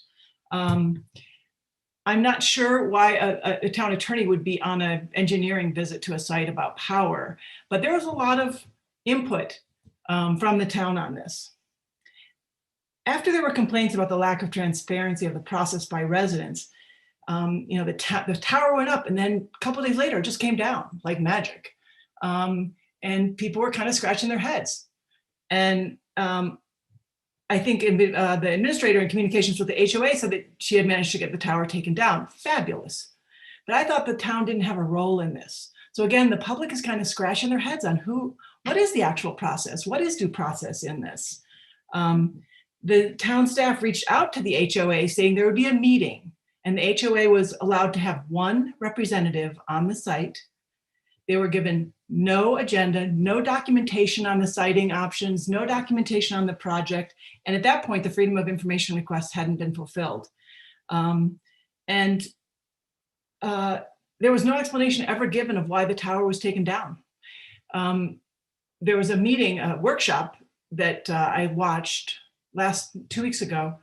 I'm not sure why a town attorney would be on an engineering visit to a site about power, but there was a lot of input from the town on this. After there were complaints about the lack of transparency of the process by residents, the tower went up and then a couple of days later it just came down like magic. And people were kind of scratching their heads. And I think the administrator in communications with the HOA said that she had managed to get the tower taken down. Fabulous. But I thought the town didn't have a role in this. So again, the public is kind of scratching their heads on what is the actual process? What is due process in this? The town staff reached out to the HOA saying there would be a meeting, and the HOA was allowed to have one representative on the site. They were given no agenda, no documentation on the siting options, no documentation on the project. And at that point, the Freedom of Information request hadn't been fulfilled. There was no explanation ever given of why the tower was taken down. There was a meeting, a workshop that I watched 2 weeks ago,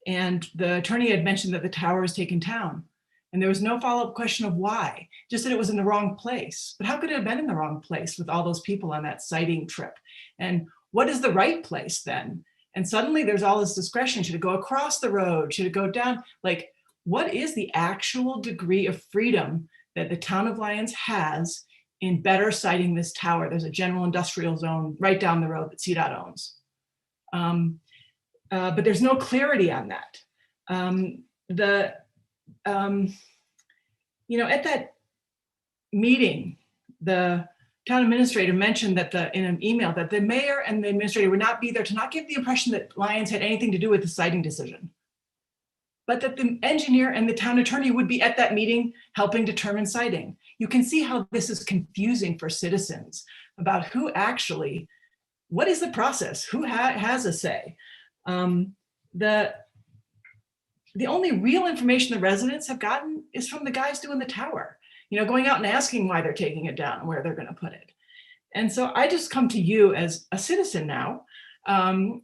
and the attorney had mentioned that the tower was taken down. And there was no follow-up question of why, just that it was in the wrong place. But how could it have been in the wrong place with all those people on that siting trip? And what is the right place then? And suddenly there's all this discretion. Should it go across the road? Should it go down? Like, what is the actual degree of freedom that the town of Lyons has in better siting this tower? There's a general industrial zone right down the road that CDOT owns. But there's no clarity on that. At that meeting, the town administrator mentioned that in an email that the mayor and the administrator would not be there to not give the impression that Lyons had anything to do with the siting decision, but that the engineer and the town attorney would be at that meeting helping determine siting. You can see how this is confusing for citizens about what is the process? Who has a say? The only real information the residents have gotten is from the guys doing the tower, going out and asking why they're taking it down and where they're going to put it. And so I just come to you as a citizen now, and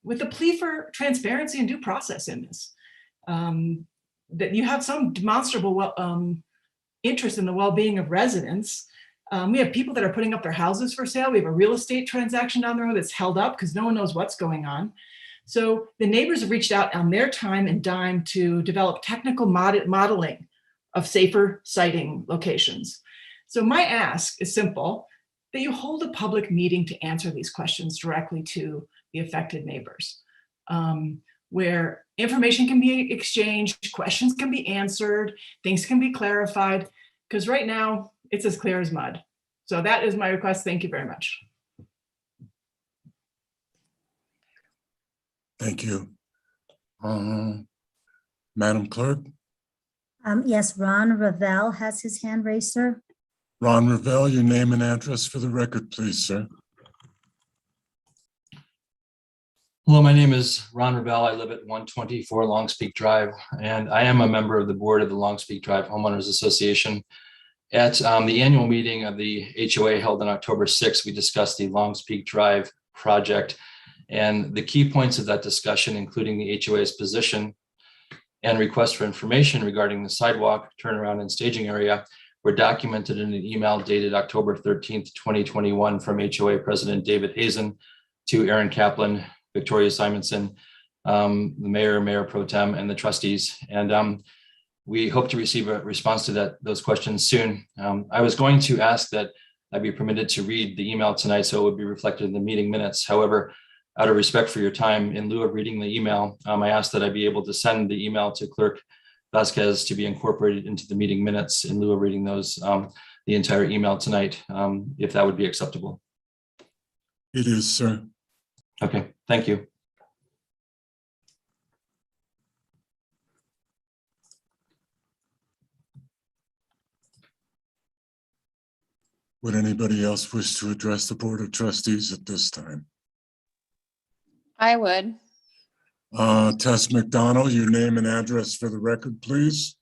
with a plea for transparency and due process in this, that you have some demonstrable interest in the well-being of residents. We have people that are putting up their houses for sale. We have a real estate transaction down the road that's held up because no one knows what's going on. So the neighbors have reached out on their time and dime to develop technical modeling of safer siting locations. So my ask is simple, that you hold a public meeting to answer these questions directly to the affected neighbors, where information can be exchanged, questions can be answered, things can be clarified, because right now it's as clear as mud. So that is my request. Thank you very much. Thank you. Madam Clerk, Yes, Ron Ravel has his hand raised, sir. Ron Ravel, your name and address for the record, please, sir. Hello, my name is Ron Ravel. I live at 124 Longspeak Drive, and I am a member of the board of the Longspeak Drive Homeowners Association. At the annual meeting of the HOA held on October 6th, we discussed the Longspeak Drive project. And the key points of that discussion, including the HOA's position and request for information regarding the sidewalk, turnaround, and staging area, were documented in an email dated October 13th, 2021 from HOA President David Hazen to Aaron Kaplan, Victoria Simonson, the mayor, mayor pro tem, and the trustees. And we hope to receive a response to those questions soon. I was going to ask that I be permitted to read the email tonight so it would be reflected in the meeting minutes. However, out of respect for your time, in lieu of reading the email, I asked that I be able to send the email to Clerk Vasquez to be incorporated into the meeting minutes in lieu of reading those, the entire email tonight, if that would be acceptable. It is, sir. Okay, thank you. Would anybody else wish to address the Board of Trustees at this time? I would. Tess McDonald, your name and address for the record, please.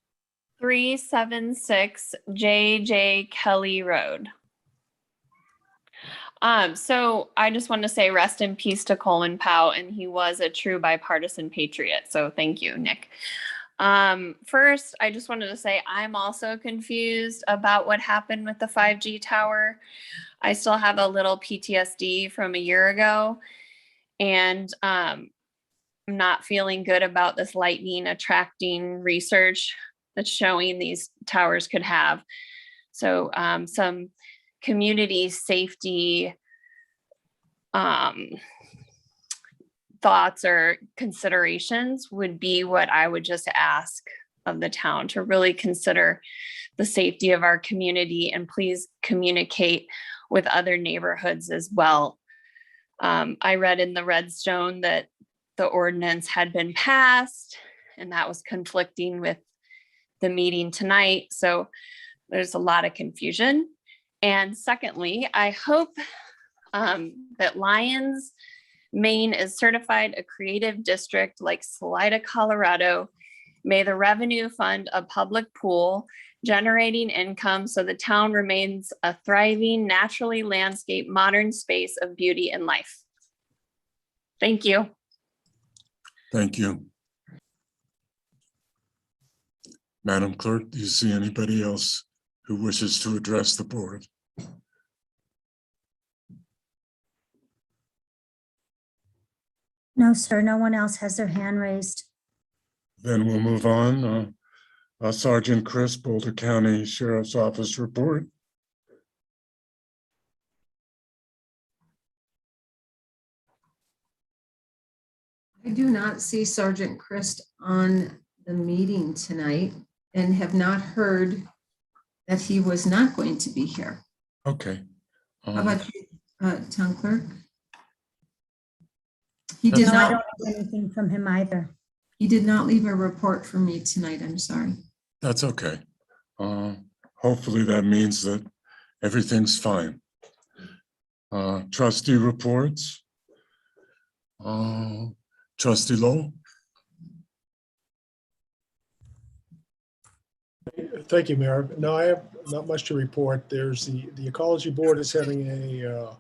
376 J.J. Kelly Road. So I just want to say rest in peace to Coleman Powell, and he was a true bipartisan patriot. So thank you, Nick. First, I just wanted to say I'm also confused about what happened with the 5G tower. I still have a little PTSD from a year ago, and I'm not feeling good about this lightning attracting research that's showing these towers could have. So some community safety thoughts or considerations would be what I would just ask of the town, to really consider the safety of our community, and please communicate with other neighborhoods as well. I read in the Redstone that the ordinance had been passed, and that was conflicting with the meeting tonight. So there's a lot of confusion. And secondly, I hope that Lyons, Maine is certified a creative district like Salida, Colorado. May the revenue fund a public pool generating income so the town remains a thriving, naturally landscaped, modern space of beauty and life. Thank you. Thank you. Madam Clerk, do you see anybody else who wishes to address the board? No, sir, no one else has their hand raised. Then we'll move on. Sergeant Chris, Boulder County Sheriff's Office report. I do not see Sergeant Christ on the meeting tonight and have not heard that he was not going to be here. Okay. How about you, Town Clerk? He did No, I not. don't have anything from him either. He did not leave a report for me tonight. I'm sorry. That's okay. Hopefully that means that everything's fine. Trustee reports. Trustee Lowell. Thank you, Mayor. No, I have not much to report. There's the Ecology Board is having a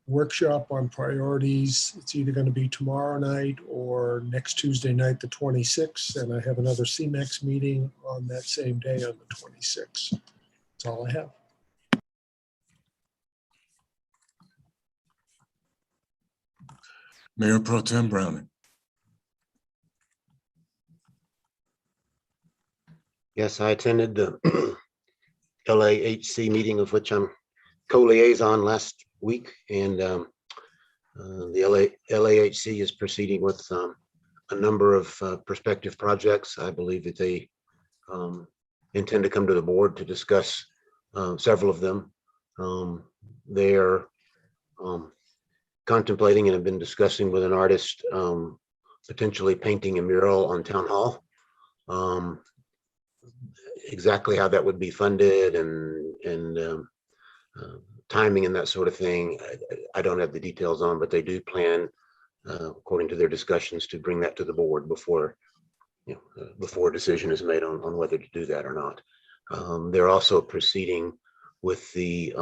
workshop on priorities. It's either going to be tomorrow night or next Tuesday night, the 26th. And I have another CMEX meeting on that same day on the 26th. That's all I have. Mayor Pro Tem Browning. Yes, I attended the LAHC meeting, of which I'm co-liaison last week, and the LAHC is proceeding with a number of prospective projects. I believe that they intend to come to the board to discuss several of them. They are contemplating and have been discussing with an artist potentially painting a mural on Town Hall. Exactly how that would be funded and timing and that sort of thing, I don't have the details on, but they do plan, according to their discussions, to bring that to the board before before a decision is made on whether to do that or not. They're also proceeding with the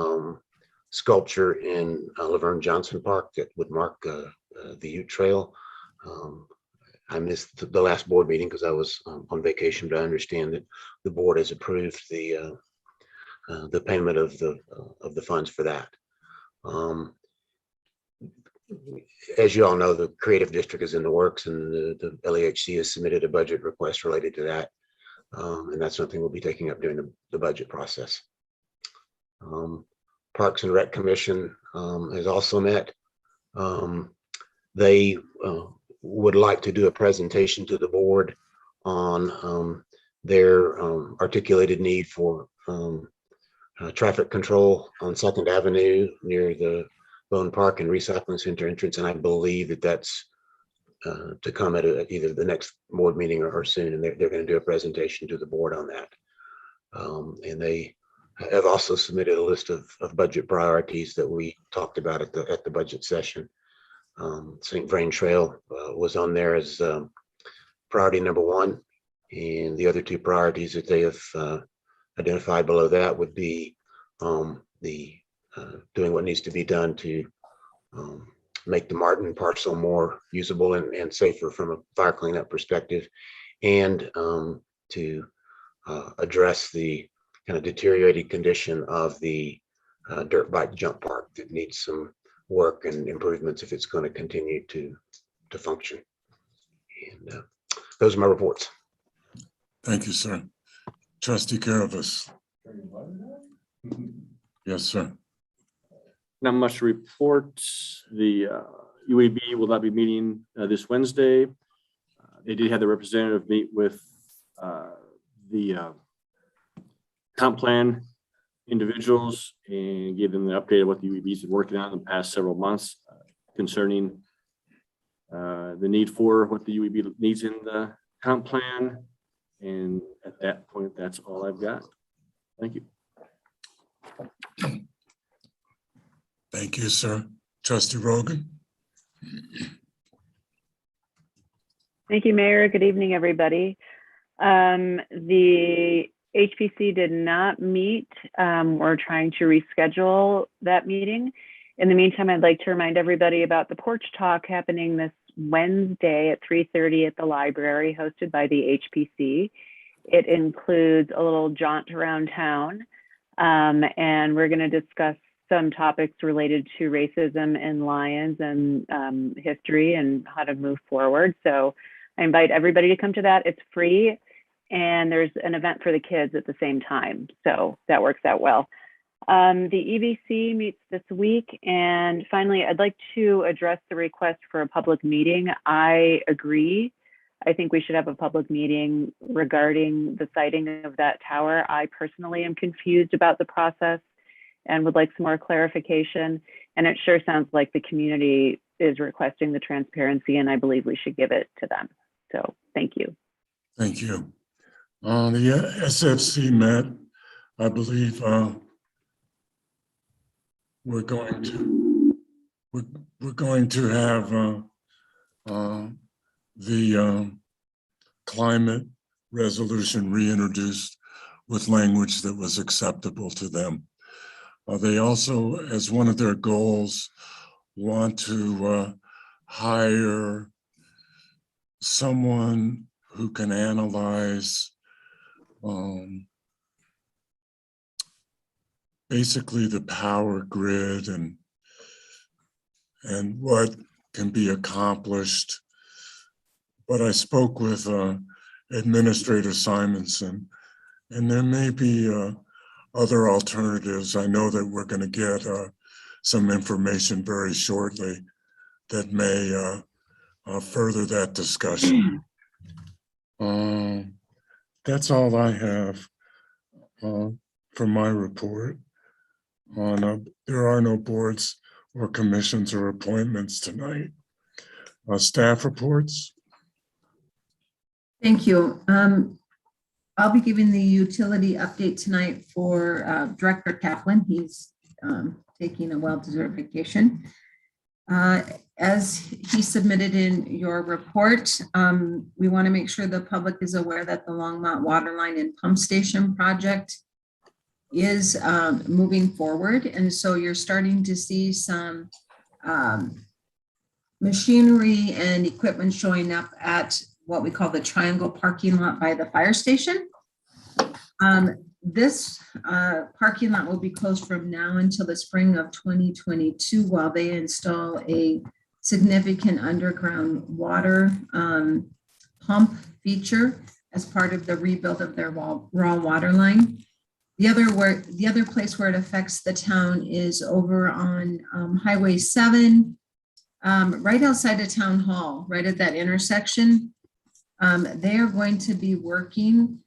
sculpture in Laverne Johnson Park that would mark the Ute Trail. I missed the last board meeting because I was on vacation, but I understand that the board has approved the payment of the funds for that. As you all know, the creative district is in the works, and the LAHC has submitted a budget request related to that, and that's something we'll be taking up during the budget process. Parks and Rec Commission has also met. they would like to do a presentation to the board on their articulated need for traffic control on 2nd Avenue near the Bone Park and Recycling Center entrance. And I believe that that's to come at either the next board meeting or soon. And they're going to do a presentation to the board on that. And they have also submitted a list of budget priorities that we talked about at the budget session. St. Vrain Trail was on there as priority number 1. And the other 2 priorities that they have identified below that would be doing what needs to be done to make the Martin parcel more usable and safer from a fire cleanup perspective, and to address the kind of deteriorated condition of the dirt bike jump park that needs some work and improvements if it's going to continue to function. And those are my reports. Thank you, sir. Trustee Caravas. Yes, sir. Not much to report. The UAB will not be meeting this Wednesday. They did have the representative meet with the comp plan individuals and give them the update of what the UAB has been working on in the past several months concerning the need for what the UAB needs in the comp plan. And at that point, that's all I've got. Thank you. Thank you, sir. Trustee Rogan. Thank you, Mayor. Good evening, everybody. The HPC did not meet. We're trying to reschedule that meeting. In the meantime, I'd like to remind everybody about the porch talk happening this Wednesday at 3:30 at the library, hosted by the HPC. It includes a little jaunt around town, and we're going to discuss some topics related to racism in Lyons and history and how to move forward. So I invite everybody to come to that. It's free, and there's an event for the kids at the same time. So that works out well. The EVC meets this week. And finally, I'd like to address the request for a public meeting. I agree. I think we should have a public meeting regarding the siting of that tower. I personally am confused about the process and would like some more clarification. And it sure sounds like the community is requesting the transparency, and I believe we should give it to them. So thank you. Thank you. The SFC met, I believe we're going to have the climate resolution reintroduced with language that was acceptable to them. They also, as one of their goals, want to hire someone who can analyze basically the power grid and what can be accomplished. But I spoke with Administrator Simonson, and there may be other alternatives. I know that we're going to get some information very shortly that may further that discussion. That's all I have for my report. There are no boards or commissions or appointments tonight. Staff reports. Thank you. I'll be giving the utility update tonight for Director Kaplan. He's taking a well-deserved vacation. As he submitted in your report, we want to make sure the public is aware that the Longmont Waterline and Pump Station project is moving forward. And so you're starting to see some machinery and equipment showing up at what we call the Triangle parking lot by the fire station. This parking lot will be closed from now until the spring of 2022 while they install a significant underground water pump feature as part of the rebuild of their raw water line. The other place where it affects the town is over on Highway 7 right outside of Town Hall, right at that intersection. They are going to be working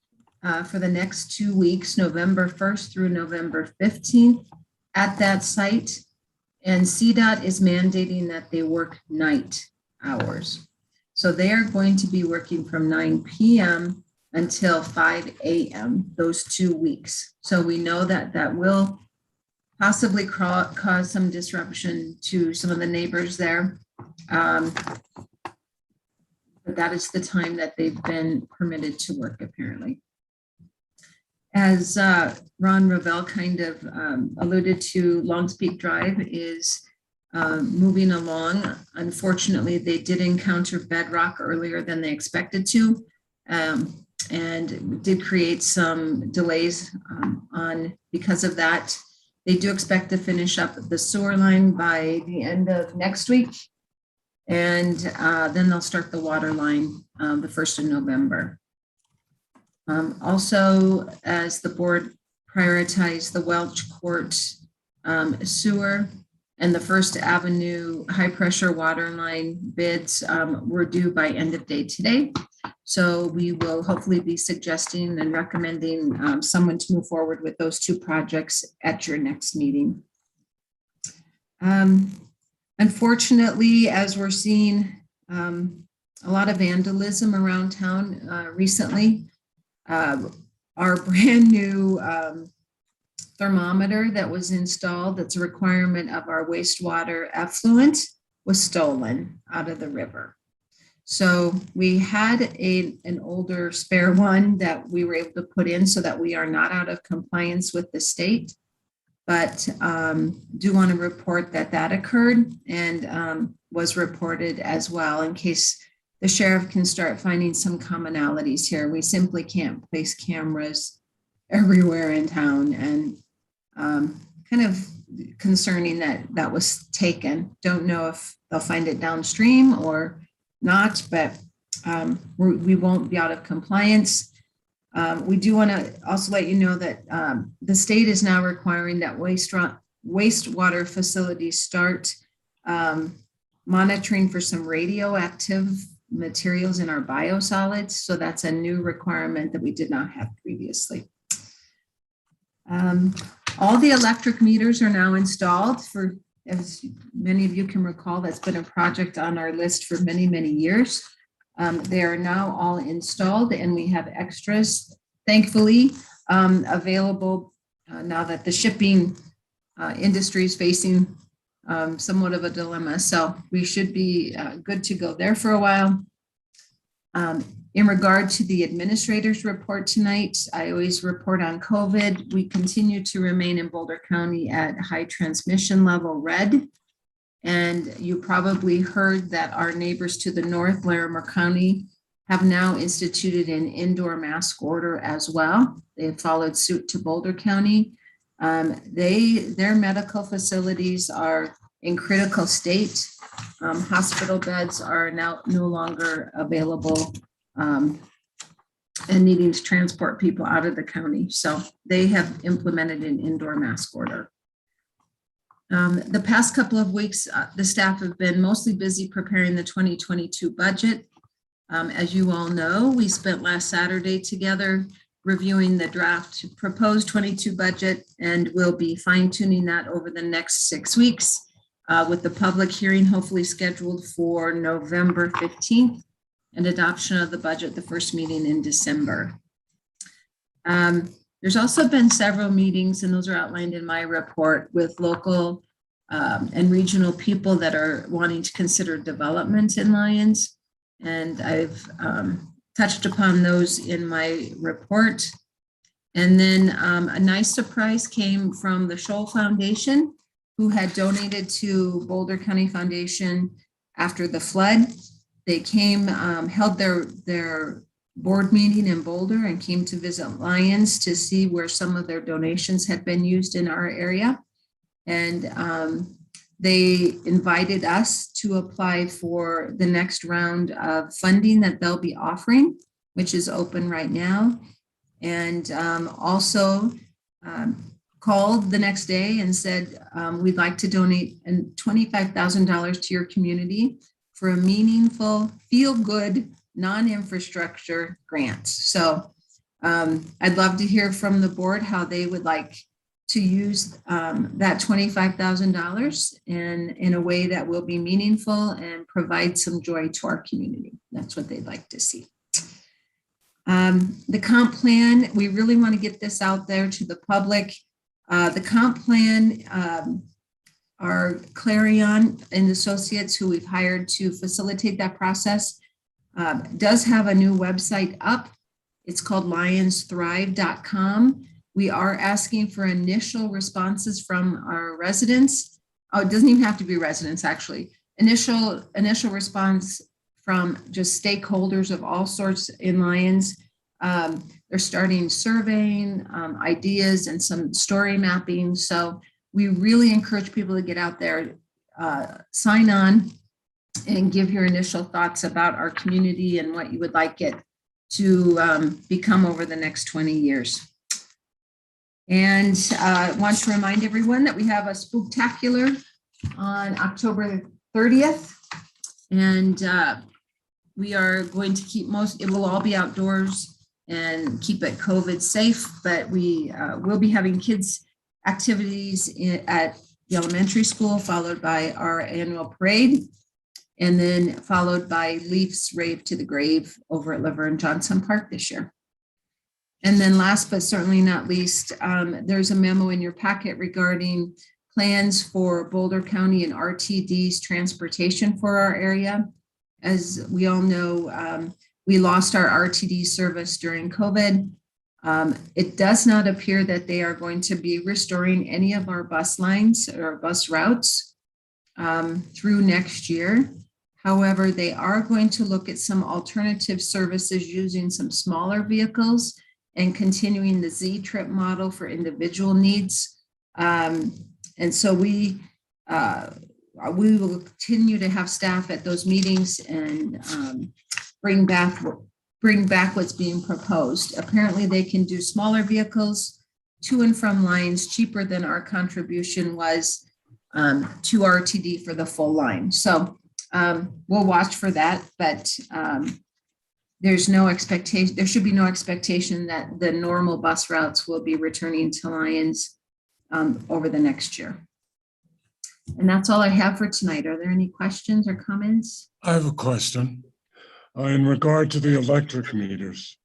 for the next 2 weeks, November 1st through November 15th at that site. And CDOT is mandating that they work night hours. So they are going to be working from 9 p.m. until 5 a.m. those 2 weeks. So we know that that will possibly cause some disruption to some of the neighbors there. But that is the time that they've been permitted to work, apparently. As Ron Ravel kind of alluded to, Longs Peak Drive is moving along. Unfortunately, they did encounter bedrock earlier than they expected to, and did create some delays because of that. They do expect to finish up the sewer line by the end of next week, and then they'll start the water line the 1st of November. Also, as the board prioritized the Welch Court sewer and the First Avenue high pressure water line bids were due by end of day today. So we will hopefully be suggesting and recommending someone to move forward with those 2 projects at your next meeting. Unfortunately, as we're seeing a lot of vandalism around town recently, our brand new thermometer that was installed, that's a requirement of our wastewater effluent, was stolen out of the river. So we had an older spare one that we were able to put in so that we are not out of compliance with the state, but do want to report that that occurred and was reported as well, in case the sheriff can start finding some commonalities here. We simply can't place cameras everywhere in town, and kind of concerning that that was taken. Don't know if they'll find it downstream or not, but we won't be out of compliance. We do want to also let you know that the state is now requiring that wastewater facilities start monitoring for some radioactive materials in our biosolids. So that's a new requirement that we did not have previously. All the electric meters are now installed. For, as many of you can recall, that's been a project on our list for many, many years. They are now all installed, and we have extras, thankfully, available now that the shipping industry is facing somewhat of a dilemma. So we should be good to go there for a while. In regard to the administrator's report tonight, I always report on COVID. We continue to remain in Boulder County at high transmission level red. And you probably heard that our neighbors to the north, Larimer County, have now instituted an indoor mask order as well. They have followed suit to Boulder County. Their medical facilities are in critical state. Hospital beds are now no longer available and needing to transport people out of the county. So they have implemented an indoor mask order. The past couple of weeks, the staff have been mostly busy preparing the 2022 budget. As you all know, we spent last Saturday together reviewing the draft proposed 22 budget, and we'll be fine tuning that over the next 6 weeks with the public hearing hopefully scheduled for November 15th and adoption of the budget, the first meeting in December. There's also been several meetings, and those are outlined in my report, with local and regional people that are wanting to consider development in Lyons. And I've touched upon those in my report. And then a nice surprise came from the Scholl Foundation, who had donated to Boulder County Foundation after the flood. They came, held their board meeting in Boulder and came to visit Lyons to see where some of their donations had been used in our area. And they invited us to apply for the next round of funding that they'll be offering, which is open right now. And also called the next day and said, we'd like to donate $25,000 to your community for a meaningful, feel-good, non-infrastructure grant. So I'd love to hear from the board how they would like to use that $25,000 in a way that will be meaningful and provide some joy to our community. That's what they'd like to see. The comp plan, we really want to get this out there to the public. The comp plan, our Clarion and Associates, who we've hired to facilitate that process, does have a new website up. It's called lionsthrive.com. We are asking for initial responses from our residents. Oh, it doesn't even have to be residents, actually. Initial response from just stakeholders of all sorts in Lions. They're starting surveying, ideas, and some story mapping. So we really encourage people to get out there, sign on, and give your initial thoughts about our community and what you would like it to become over the next 20 years. And I want to remind everyone that we have a spooktacular on October 30th. And we are going to keep it will all be outdoors and keep it COVID safe, but we will be having kids activities at the elementary school, followed by our annual parade, and then followed by Leafs Rave to the Grave over at Laverne Johnson Park this year. And then last but certainly not least, there's a memo in your packet regarding plans for Boulder County and RTD's transportation for our area. As we all know, we lost our RTD service during COVID. It does not appear that they are going to be restoring any of our bus lines or bus routes through next year. However, they are going to look at some alternative services using some smaller vehicles and continuing the Z-Trip model for individual needs. And so we will continue to have staff at those meetings and bring back what's being proposed. Apparently they can do smaller vehicles to and from lines cheaper than our contribution was to RTD for the full line. So we'll watch for that, but there's no expectation, there should be no expectation that the normal bus routes will be returning to Lions over the next year. And that's all I have for tonight. Are there any questions or comments? I have a question. In regard to the electric meters,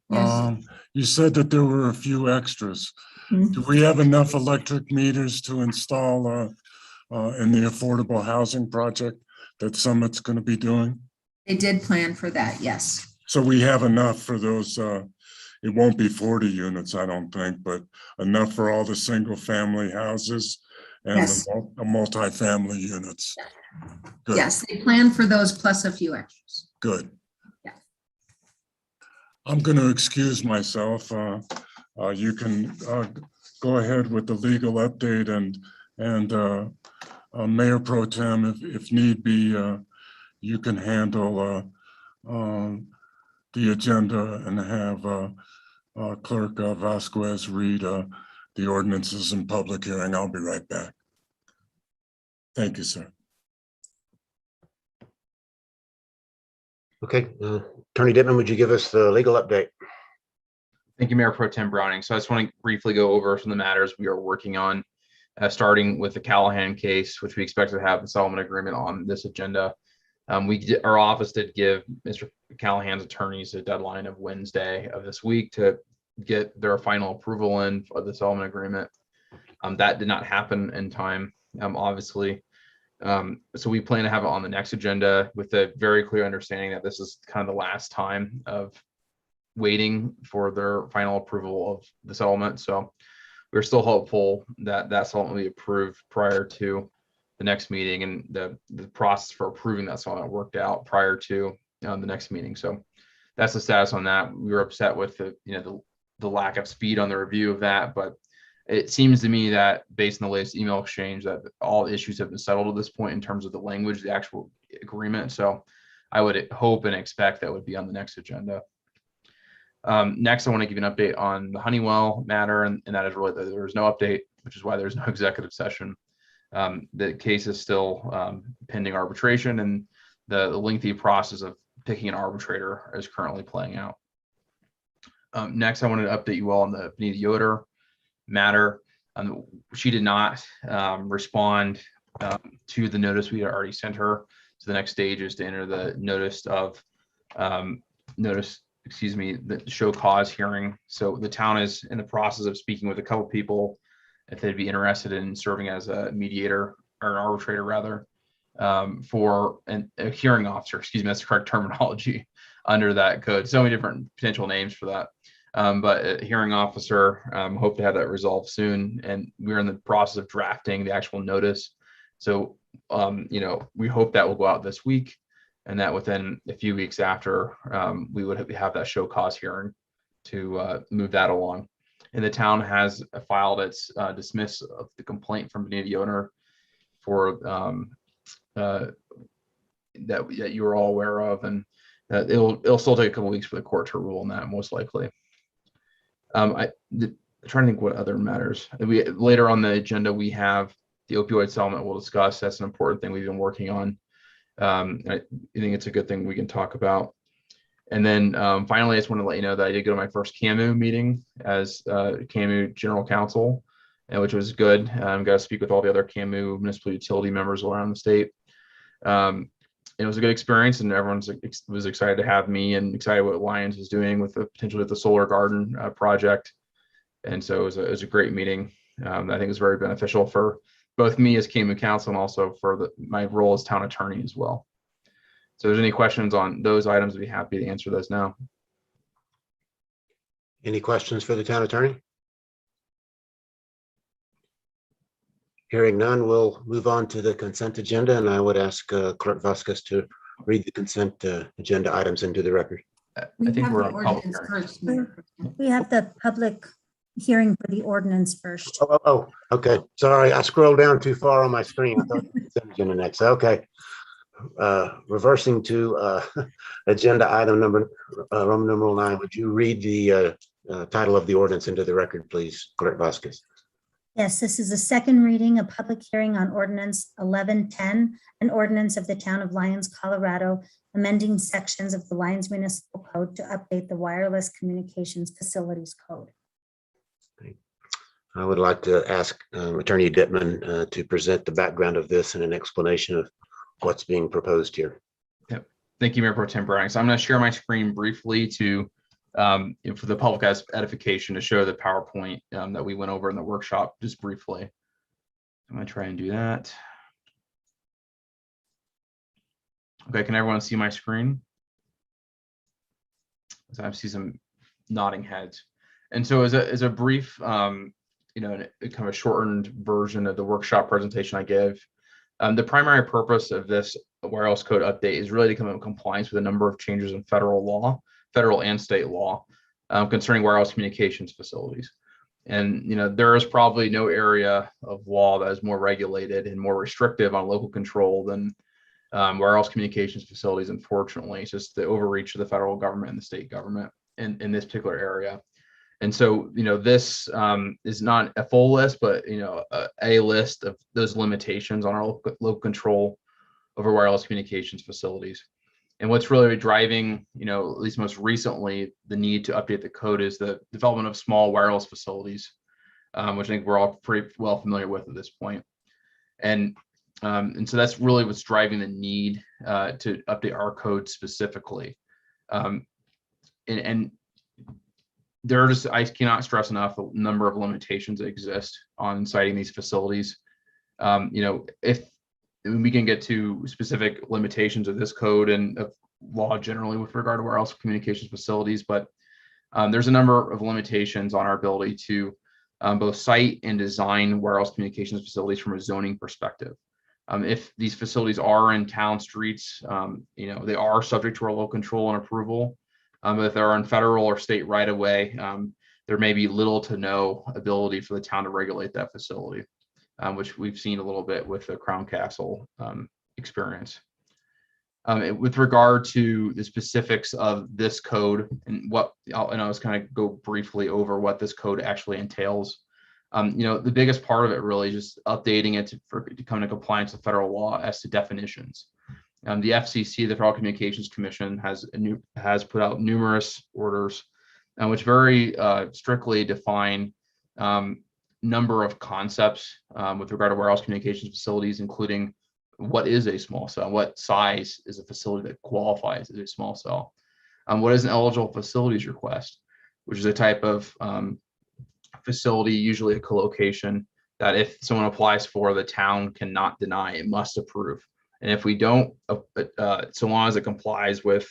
Yes. you said that there were a few extras. Do we have enough electric meters to install in the affordable housing project that Summit's going to be doing? They did plan for that, yes. So we have enough for those, it won't be 40 units, I don't think, but enough for all the single family houses and Yes. the multi-family units. Good. Yes, they planned for those plus a few extras. Good. Yeah. I'm going to excuse myself. You can go ahead with the legal update and Mayor Pro Tem, if need be, you can handle the agenda and have Clerk Vasquez read the ordinances in public hearing. I'll be right back. Thank you, sir. Okay, Attorney Dittman, would you give us the legal update? Thank you, Mayor Pro Tem Browning. So I just want to briefly go over some of the matters we are working on, starting with the Callahan case, which we expect to have the settlement agreement on this agenda. Our office did give Mr. Callahan's attorneys a deadline of Wednesday of this week to get their final approval in of the settlement agreement. That did not happen in time, obviously. So we plan to have it on the next agenda with a very clear understanding that this is kind of the last time of waiting for their final approval of the settlement. So we're still hopeful that that settlement will be approved prior to the next meeting, and the process for approving that settlement worked out prior to the next meeting. So that's the status on that. We were upset with the lack of speed on the review of that, but it seems to me that based on the latest email exchange that all issues have been settled at this point in terms of the language, the actual agreement. So I would hope and expect that would be on the next agenda. Next, I want to give you an update on the Honeywell matter, and that is really that there was no update, which is why there's no executive session. The case is still pending arbitration, and the lengthy process of picking an arbitrator is currently playing out. Next, I wanted to update you all on the Benita Yoder matter. She did not respond to the notice we had already sent her. So the next stage is to enter the the show cause hearing. So the town is in the process of speaking with a couple people if they'd be interested in serving as a mediator or an arbitrator rather, for a hearing officer, excuse me, that's the correct terminology under that code. So many different potential names for that. But a hearing officer, hope to have that resolved soon. And we're in the process of drafting the actual notice. So, we hope that will go out this week, and that within a few weeks after, we would have that show cause hearing to move that along. And the town has filed its dismiss of the complaint from Benita Yoder for that you were all aware of, and it'll still take a couple weeks for the court to rule on that, most likely. I'm trying to think what other matters. Later on the agenda, we have the opioid settlement we'll discuss. That's an important thing we've been working on. I think it's a good thing we can talk about. And then finally, I just want to let you know that I did go to my first CAMU meeting as CAMU General Counsel, which was good. Got to speak with all the other CAMU municipal utility members around the state. It was a good experience, and everyone was excited to have me and excited what Lions is doing with the potentially with the solar garden project. And so it was a great meeting. I think it was very beneficial for both me as CAMU counsel and also for my role as town attorney as well. So if there's any questions on those items, I'd be happy to answer those now. Any questions for the town attorney? Hearing none, we'll move on to the consent agenda, and I would ask Clerk Vasquez to read the consent agenda items into the record. I think we're on public hearing. First, Mayor. We have the public hearing for the ordinance first. Oh, okay. Sorry, I scrolled down too far on my screen. I thought consent agenda next. Okay. Reversing to agenda item number Roman numeral 9. Would you read the title of the ordinance into the record, please, Clerk Vasquez? Yes, this is a second reading, a public hearing on ordinance 1110, an ordinance of the town of Lyons, Colorado, amending sections of the Lyons Municipal Code to update the wireless communications facilities code. I would like to ask Attorney Dittman to present the background of this and an explanation of what's being proposed here. Yep. Thank you, Mayor Pro Tem Browning. So I'm going to share my screen briefly to for the public edification to show the PowerPoint that we went over in the workshop just briefly. I'm going to try and do that. Okay, can everyone see my screen? So I see some nodding heads. And so as a brief, kind of a shortened version of the workshop presentation I gave, the primary purpose of this wireless code update is really to come in compliance with a number of changes in federal and state law concerning wireless communications facilities. And, there is probably no area of law that is more regulated and more restrictive on local control than wireless communications facilities. Unfortunately, it's just the overreach of the federal government and the state government in this particular area. And so, this is not a full list, but, a list of those limitations on our local control over wireless communications facilities. And what's really driving, at least most recently, the need to update the code is the development of small wireless facilities, which I think we're all pretty well familiar with at this point. And so that's really what's driving the need to update our code specifically. And there are just, I cannot stress enough the number of limitations that exist on siting these facilities. If we can get to specific limitations of this code and of law generally with regard to wireless communications facilities, but there's a number of limitations on our ability to both site and design wireless communications facilities from a zoning perspective. If these facilities are in town streets, they are subject to our local control and approval. But if they're on federal or state right of way, there may be little to no ability for the town to regulate that facility, which we've seen a little bit with the Crown Castle experience. With regard to the specifics of this code and and I was kind of go briefly over what this code actually entails. The biggest part of it really is just updating it to come into compliance with federal law as to definitions. The FCC, the Federal Communications Commission, has put out numerous orders, which very strictly define number of concepts with regard to warehouse communications facilities, including what is a small cell, what size is a facility that qualifies as a small cell, what is an eligible facilities request, which is a type of facility, usually a co-location, that if someone applies for, the town cannot deny, it must approve. And if we don't, so long as it complies with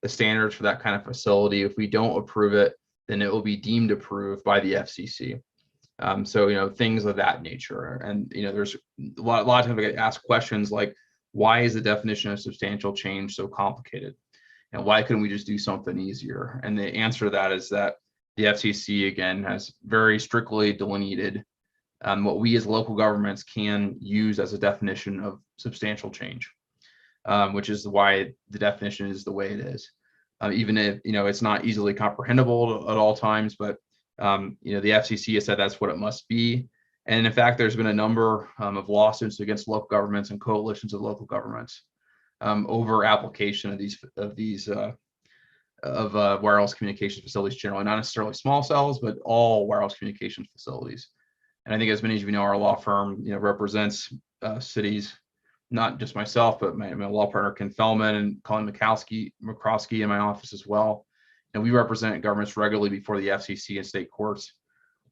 the standards for that kind of facility, if we don't approve it, then it will be deemed approved by the FCC. So, things of that nature. And, there's a lot of times we get asked questions like, why is the definition of substantial change so complicated? And why couldn't we just do something easier? And the answer to that is that the FCC, again, has very strictly delineated what we as local governments can use as a definition of substantial change, which is why the definition is the way it is. Even if, it's not easily comprehensible at all times, but the FCC has said that's what it must be. And in fact, there's been a number of lawsuits against local governments and coalitions of local governments over application of these wireless communication facilities generally, not necessarily small cells, but all wireless communications facilities. And I think, as many of you know, our law firm represents cities, not just myself, but my law partner Ken Fellman and Colin McCroskey in my office as well. And we represent governments regularly before the FCC and state courts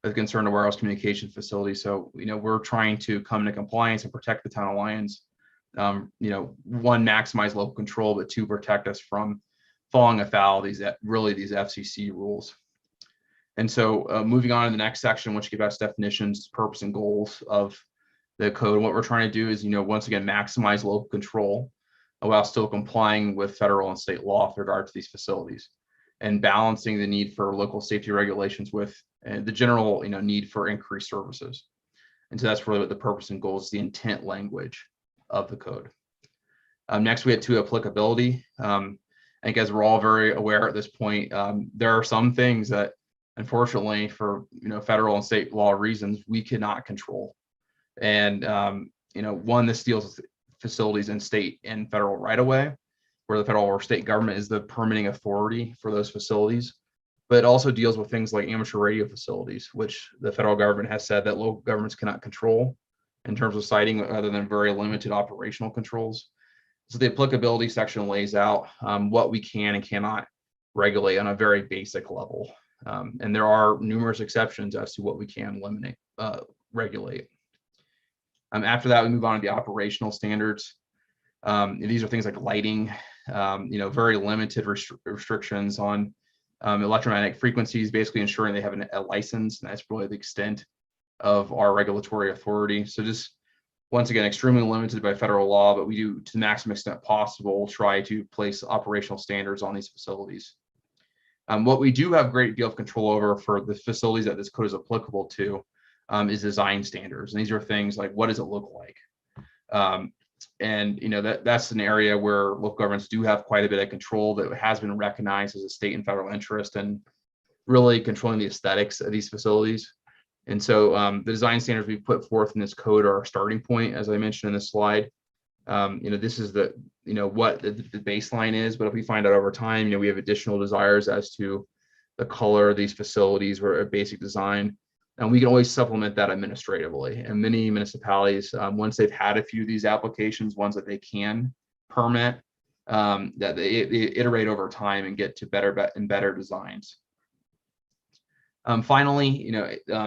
with concern to wireless communication facilities. So, we're trying to come into compliance and protect the town of Lyons. One, maximize local control, but two, protect us from falling afoul of these FCC rules. And so moving on to the next section, which gives us definitions, purpose, and goals of the code. And what we're trying to do is, once again, maximize local control while still complying with federal and state law with regard to these facilities, and balancing the need for local safety regulations with the general need for increased services. And so that's really what the purpose and goals, the intent language of the code. Next, we had to applicability. I think, as we're all very aware at this point, there are some things that, unfortunately, for federal and state law reasons, we cannot control. And one, this deals with facilities in state and federal right of way, where the federal or state government is the permitting authority for those facilities. But it also deals with things like amateur radio facilities, which the federal government has said that local governments cannot control in terms of siting, other than very limited operational controls. So the applicability section lays out what we can and cannot regulate on a very basic level. And there are numerous exceptions as to what we can regulate. After that, we move on to the operational standards. These are things like lighting, very limited restrictions on electromagnetic frequencies, basically ensuring they have a license. And that's really the extent of our regulatory authority. So just, once again, extremely limited by federal law, but we do, to the maximum extent possible, try to place operational standards on these facilities. What we do have a great deal of control over for the facilities that this code is applicable to is design standards. And these are things like, what does it look like? And that's an area where local governments do have quite a bit of control that has been recognized as a state and federal interest in really controlling the aesthetics of these facilities. And so the design standards we put forth in this code are our starting point, as I mentioned in this slide. This is what the baseline is, but if we find out over time, we have additional desires as to the color of these facilities or a basic design, and we can always supplement that administratively. And many municipalities, once they've had a few of these applications, ones that they can permit, that they iterate over time and get to better designs. Finally,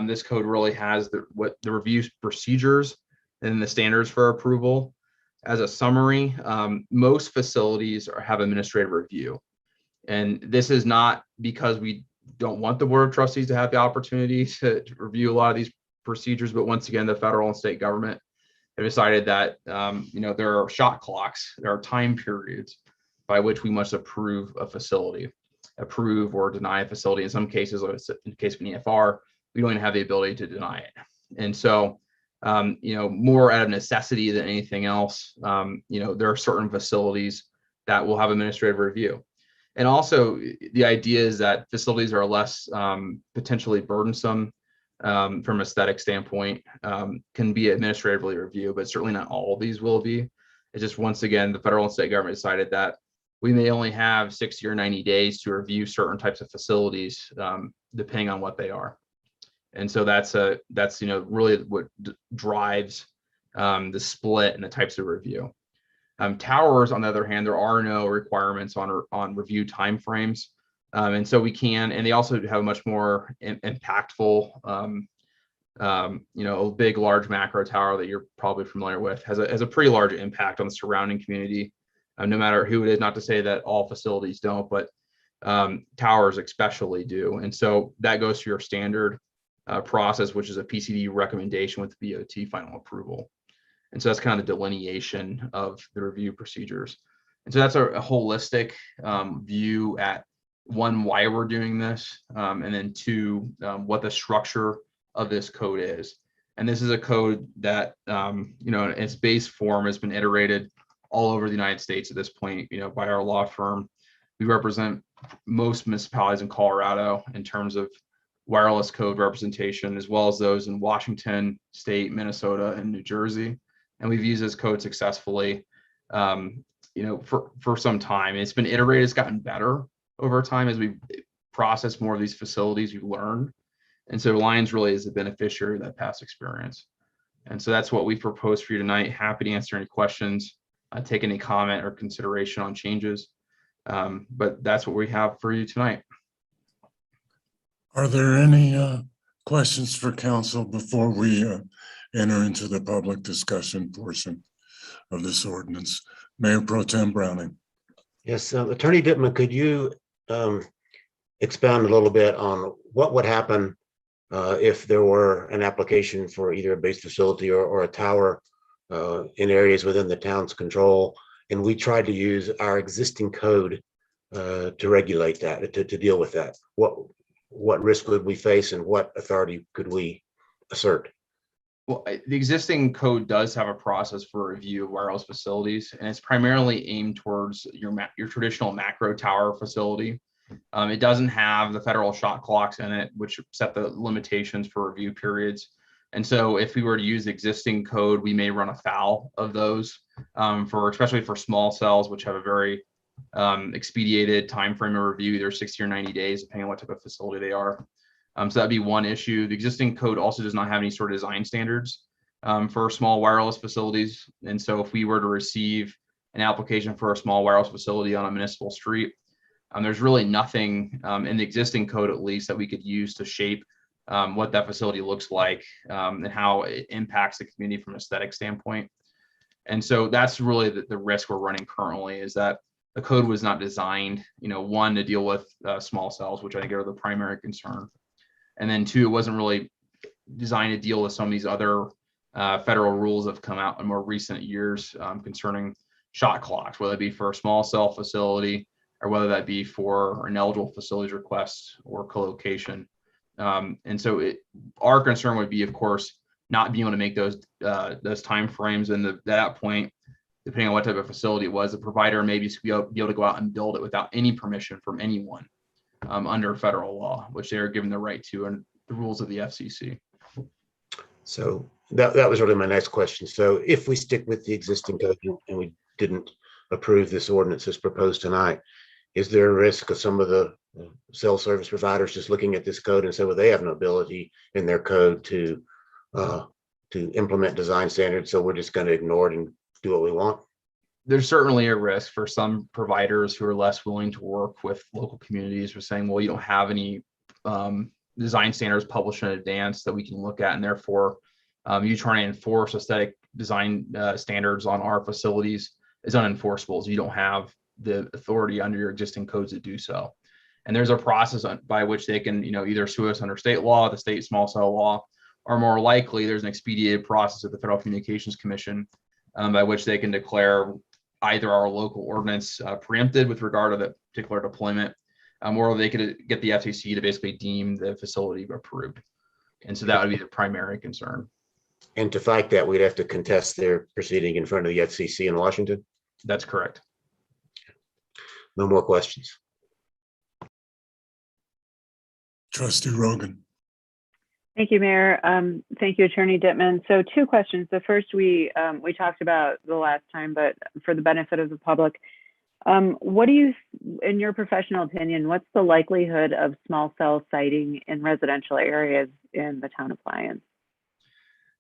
this code really has the review procedures and the standards for approval. As a summary, most facilities have administrative review. And this is not because we don't want the Board of Trustees to have the opportunity to review a lot of these procedures, but once again, the federal and state government have decided that there are shot clocks, there are time periods by which we must approve a facility, approve or deny a facility. In some cases, in the case of an EFR, we don't even have the ability to deny it. And so more out of necessity than anything else, there are certain facilities that will have administrative review. And also the idea is that facilities are less potentially burdensome from aesthetic standpoint, can be administratively reviewed, but certainly not all of these will be. It's just, once again, the federal and state government decided that we may only have 60 or 90 days to review certain types of facilities, depending on what they are. And so that's really what drives the split and the types of review. Towers, on the other hand, there are no requirements on review timeframes. And so we can, and they also have a much more impactful, a big, large macro tower that you're probably familiar with has a pretty large impact on the surrounding community, no matter who it is. Not to say that all facilities don't, but towers especially do. And so that goes to your standard process, which is a PCD recommendation with the BOT final approval. And so that's kind of the delineation of the review procedures. And so that's a holistic view at, one, why we're doing this, and then two, what the structure of this code is. And this is a code that, in its base form has been iterated all over the United States at this point, by our law firm. We represent most municipalities in Colorado in terms of wireless code representation, as well as those in Washington State, Minnesota, and New Jersey. And we've used this code successfully, for some time. It's been iterated, it's gotten better over time as we process more of these facilities. We've learned. And so Lions really is a beneficiary of that past experience. And so that's what we propose for you tonight. Happy to answer any questions, take any comment or consideration on changes. But that's what we have for you tonight. Are there any questions for council before we enter into the public discussion portion of this ordinance? Mayor Pro Tem Browning. Yes, Attorney Dittman, could you expound a little bit on what would happen if there were an application for either a base facility or a tower in areas within the town's control, and we tried to use our existing code to regulate that, to deal with that? What risk would we face, and what authority could we assert? Well, the existing code does have a process for review of wireless facilities, and it's primarily aimed towards your traditional macro tower facility. It doesn't have the federal shot clocks in it, which set the limitations for review periods. And so if we were to use existing code, we may run afoul of those, especially for small cells, which have a very expedited time frame of review, either 60 or 90 days, depending on what type of facility they are. So that'd be one issue. The existing code also does not have any sort of design standards for small wireless facilities. And so if we were to receive an application for a small wireless facility on a municipal street, there's really nothing in the existing code, at least, that we could use to shape what that facility looks like and how it impacts the community from an aesthetic standpoint. And so that's really the risk we're running currently, is that the code was not designed, one, to deal with small cells, which I think are the primary concern. And then two, it wasn't really designed to deal with some of these other federal rules that have come out in more recent years concerning shot clocks, whether it be for a small cell facility or whether that be for an eligible facilities request or co-location. And so our concern would be, of course, not being able to make those timeframes. And at that point, depending on what type of facility it was, the provider may be able to go out and build it without any permission from anyone under federal law, which they are given the right to and the rules of the FCC. So that was really my next question. So if we stick with the existing code and we didn't approve this ordinance as proposed tonight, is there a risk of some of the cell service providers just looking at this code and say, well, they have no ability in their code to implement design standards, so we're just going to ignore it and do what we want? There's certainly a risk for some providers who are less willing to work with local communities for saying, well, you don't have any design standards published in advance that we can look at, and therefore you trying to enforce aesthetic design standards on our facilities is unenforceable, as you don't have the authority under your existing codes to do so. And there's a process by which they can, either sue us under state law, the state small cell law, or more likely there's an expedited process at the Federal Communications Commission by which they can declare either our local ordinance preempted with regard to the particular deployment, or they could get the FCC to basically deem the facility approved. And so that would be the primary concern. And to fight that, we'd have to contest their proceeding in front of the FCC in Washington? That's correct. No more questions. Trustee Rogan. Thank you, Mayor. Thank you, Attorney Dittman. So 2 questions. The first we talked about the last time, but for the benefit of the public, what do you, in your professional opinion, what's the likelihood of small cell siting in residential areas in the town of Lyons?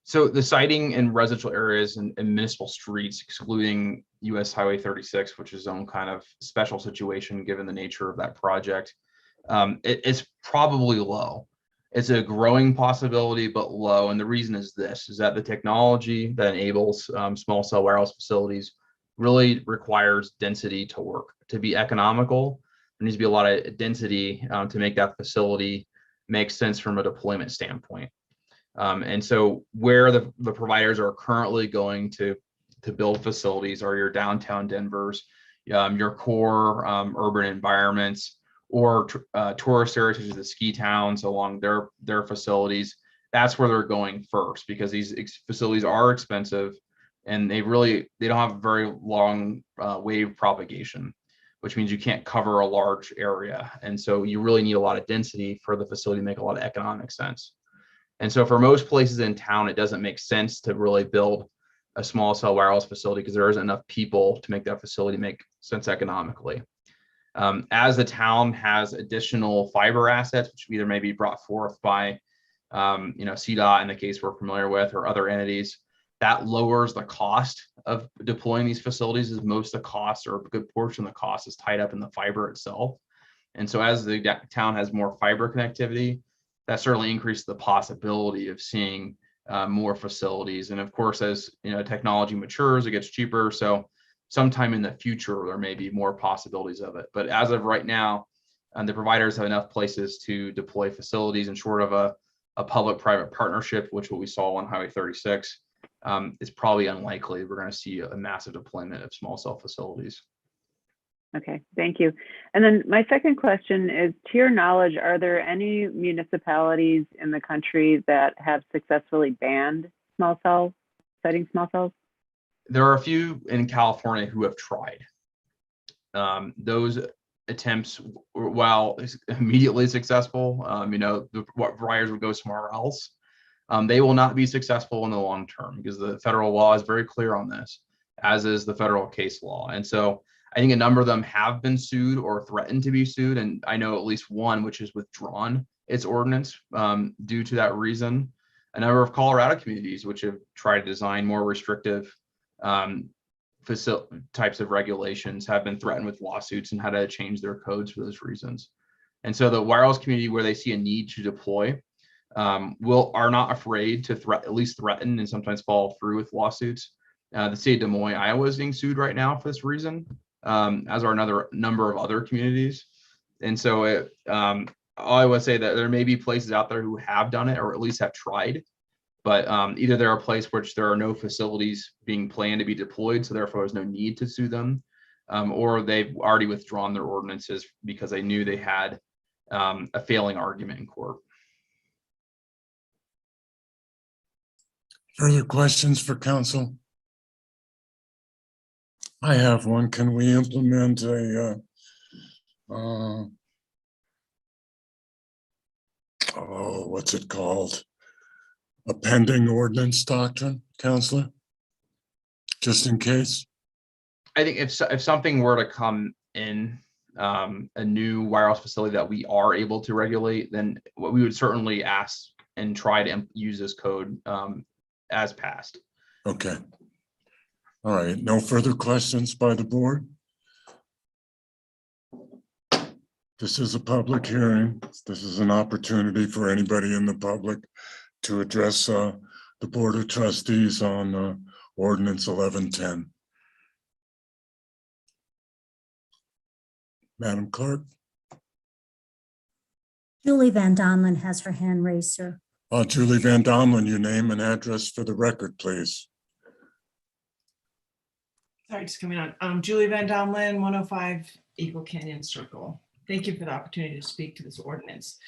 So the siting in residential areas and municipal streets, excluding US Highway 36, which is its own kind of special situation given the nature of that project, it's probably low. It's a growing possibility, but low. And the reason is this, is that the technology that enables small cell wireless facilities really requires density to work. To be economical, there needs to be a lot of density to make that facility make sense from a deployment standpoint. And so where the providers are currently going to build facilities are your downtown Denvers, your core urban environments, or tourist areas such as the ski towns along their facilities. That's where they're going first, because these facilities are expensive and they don't have very long wave propagation, which means you can't cover a large area. And so you really need a lot of density for the facility to make a lot of economic sense. And so for most places in town, it doesn't make sense to really build a small cell wireless facility because there isn't enough people to make that facility make sense economically. As the town has additional fiber assets, which either may be brought forth by CDOT in the case we're familiar with, or other entities, that lowers the cost of deploying these facilities, as most of the cost, or a good portion of the cost, is tied up in the fiber itself. And so as the town has more fiber connectivity, that certainly increases the possibility of seeing more facilities. And of course, as technology matures, it gets cheaper. So sometime in the future, there may be more possibilities of it. But as of right now, the providers have enough places to deploy facilities, and short of a public-private partnership, which what we saw on Highway 36, it's probably unlikely we're going to see a massive deployment of small cell facilities. Okay, thank you. And then my second question is, to your knowledge, are there any municipalities in the country that have successfully banned siting small cells? There are a few in California who have tried. Those attempts, while immediately successful, the providers would go somewhere else. They will not be successful in the long term because the federal law is very clear on this, as is the federal case law. And so I think a number of them have been sued or threatened to be sued. And I know at least one which has withdrawn its ordinance due to that reason. A number of Colorado communities which have tried to design more restrictive types of regulations have been threatened with lawsuits and had to change their codes for those reasons. And so the wireless community, where they see a need to deploy, are not afraid to at least threaten and sometimes follow through with lawsuits. The state of Des Moines, Iowa is being sued right now for this reason, as are another number of other communities. And so I would say that there may be places out there who have done it, or at least have tried, but either they're a place which there are no facilities being planned to be deployed, so therefore there's no need to sue them, or they've already withdrawn their ordinances because they knew they had a failing argument in court. Further questions for council? I have one. Can we implement what's it called? A pending ordinance doctrine, Counselor? Just in case? I think if something were to come in, a new wireless facility that we are able to regulate, then we would certainly ask and try to use this code as passed. Okay. All right. No further questions by the board? This is a public hearing. This is an opportunity for anybody in the public to address the Board of Trustees on Ordinance 1110. Madam Clerk? Julie Van Donlen has her hand raised, sir. Julie Van Donlen, your name and address for the record, please. Sorry, just coming on. Julie Van Donlen, 105 Eagle Canyon Circle. Thank you for the opportunity to speak to this ordinance.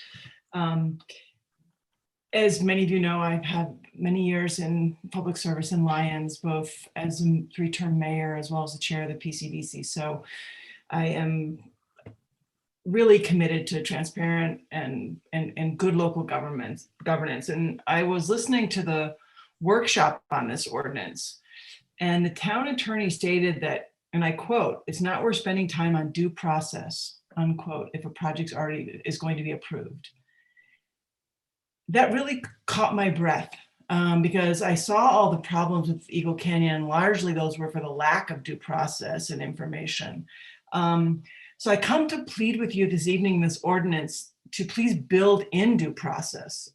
As many of you know, I've had many years in public service in Lyons, both as a 3-term mayor as well as the chair of the PCDC. So I am really committed to transparent and good local governance. And I was listening to the workshop on this ordinance, and the town attorney stated that, and I quote, "It's not worth spending time on due process," unquote, if a project's already is going to be approved. That really caught my breath, because I saw all the problems with Eagle Canyon. Largely those were for the lack of due process and information. So I come to plead with you this evening, this ordinance, to please build in due process.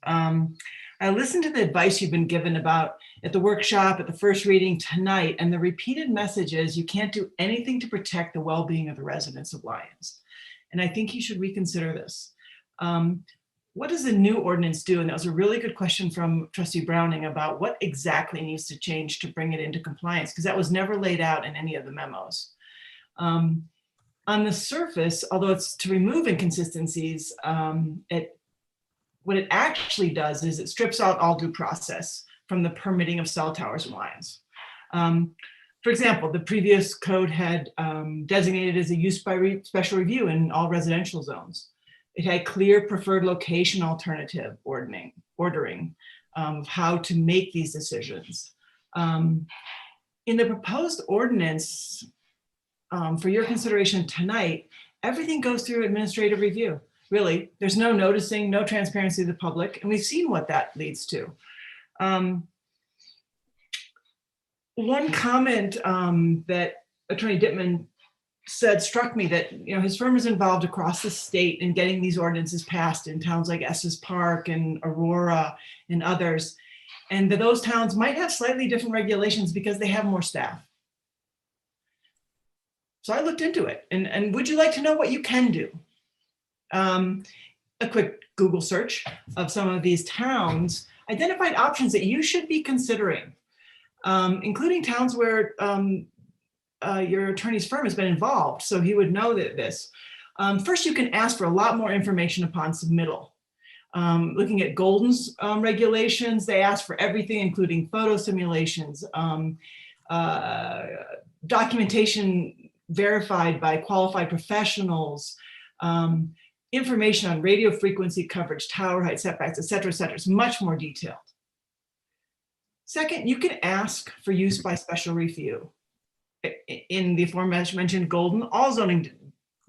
I listened to the advice you've been given about at the workshop, at the first reading tonight, and the repeated message is you can't do anything to protect the well-being of the residents of Lyons. And I think you should reconsider this. What does the new ordinance do? And that was a really good question from Trustee Browning about what exactly needs to change to bring it into compliance, because that was never laid out in any of the memos. On the surface, although it's to remove inconsistencies, what it actually does is it strips out all due process from the permitting of cell towers and lines. For example, the previous code had designated as a use by special review in all residential zones. It had clear preferred location alternative ordering of how to make these decisions. In the proposed ordinance, for your consideration tonight, everything goes through administrative review. Really, there's no noticing, no transparency to the public, and we've seen what that leads to. One comment that Attorney Dittman said struck me, that his firm is involved across the state in getting these ordinances passed in towns like Estes Park and Aurora and others, and that those towns might have slightly different regulations because they have more staff. So I looked into it, and would you like to know what you can do? A quick Google search of some of these towns identified options that you should be considering, including towns where your attorney's firm has been involved, so he would know that this. First, you can ask for a lot more information upon submittal. Looking at Golden's regulations, they ask for everything, including photo simulations, documentation verified by qualified professionals, information on radio frequency coverage, tower height, setbacks, et cetera, et cetera. It's much more detailed. Second, you can ask for use by special review. In the aforementioned Golden, all zoning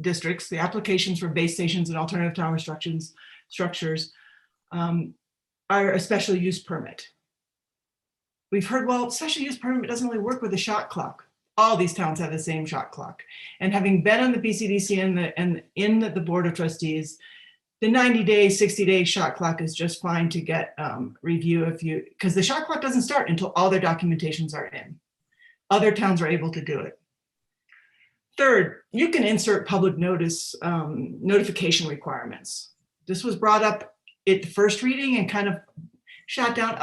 districts, the applications for base stations and alternative tower structures are a special use permit. We've heard, well, special use permit doesn't really work with a shot clock. All these towns have the same shot clock. And having been on the PCDC and in the Board of Trustees, the 90-day, 60-day shot clock is just fine to get review because the shot clock doesn't start until all their documentations are in. Other towns are able to do it. Third, you can insert public notice notification requirements. This was brought up at the first reading and kind of shot down,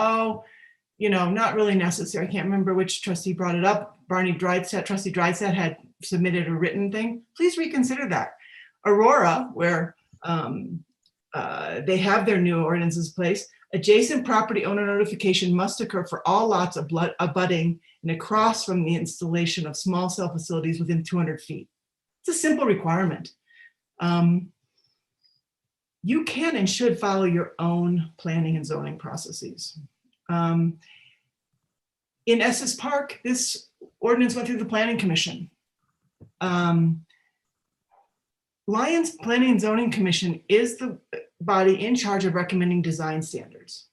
not really necessary. I can't remember which trustee brought it up. Trustee Drydset had submitted a written thing. Please reconsider that. Aurora, where they have their new ordinances in place, adjacent property owner notification must occur for all lots abutting and across from the installation of small cell facilities within 200 feet. It's a simple requirement. You can and should follow your own planning and zoning processes. In Estes Park, this ordinance went through the Planning Commission. Lyons Planning and Zoning Commission is the body in charge of recommending design standards.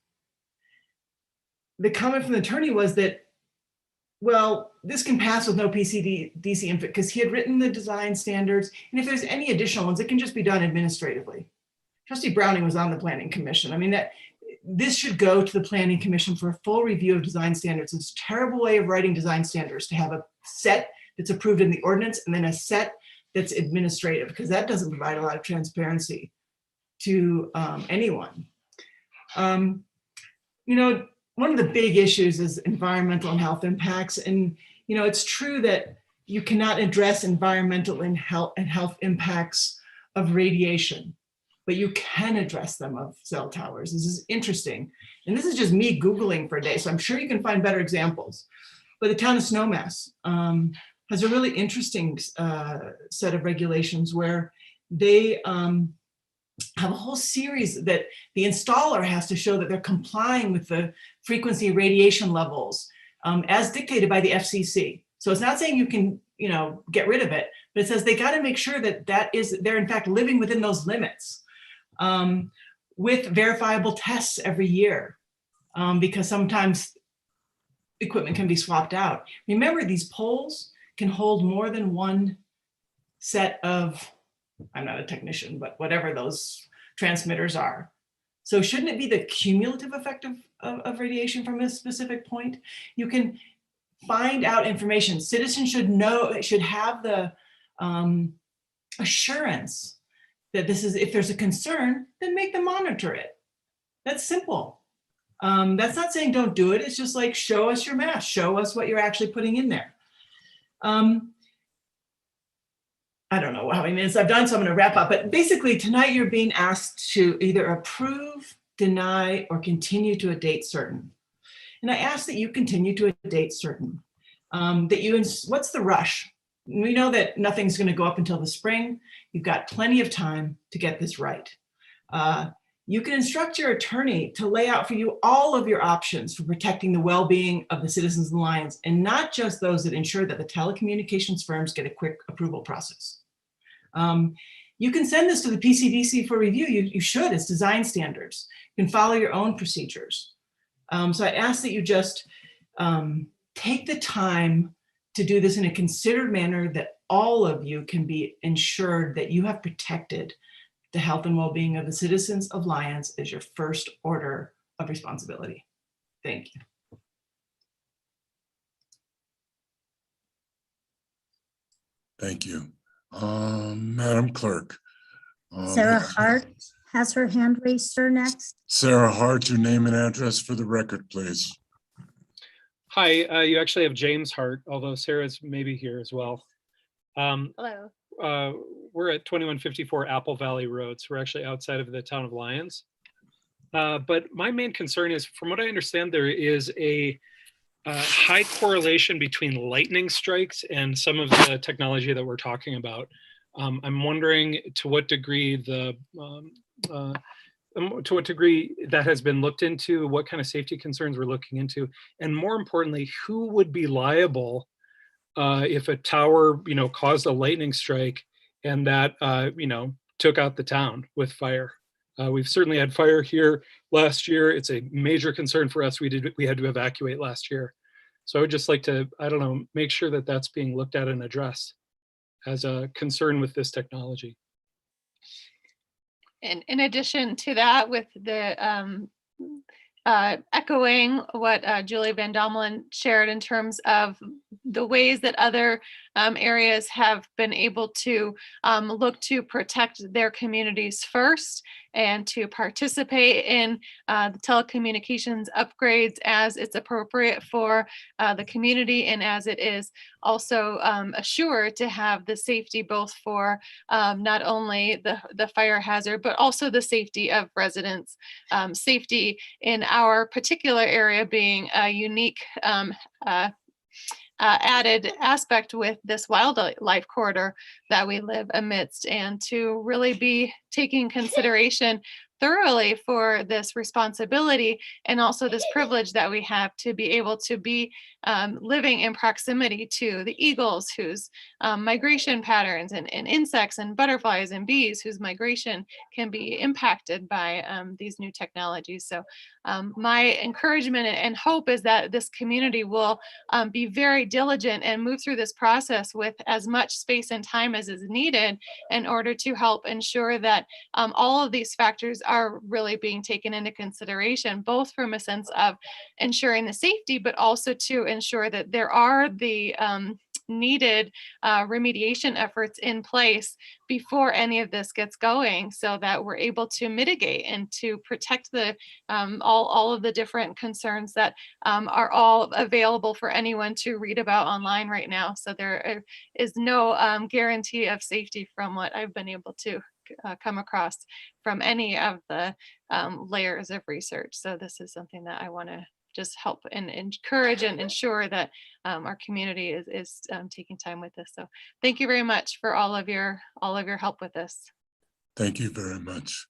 The comment from the attorney was that, well, this can pass with no PCDC input because he had written the design standards, and if there's any additional ones, it can just be done administratively. Trustee Browning was on the Planning Commission. I mean, this should go to the Planning Commission for a full review of design standards. It's a terrible way of writing design standards to have a set that's approved in the ordinance and then a set that's administrative, because that doesn't provide a lot of transparency to anyone. One of the big issues is environmental and health impacts. And, it's true that you cannot address environmental and health impacts of radiation, but you can address them of cell towers. This is interesting. And this is just me Googling for a day, so I'm sure you can find better examples. But the town of Snowmass, has a really interesting set of regulations where they have a whole series that the installer has to show that they're complying with the frequency radiation levels as dictated by the FCC. So it's not saying you can, get rid of it, but it says they got to make sure that they're in fact living within those limits with verifiable tests every year, because sometimes equipment can be swapped out. Remember, these poles can hold more than one set of, I'm not a technician, but whatever those transmitters are. So shouldn't it be the cumulative effect of radiation from a specific point? You can find out information. Citizens should have the assurance that if there's a concern, then make them monitor it. That's simple. That's not saying don't do it. It's just like, show us your math, show us what you're actually putting in there. I don't know how many minutes I've done, so I'm going to wrap up. But basically, tonight you're being asked to either approve, deny, or continue to a date certain. And I ask that you continue to a date certain. What's the rush? We know that nothing's going to go up until the spring. You've got plenty of time to get this right. You can instruct your attorney to lay out for you all of your options for protecting the well-being of the citizens of Lyons, and not just those that ensure that the telecommunications firms get a quick approval process. You can send this to the PCDC for review. You should, it's design standards. You can follow your own procedures. So I ask that you just take the time to do this in a considered manner, that all of you can be ensured that you have protected the health and well-being of the citizens of Lyons as your first order of responsibility. Thank you. Thank you. Madam Clerk. Sarah Hart has her hand raised, sir, next. Sarah Hart, your name and address for the record, please. Hi, you actually have James Hart, although Sarah's maybe here as well. Hello. We're at 2154 Apple Valley Road, so we're actually outside of the town of Lyons. But my main concern is, from what I understand, there is a high correlation between lightning strikes and some of the technology that we're talking about. I'm wondering to what degree that has been looked into, what kind of safety concerns we're looking into, and more importantly, who would be liable if a tower, caused a lightning strike and that, took out the town with fire. We've certainly had fire here last year. It's a major concern for us. We had to evacuate last year. So I would just like to, make sure that that's being looked at and addressed as a concern with this technology. And in addition to that, with the echoing what Julie Van Domelen shared in terms of the ways that other areas have been able to look to protect their communities first and to participate in the telecommunications upgrades as it's appropriate for the community, and as it is also assured to have the safety both for not only the fire hazard, but also the safety of residents. Safety in our particular area being a unique added aspect with this wildlife corridor that we live amidst, and to really be taking consideration thoroughly for this responsibility and also this privilege that we have to be able to be living in proximity to the eagles whose migration patterns, and insects and butterflies and bees whose migration can be impacted by these new technologies. So my encouragement and hope is that this community will be very diligent and move through this process with as much space and time as is needed in order to help ensure that all of these factors are really being taken into consideration, both from a sense of ensuring the safety, but also to ensure that there are the needed remediation efforts in place before any of this gets going, so that we're able to mitigate and to protect the all of the different concerns that are all available for anyone to read about online right now. So there is no guarantee of safety from what I've been able to come across from any of the layers of research. So this is something that I want to just help and encourage and ensure that our community is taking time with this. So thank you very much for all of your help with this. Thank you very much.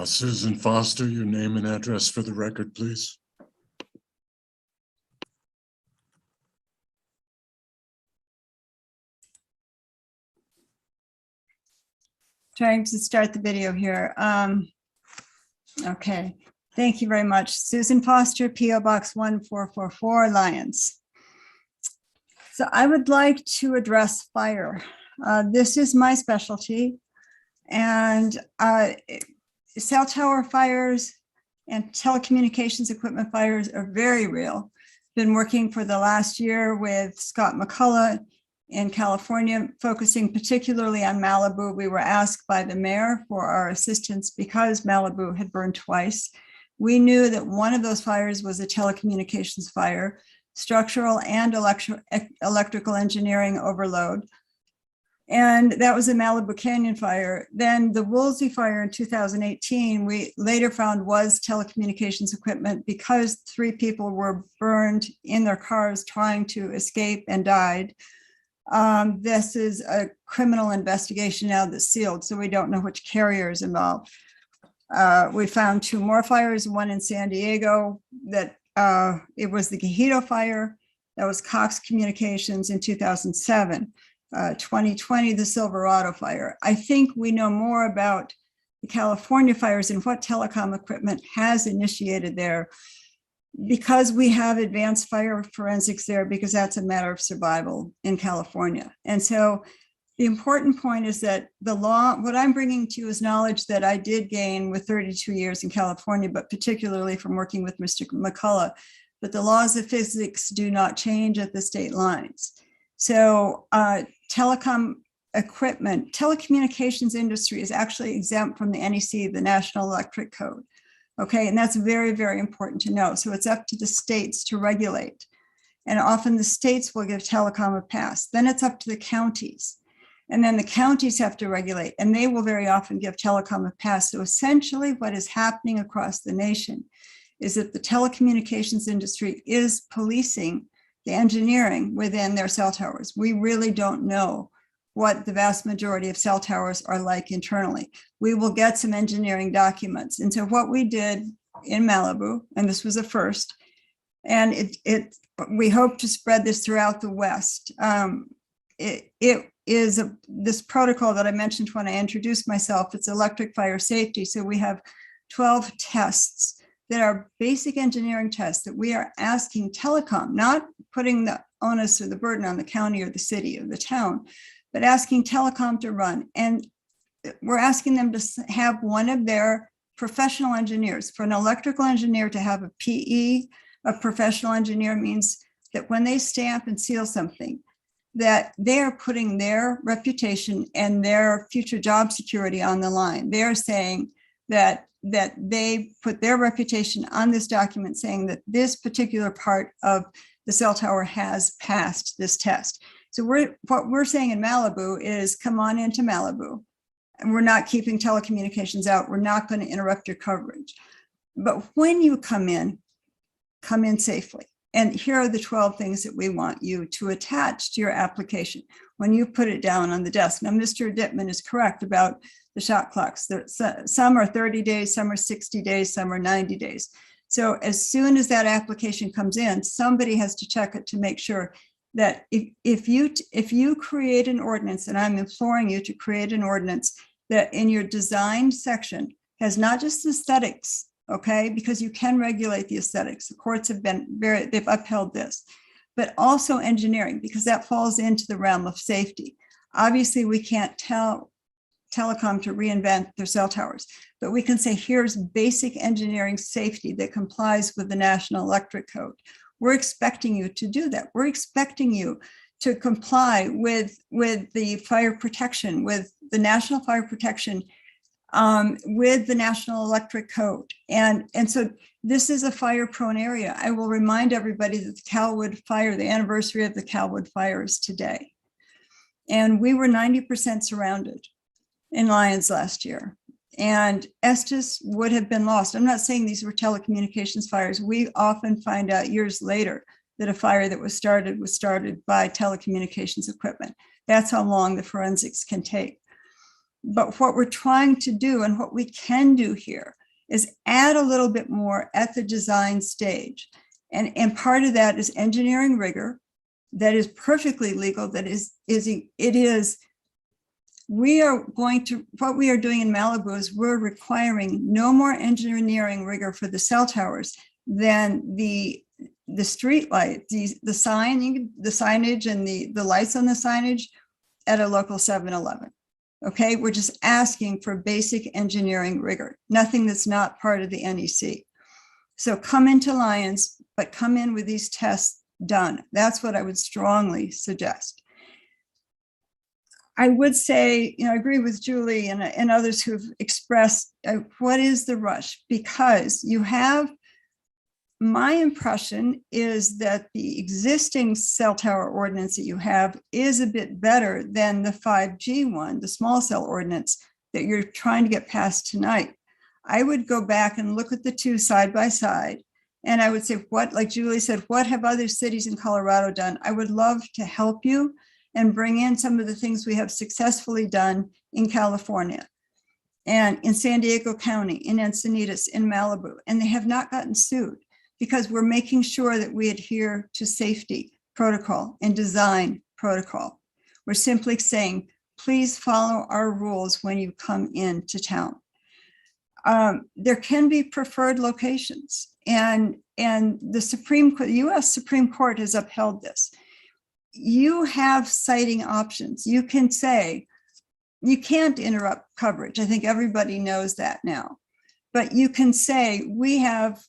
Susan Foster, your name and address for the record, please. Trying to start the video here. Okay, thank you very much. Susan Foster, PO Box 1444, Lyons. So I would like to address fire. This is my specialty, and cell tower fires and telecommunications equipment fires are very real. Been working for the last year with Scott McCullough in California, focusing particularly on Malibu. We were asked by the mayor for our assistance because Malibu had burned twice. We knew that one of those fires was a telecommunications fire, structural and electrical engineering overload. And that was a Malibu Canyon fire. Then the Woolsey fire in 2018, we later found was telecommunications equipment because 3 people were burned in their cars trying to escape and died. This is a criminal investigation now that's sealed, so we don't know which carrier is involved. We found 2 more fires, one in San Diego that it was the Gajito fire. That was Cox Communications in 2007. 2020, the Silverado fire. I think we know more about the California fires and what telecom equipment has initiated there because we have advanced fire forensics there, because that's a matter of survival in California. And so the important point is that the law, what I'm bringing to you is knowledge that I did gain with 32 years in California, but particularly from working with Mr. McCullough, but the laws of physics do not change at the state lines. So telecom equipment, telecommunications industry is actually exempt from the NEC, the National Electric Code. Okay, and that's very, very important to know. So it's up to the states to regulate. And often the states will give telecom a pass. Then it's up to the counties. And then the counties have to regulate, and they will very often give telecom a pass. So essentially what is happening across the nation is that the telecommunications industry is policing the engineering within their cell towers. We really don't know what the vast majority of cell towers are like internally. We will get some engineering documents. And so what we did in Malibu, and this was a first, and we hope to spread this throughout the West. It is this protocol that I mentioned when I introduced myself. It's electric fire safety. So we have 12 tests that are basic engineering tests that we are asking telecom, not putting the onus or the burden on the county or the city or the town, but asking telecom to run. And we're asking them to have one of their professional engineers. For an electrical engineer to have a PE, a professional engineer, means that when they stamp and seal something, that they are putting their reputation and their future job security on the line. They're saying that they put their reputation on this document, saying that this particular part of the cell tower has passed this test. So what we're saying in Malibu is come on into Malibu, and we're not keeping telecommunications out. We're not going to interrupt your coverage. But when you come in safely. And here are the 12 things that we want you to attach to your application when you put it down on the desk. Now, Mr. Dittman is correct about the shot clocks. Some are 30 days, some are 60 days, some are 90 days. So as soon as that application comes in, somebody has to check it to make sure that if you create an ordinance, and I'm imploring you to create an ordinance that in your design section has not just aesthetics, okay, because you can regulate the aesthetics. The courts have been they've upheld this, but also engineering, because that falls into the realm of safety. Obviously, we can't tell telecom to reinvent their cell towers, but we can say, here's basic engineering safety that complies with the National Electric Code. We're expecting you to do that. We're expecting you to comply with the fire protection, with the National Fire Protection, with the National Electric Code. And so this is a fire-prone area. I will remind everybody that the Calwood fire, the anniversary of the Calwood fire is today. And we were 90% surrounded in Lyons last year. And Estes would have been lost. I'm not saying these were telecommunications fires. We often find out years later that a fire that was started by telecommunications equipment. That's how long the forensics can take. But what we're trying to do and what we can do here is add a little bit more at the design stage. And part of that is engineering rigor that is perfectly legal, that we are going to, what we are doing in Malibu is we're requiring no more engineering rigor for the cell towers than the street light, the signage and the lights on the signage at a local 7-Eleven. Okay, we're just asking for basic engineering rigor, nothing that's not part of the NEC. So come into Lyons, but come in with these tests done. That's what I would strongly suggest. I would say, I agree with Julie and others who've expressed what is the rush? Because you have, my impression is that the existing cell tower ordinance that you have is a bit better than the 5G one, the small cell ordinance that you're trying to get passed tonight. I would go back and look at the two side by side. And I would say, like Julie said, what have other cities in Colorado done? I would love to help you and bring in some of the things we have successfully done in California and in San Diego County, in Encinitas, in Malibu, and they have not gotten sued because we're making sure that we adhere to safety protocol and design protocol. We're simply saying, please follow our rules when you come into town. There can be preferred locations, and the US Supreme Court has upheld this. You have siting options. You can say, you can't interrupt coverage. I think everybody knows that now. But you can say, we have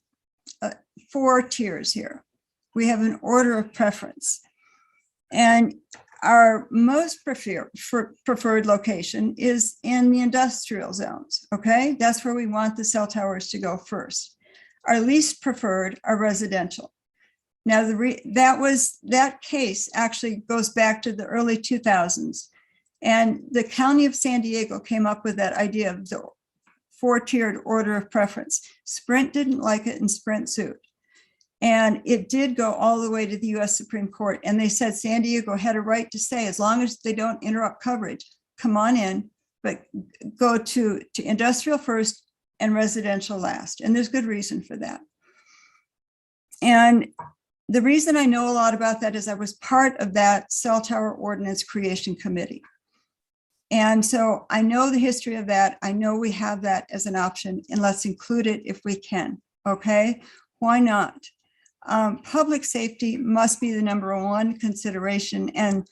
4 tiers here. We have an order of preference. And our most preferred location is in the industrial zones, okay? That's where we want the cell towers to go first. Our least preferred are residential. Now, that case actually goes back to the early 2000s. And the County of San Diego came up with that idea of the 4-tiered order of preference. Sprint didn't like it and Sprint sued. And it did go all the way to the US Supreme Court. And they said San Diego had a right to say, as long as they don't interrupt coverage, come on in, but go to industrial first and residential last. And there's good reason for that. And the reason I know a lot about that is I was part of that cell tower ordinance creation committee. And so I know the history of that. I know we have that as an option, and let's include it if we can, okay? Why not? Public safety must be the #1 consideration. And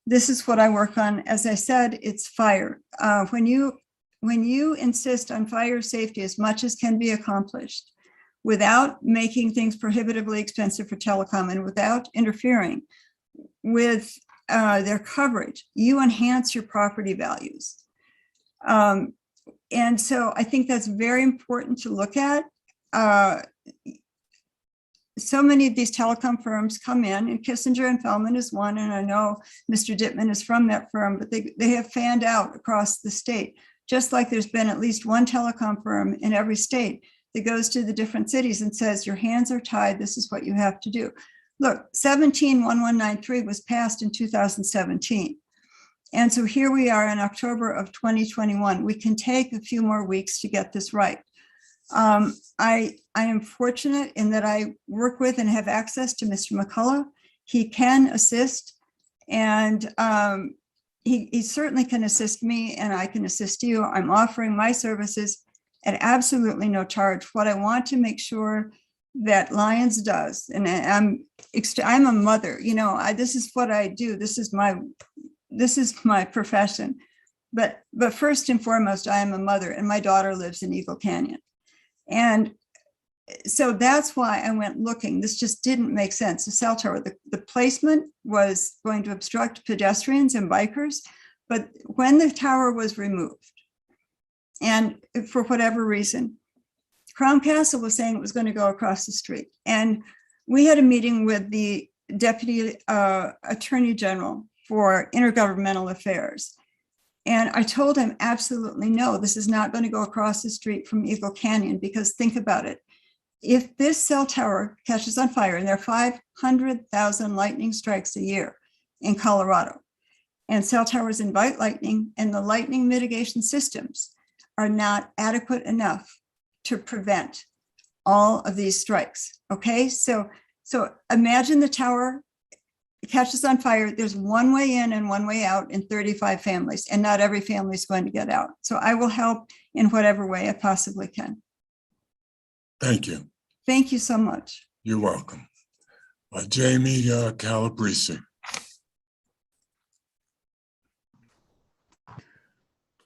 this is what I work on. As I said, it's fire. When you insist on fire safety as much as can be accomplished, without making things prohibitively expensive for telecom and without interfering with their coverage, you enhance your property values. And so I think that's very important to look at. So many of these telecom firms come in, and Kissinger and Feldman is one, and I know Mr. Dittman is from that firm, but they have fanned out across the state, just like there's been at least one telecom firm in every state that goes to the different cities and says, your hands are tied, this is what you have to do. Look, 171193 was passed in 2017. And so here we are in October of 2021. We can take a few more weeks to get this right. I am fortunate in that I work with and have access to Mr. McCullough. He can assist, and he certainly can assist me, and I can assist you. I'm offering my services at absolutely no charge. What I want to make sure that Lyons does, and I'm a mother, this is what I do. This is my profession. But first and foremost, I am a mother, and my daughter lives in Eagle Canyon. And so that's why I went looking. This just didn't make sense. The cell tower, the placement was going to obstruct pedestrians and bikers. But when the tower was removed, and for whatever reason, Crown Castle was saying it was going to go across the street. And we had a meeting with the Deputy Attorney General for Intergovernmental Affairs. And I told him, absolutely no, this is not going to go across the street from Eagle Canyon, because think about it. If this cell tower catches on fire, and there are 500,000 lightning strikes a year in Colorado, and cell towers invite lightning, and the lightning mitigation systems are not adequate enough to prevent all of these strikes. Okay, so imagine the tower catches on fire. There's one way in and one way out in 35 families, and not every family is going to get out. So I will help in whatever way I possibly can. Thank you. Thank you so much. You're welcome. Jamie Calabrese.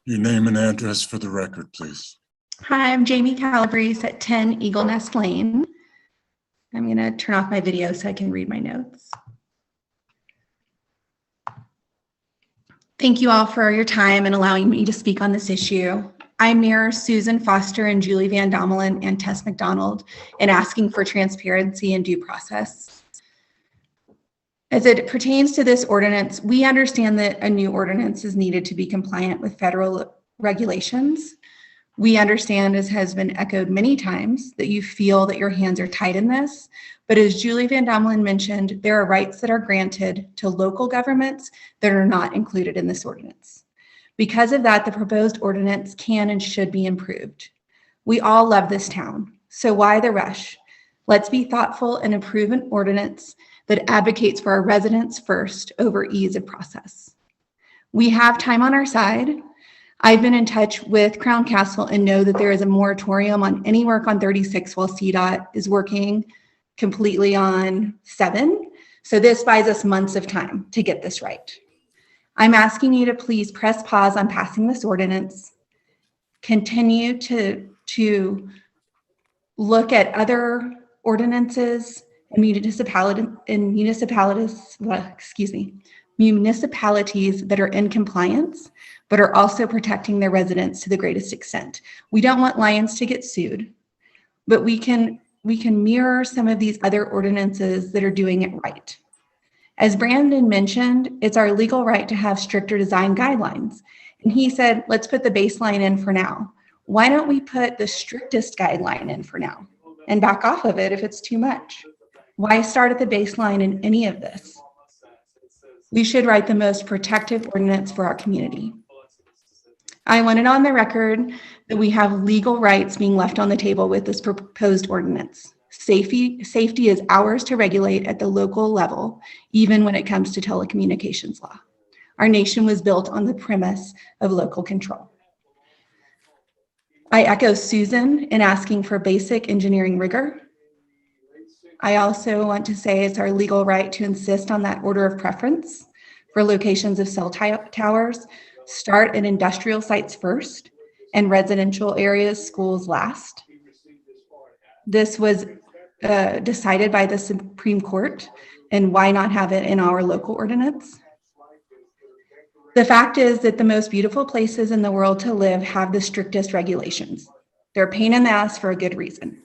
Your name and address for the record, please. Hi, I'm Jamie Calabrese at 10 Eagle Nest Lane. I'm going to turn off my video so I can read my notes. Thank you all for your time and allowing me to speak on this issue. I mirror Susan Foster and Julie Van Dommelen and Tess McDonald in asking for transparency and due process. As it pertains to this ordinance, we understand that a new ordinance is needed to be compliant with federal regulations. We understand, as has been echoed many times, that you feel that your hands are tied in this, but as Julie Van Dommelen mentioned, there are rights that are granted to local governments that are not included in this ordinance. Because of that, the proposed ordinance can and should be improved. We all love this town, so why the rush? Let's be thoughtful and approve an ordinance that advocates for our residents first over ease of process. We have time on our side. I've been in touch with Crown Castle and know that there is a moratorium on any work on 36 while CDOT is working completely on 7. So this buys us months of time to get this right. I'm asking you to please press pause on passing this ordinance, continue to look at other ordinances and municipalities that are in compliance, but are also protecting their residents to the greatest extent. We don't want Lions to get sued, but we can mirror some of these other ordinances that are doing it right. As Brandon mentioned, it's our legal right to have stricter design guidelines. And he said, let's put the baseline in for now. Why don't we put the strictest guideline in for now and back off of it if it's too much? Why start at the baseline in any of this? We should write the most protective ordinance for our community. I want it on the record that we have legal rights being left on the table with this proposed ordinance. Safety is ours to regulate at the local level, even when it comes to telecommunications law. Our nation was built on the premise of local control. I echo Susan in asking for basic engineering rigor. I also want to say it's our legal right to insist on that order of preference for locations of cell towers. Start at industrial sites first and residential areas, schools last. This was decided by the Supreme Court, and why not have it in our local ordinance? The fact is that the most beautiful places in the world to live have the strictest regulations. They're a pain in the ass for a good reason.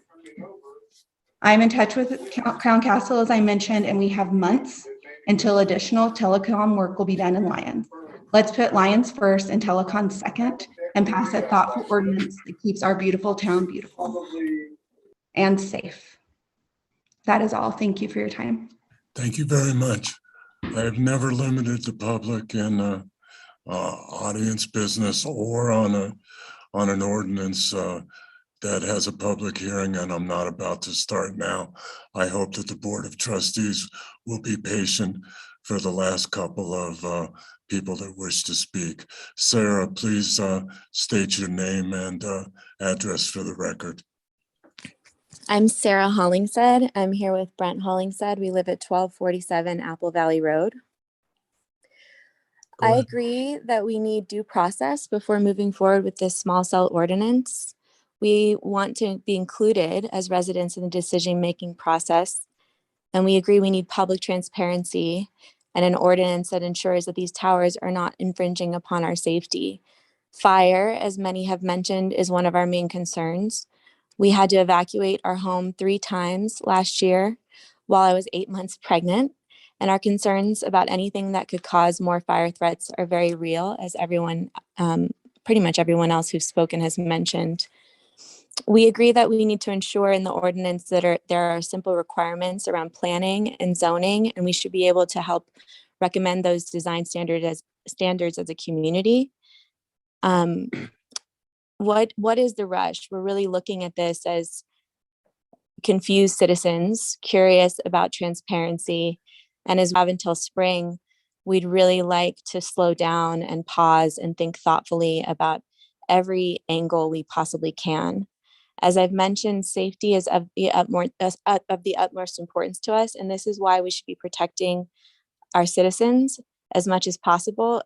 I'm in touch with Crown Castle, as I mentioned, and we have months until additional telecom work will be done in Lyons. Let's put Lyons first and telecom second and pass a thoughtful ordinance that keeps our beautiful town beautiful and safe. That is all. Thank you for your time. Thank you very much. I have never limited the public in audience business or on an ordinance that has a public hearing, and I'm not about to start now. I hope that the Board of Trustees will be patient for the last couple of people that wish to speak. Sarah, please state your name and address for the record. I'm Sarah Hollingshead. I'm here with Brent Hollingshead. We live at 1247 Apple Valley Road. I agree that we need due process before moving forward with this small cell ordinance. We want to be included as residents in the decision-making process, and we agree we need public transparency and an ordinance that ensures that these towers are not infringing upon our safety. Fire, as many have mentioned, is one of our main concerns. We had to evacuate our home 3 times last year while I was 8 months pregnant, and our concerns about anything that could cause more fire threats are very real, as everyone pretty much everyone else who's spoken has mentioned. We agree that we need to ensure in the ordinance that there are simple requirements around planning and zoning, and we should be able to help recommend those design standards as a community. What is the rush? We're really looking at this as confused citizens, curious about transparency, and as we have until spring, we'd really like to slow down and pause and think thoughtfully about every angle we possibly can. As I've mentioned, safety is of the utmost importance to us, and this is why we should be protecting our citizens as much as possible.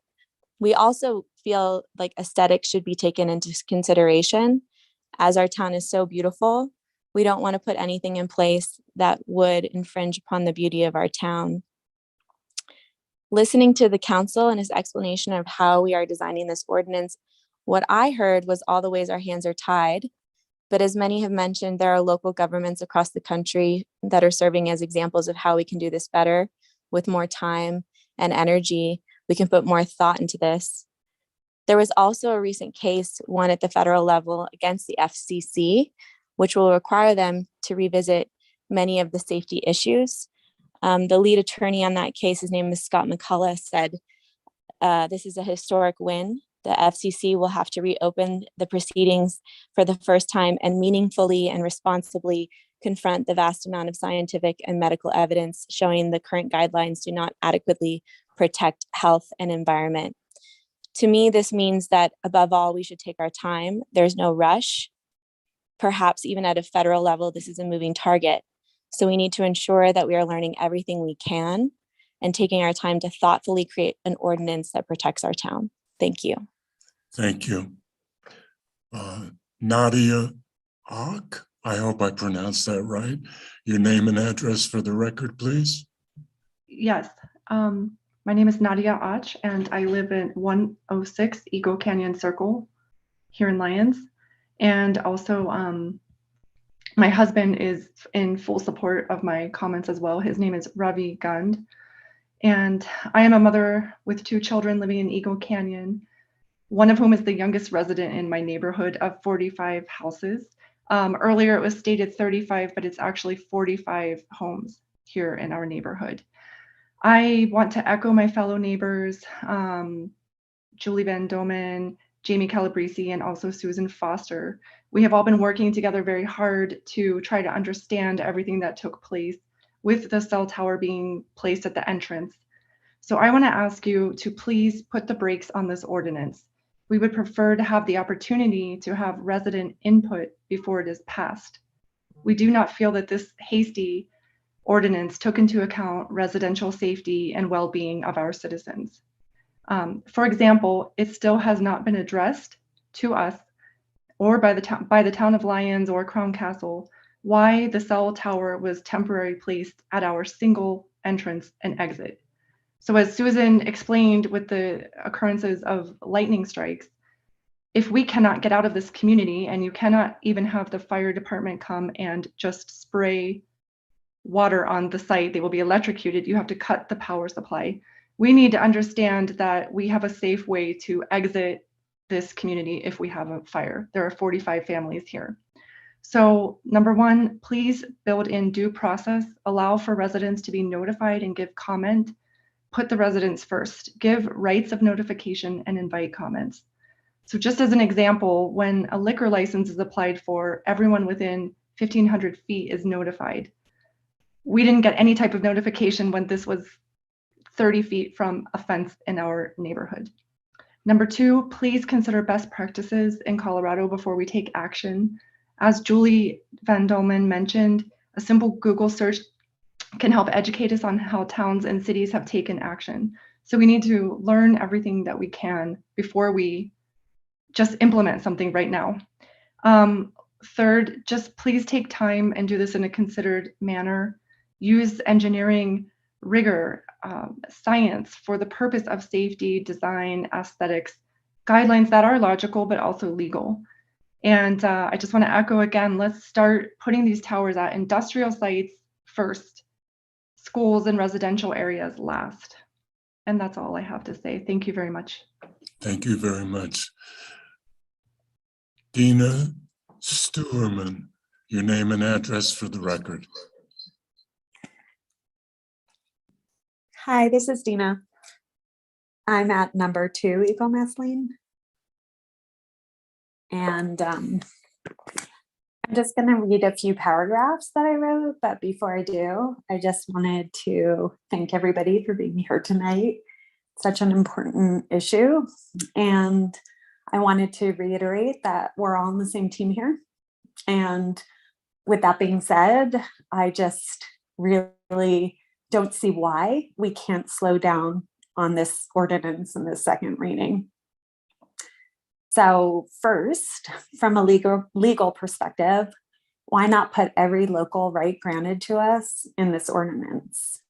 We also feel like aesthetics should be taken into consideration. As our town is so beautiful, we don't want to put anything in place that would infringe upon the beauty of our town. Listening to the council and his explanation of how we are designing this ordinance, what I heard was all the ways our hands are tied. But as many have mentioned, there are local governments across the country that are serving as examples of how we can do this better with more time and energy. We can put more thought into this. There was also a recent case, one at the federal level against the FCC, which will require them to revisit many of the safety issues. The lead attorney on that case, his name is Scott McCullough, said, this is a historic win. The FCC will have to reopen the proceedings for the first time and meaningfully and responsibly confront the vast amount of scientific and medical evidence showing the current guidelines do not adequately protect health and environment. To me, this means that above all, we should take our time. There's no rush. Perhaps even at a federal level, this is a moving target. So we need to ensure that we are learning everything we can and taking our time to thoughtfully create an ordinance that protects our town. Thank you. Thank you. Nadia Ak, I hope I pronounced that right. Your name and address for the record, please. Yes, my name is Nadia Ach, and I live in 106 Eagle Canyon Circle here in Lyons. And also, my husband is in full support of my comments as well. His name is Ravi Gund. And I am a mother with 2 children living in Eagle Canyon, one of whom is the youngest resident in my neighborhood of 45 houses. Earlier it was stated 35, but it's actually 45 homes here in our neighborhood. I want to echo my fellow neighbors, Julie Van Domen, Jamie Calabrese, and also Susan Foster. We have all been working together very hard to try to understand everything that took place with the cell tower being placed at the entrance. So I want to ask you to please put the brakes on this ordinance. We would prefer to have the opportunity to have resident input before it is passed. We do not feel that this hasty ordinance took into account residential safety and well-being of our citizens. For example, it still has not been addressed to us or by the town of Lyons or Crown Castle why the cell tower was temporarily placed at our single entrance and exit. So as Susan explained with the occurrences of lightning strikes, if we cannot get out of this community and you cannot even have the fire department come and just spray water on the site, they will be electrocuted, you have to cut the power supply. We need to understand that we have a safe way to exit this community if we have a fire. There are 45 families here. So number 1, please build in due process, allow for residents to be notified and give comment. Put the residents first, give rights of notification and invite comments. So just as an example, when a liquor license is applied for, everyone within 1,500 feet is notified. We didn't get any type of notification when this was 30 feet from a fence in our neighborhood. Number 2, please consider best practices in Colorado before we take action. As Julie Van Dolman mentioned, a simple Google search can help educate us on how towns and cities have taken action. So we need to learn everything that we can before we just implement something right now. Third, just please take time and do this in a considered manner. Use engineering rigor, science for the purpose of safety, design, aesthetics, guidelines that are logical but also legal. And I just want to echo again, let's start putting these towers at industrial sites first, schools and residential areas last. And that's all I have to say. Thank you very much. Thank you very much. Dina Stewerman, your name and address for the record. Hi, this is Dina. I'm at number 2 Eagle Nest Lane. And I'm just going to read a few paragraphs that I wrote, but before I do, I just wanted to thank everybody for being here tonight. Such an important issue. And I wanted to reiterate that we're all on the same team here. And with that being said, I just really don't see why we can't slow down on this ordinance in the second reading. So first, from a legal perspective, why not put every local right granted to us in this ordinance?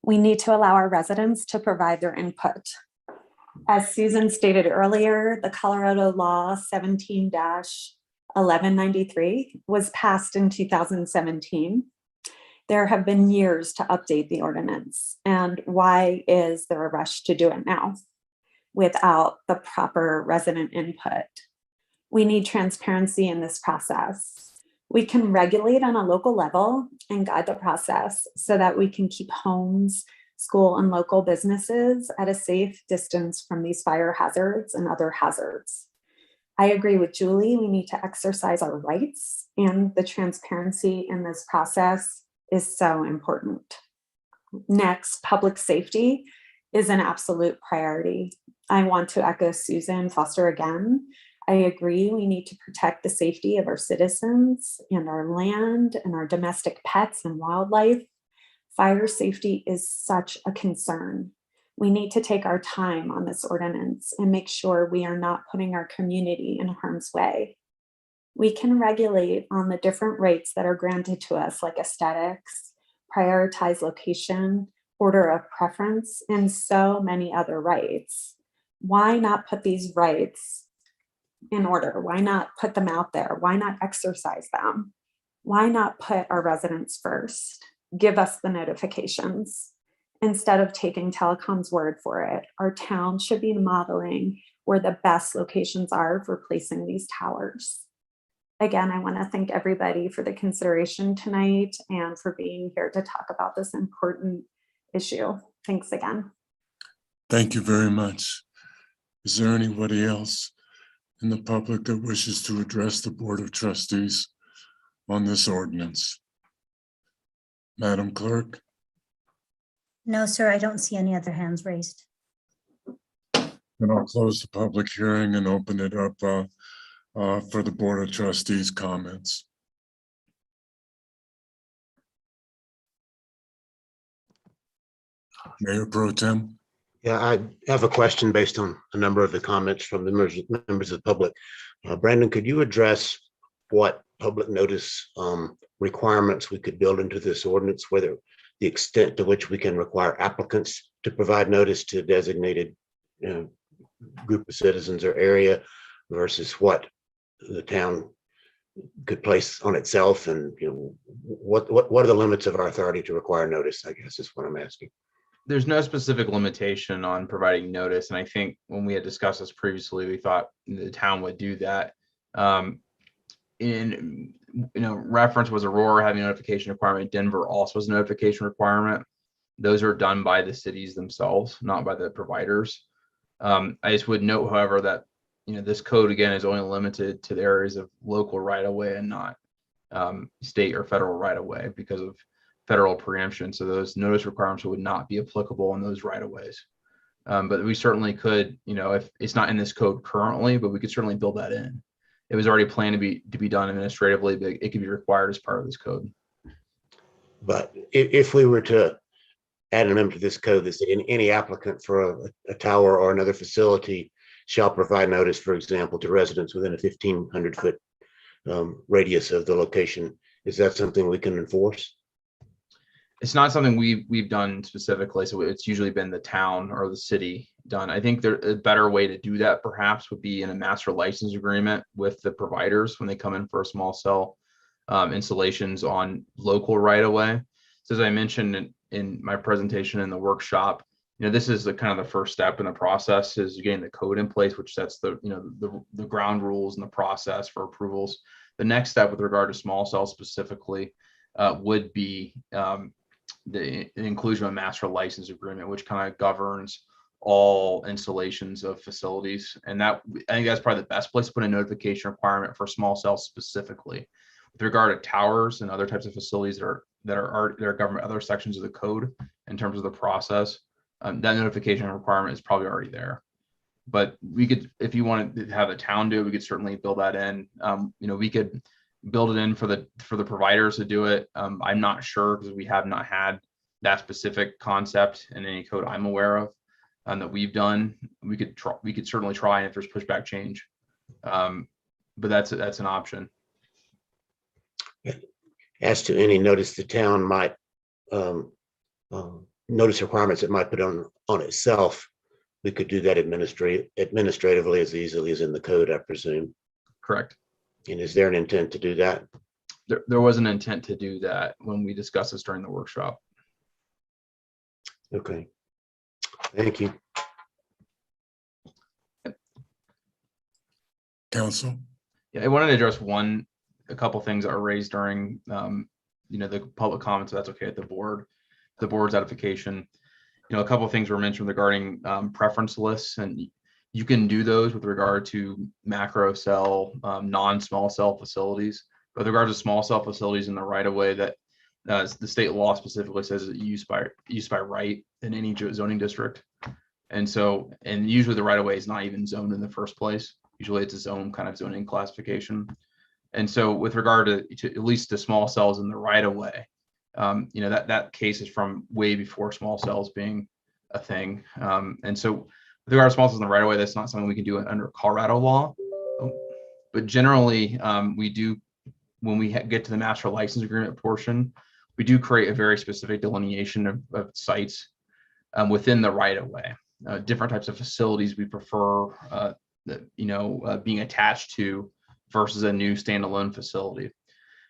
We need to allow our residents to provide their input. As Susan stated earlier, the Colorado Law 17-1193 was passed in 2017. There have been years to update the ordinance. And why is there a rush to do it now without the proper resident input? We need transparency in this process. We can regulate on a local level and guide the process so that we can keep homes, school, and local businesses at a safe distance from these fire hazards and other hazards. I agree with Julie, we need to exercise our rights, and the transparency in this process is so important. Next, public safety is an absolute priority. I want to echo Susan Foster again. I agree we need to protect the safety of our citizens and our land and our domestic pets and wildlife. Fire safety is such a concern. We need to take our time on this ordinance and make sure we are not putting our community in harm's way. We can regulate on the different rights that are granted to us, like aesthetics, prioritize location, order of preference, and so many other rights. Why not put these rights in order? Why not put them out there? Why not exercise them? Why not put our residents first? Give us the notifications. Instead of taking telecom's word for it, our town should be modeling where the best locations are for placing these towers. Again, I want to thank everybody for the consideration tonight and for being here to talk about this important issue. Thanks again. Thank you very much. Is there anybody else in the public that wishes to address the Board of Trustees on this ordinance? Madam Clerk? No, sir, I don't see any other hands raised. Then I'll close the public hearing and open it up for the Board of Trustees comments. Mayor Pro Tem. Yeah, I have a question based on a number of the comments from the members of the public. Brandon, could you address what public notice requirements we could build into this ordinance, whether the extent to which we can require applicants to provide notice to a designated group of citizens or area versus what the town could place on itself, and what are the limits of our authority to require notice, I guess is what I'm asking. There's no specific limitation on providing notice. And I think when we had discussed this previously, we thought the town would do that. In reference was Aurora having a notification requirement. Denver also has a notification requirement. Those are done by the cities themselves, not by the providers. I just would note, however, that this code again is only limited to the areas of local right of way and not state or federal right of way because of federal preemption. So those notice requirements would not be applicable in those right of ways. But we certainly could, if it's not in this code currently, but we could certainly build that in. It was already planned to be done administratively, but it could be required as part of this code. But if we were to add an amendment to this code that said any applicant for a tower or another facility shall provide notice, for example, to residents within a 1,500 foot radius of the location, is that something we can enforce? It's not something we've done specifically, so it's usually been the town or the city done. I think a better way to do that perhaps would be in a master license agreement with the providers when they come in for a small cell installations on local right of way. So as I mentioned in my presentation in the workshop, this is the kind of the first step in the process, is getting the code in place, which sets the ground rules and the process for approvals. The next step with regard to small cells specifically would be the inclusion of a master license agreement, which kind of governs all installations of facilities. And that, I think that's probably the best place to put a notification requirement for small cells specifically. With regard to towers and other types of facilities that are governed by other sections of the code in terms of the process, that notification requirement is probably already there. But we could, if you wanted to have a town do it, we could certainly build that in. We could build it in for the providers to do it. I'm not sure, because we have not had that specific concept in any code I'm aware of that we've done. We could certainly try, and if there's pushback, change. But that's an option. As to any notice the town might notice requirements it might put on itself, we could do that administratively as easily as in the code, I presume. Correct. And is there an intent to do that? There was an intent to do that when we discussed this during the workshop. Okay. Thank you. Council? Yeah, I wanted to address a couple things that were raised during the public comments. So that's okay at the board's edification. A couple of things were mentioned regarding preference lists, and you can do those with regard to macro cell, non-small cell facilities. But with regard to small cell facilities in the right of way, that the state law specifically says that use by right in any zoning district. And usually the right of way is not even zoned in the first place. Usually it's its own kind of zoning classification. And so with regard to at least the small cells in the right of way, that case is from way before small cells being a thing. And so with regard to small cells in the right of way, that's not something we can do under Colorado law. But generally, we do, when we get to the master license agreement portion, we do create a very specific delineation of sites within the right of way. Different types of facilities we prefer being attached to versus a new standalone facility.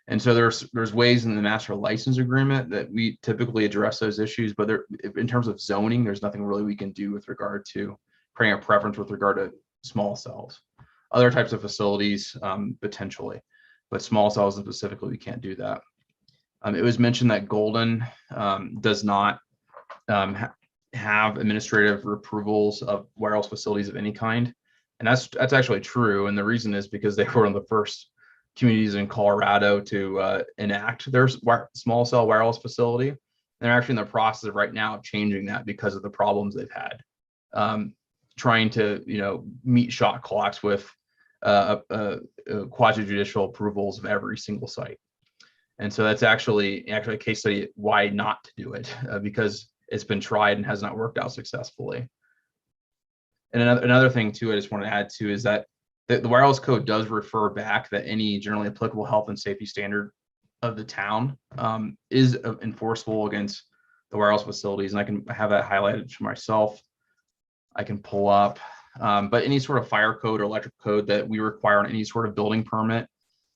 And so there's ways in the master license agreement that we typically address those issues, but in terms of zoning, there's nothing really we can do with regard to creating a preference with regard to small cells. Other types of facilities, potentially, but small cells specifically, we can't do that. It was mentioned that Golden does not have administrative approvals of wireless facilities of any kind. And that's actually true. And the reason is because they were one of the first communities in Colorado to enact their small cell wireless facility. And they're actually in the process of right now changing that because of the problems they've had, trying to meet shot clocks with quasi-judicial approvals of every single site. And so that's actually a case study why not to do it, because it's been tried and has not worked out successfully. And another thing too, I just want to add to is that the wireless code does refer back that any generally applicable health and safety standard of the town is enforceable against the wireless facilities. And I can have that highlighted for myself. I can pull up, but any sort of fire code or electric code that we require on any sort of building permit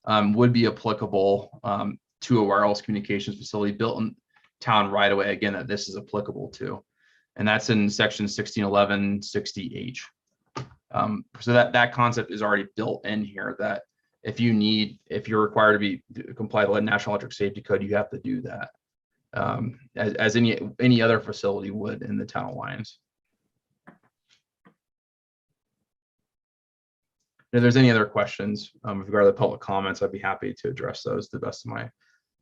would be applicable to a wireless communications facility built in town right away. Again, that this is applicable to. And that's in section 1611 60H. So that concept is already built in here, that if you're required to comply with the National Electric Safety Code, you have to do that as any other facility would in the town of Lyons. If there's any other questions with regard to the public comments, I'd be happy to address those to the best of my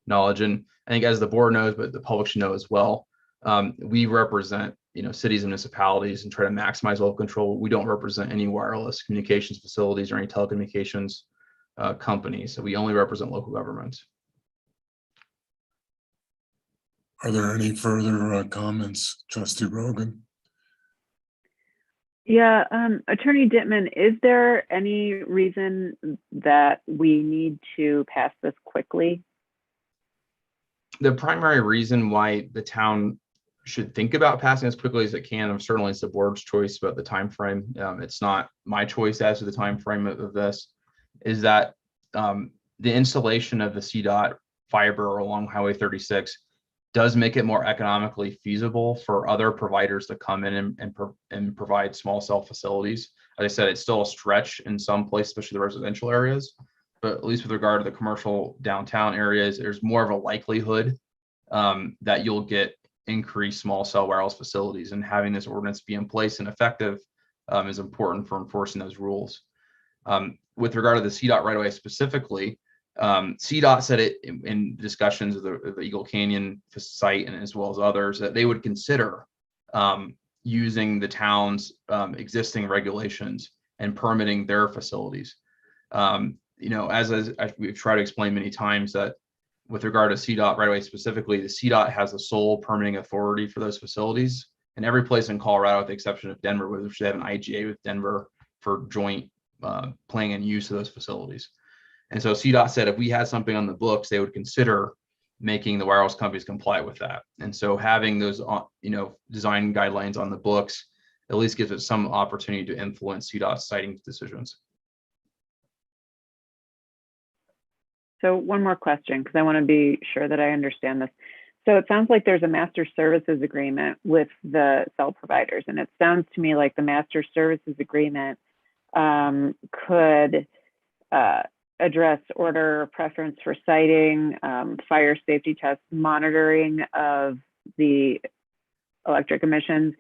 knowledge. And I think as the board knows, but the public should know as well, we represent cities and municipalities and try to maximize local control. We don't represent any wireless communications facilities or any telecommunications companies. So we only represent local governments. Are there any further comments, Trustee Rogan? Yeah, Attorney Dittman, is there any reason that we need to pass this quickly? The primary reason why the town should think about passing as quickly as it can, and certainly it's the board's choice about the time frame. It's not my choice as to the time frame of this. Is that the installation of the CDOT fiber along Highway 36 does make it more economically feasible for other providers to come in and provide small cell facilities. As I said, it's still a stretch in some places, especially the residential areas, but at least with regard to the commercial downtown areas, there's more of a likelihood that you'll get increased small cell wireless facilities, and having this ordinance be in place and effective is important for enforcing those rules. With regard to the CDOT right away specifically, CDOT said it in discussions of the Eagle Canyon site and as well as others that they would consider using the town's existing regulations and permitting their facilities. As we've tried to explain many times, that with regard to CDOT right away specifically, the CDOT has the sole permitting authority for those facilities. And every place in Colorado, with the exception of Denver, which they have an IGA with Denver for joint planning and use of those facilities. And so CDOT said if we had something on the books, they would consider making the wireless companies comply with that. And so having those, design guidelines on the books at least gives it some opportunity to influence CDOT's siting decisions. So one more question, because I want to be sure that I understand this. So it sounds like there's a master services agreement with the cell providers, and it sounds to me like the master services agreement could address order of preference for siting, fire safety tests, monitoring of the electric emissions,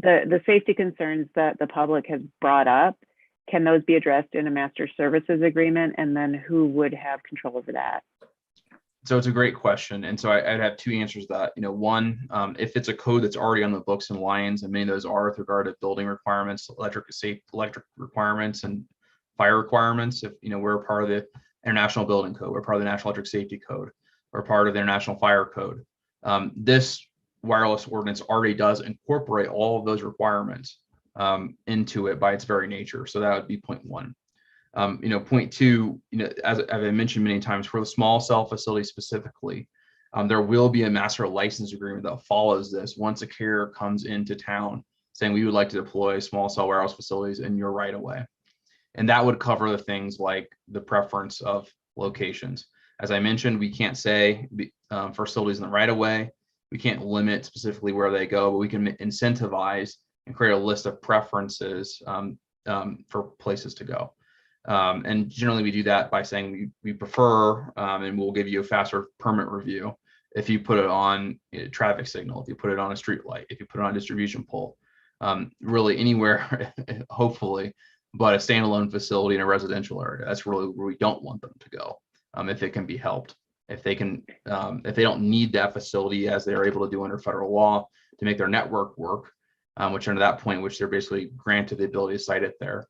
the safety concerns that the public has brought up. Can those be addressed in a master services agreement? And then who would have control over that? So it's a great question. And so I'd have two answers to that. One, if it's a code that's already on the books in Lions, and many of those are with regard to building requirements, electric requirements and fire requirements. If we're a part of the International Building Code, we're part of the National Electric Safety Code, we're part of the International Fire Code. This wireless ordinance already does incorporate all of those requirements into it by its very nature. So that would be point one. Point two, as I mentioned many times, for the small cell facility specifically, there will be a master license agreement that follows this once a carrier comes into town saying we would like to deploy small cell wireless facilities in your right of way. And that would cover the things like the preference of locations. As I mentioned, we can't say for facilities in the right of way, we can't limit specifically where they go, but we can incentivize and create a list of preferences for places to go. And generally we do that by saying we prefer, and we'll give you a faster permit review if you put it on a traffic signal, if you put it on a street light, if you put it on a distribution pole, really anywhere, hopefully, but a standalone facility in a residential area. That's really where we don't want them to go, if it can be helped. If they don't need that facility as they're able to do under federal law to make their network work, which under that point, which they're basically granted the ability to site it there.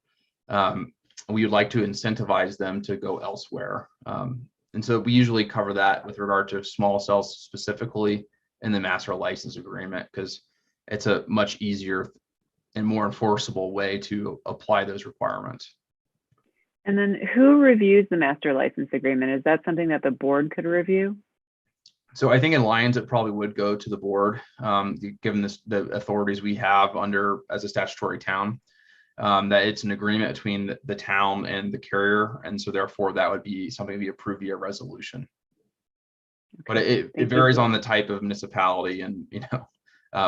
We would like to incentivize them to go elsewhere. And so we usually cover that with regard to small cells specifically in the master license agreement, because it's a much easier and more enforceable way to apply those requirements. And then who reviews the master license agreement? Is that something that the board could review? So I think in Lions, it probably would go to the board, given the authorities we have under as a statutory town, that it's an agreement between the town and the carrier. And so therefore that would be something to be approved via resolution. Okay. But it varies on the type of municipality and,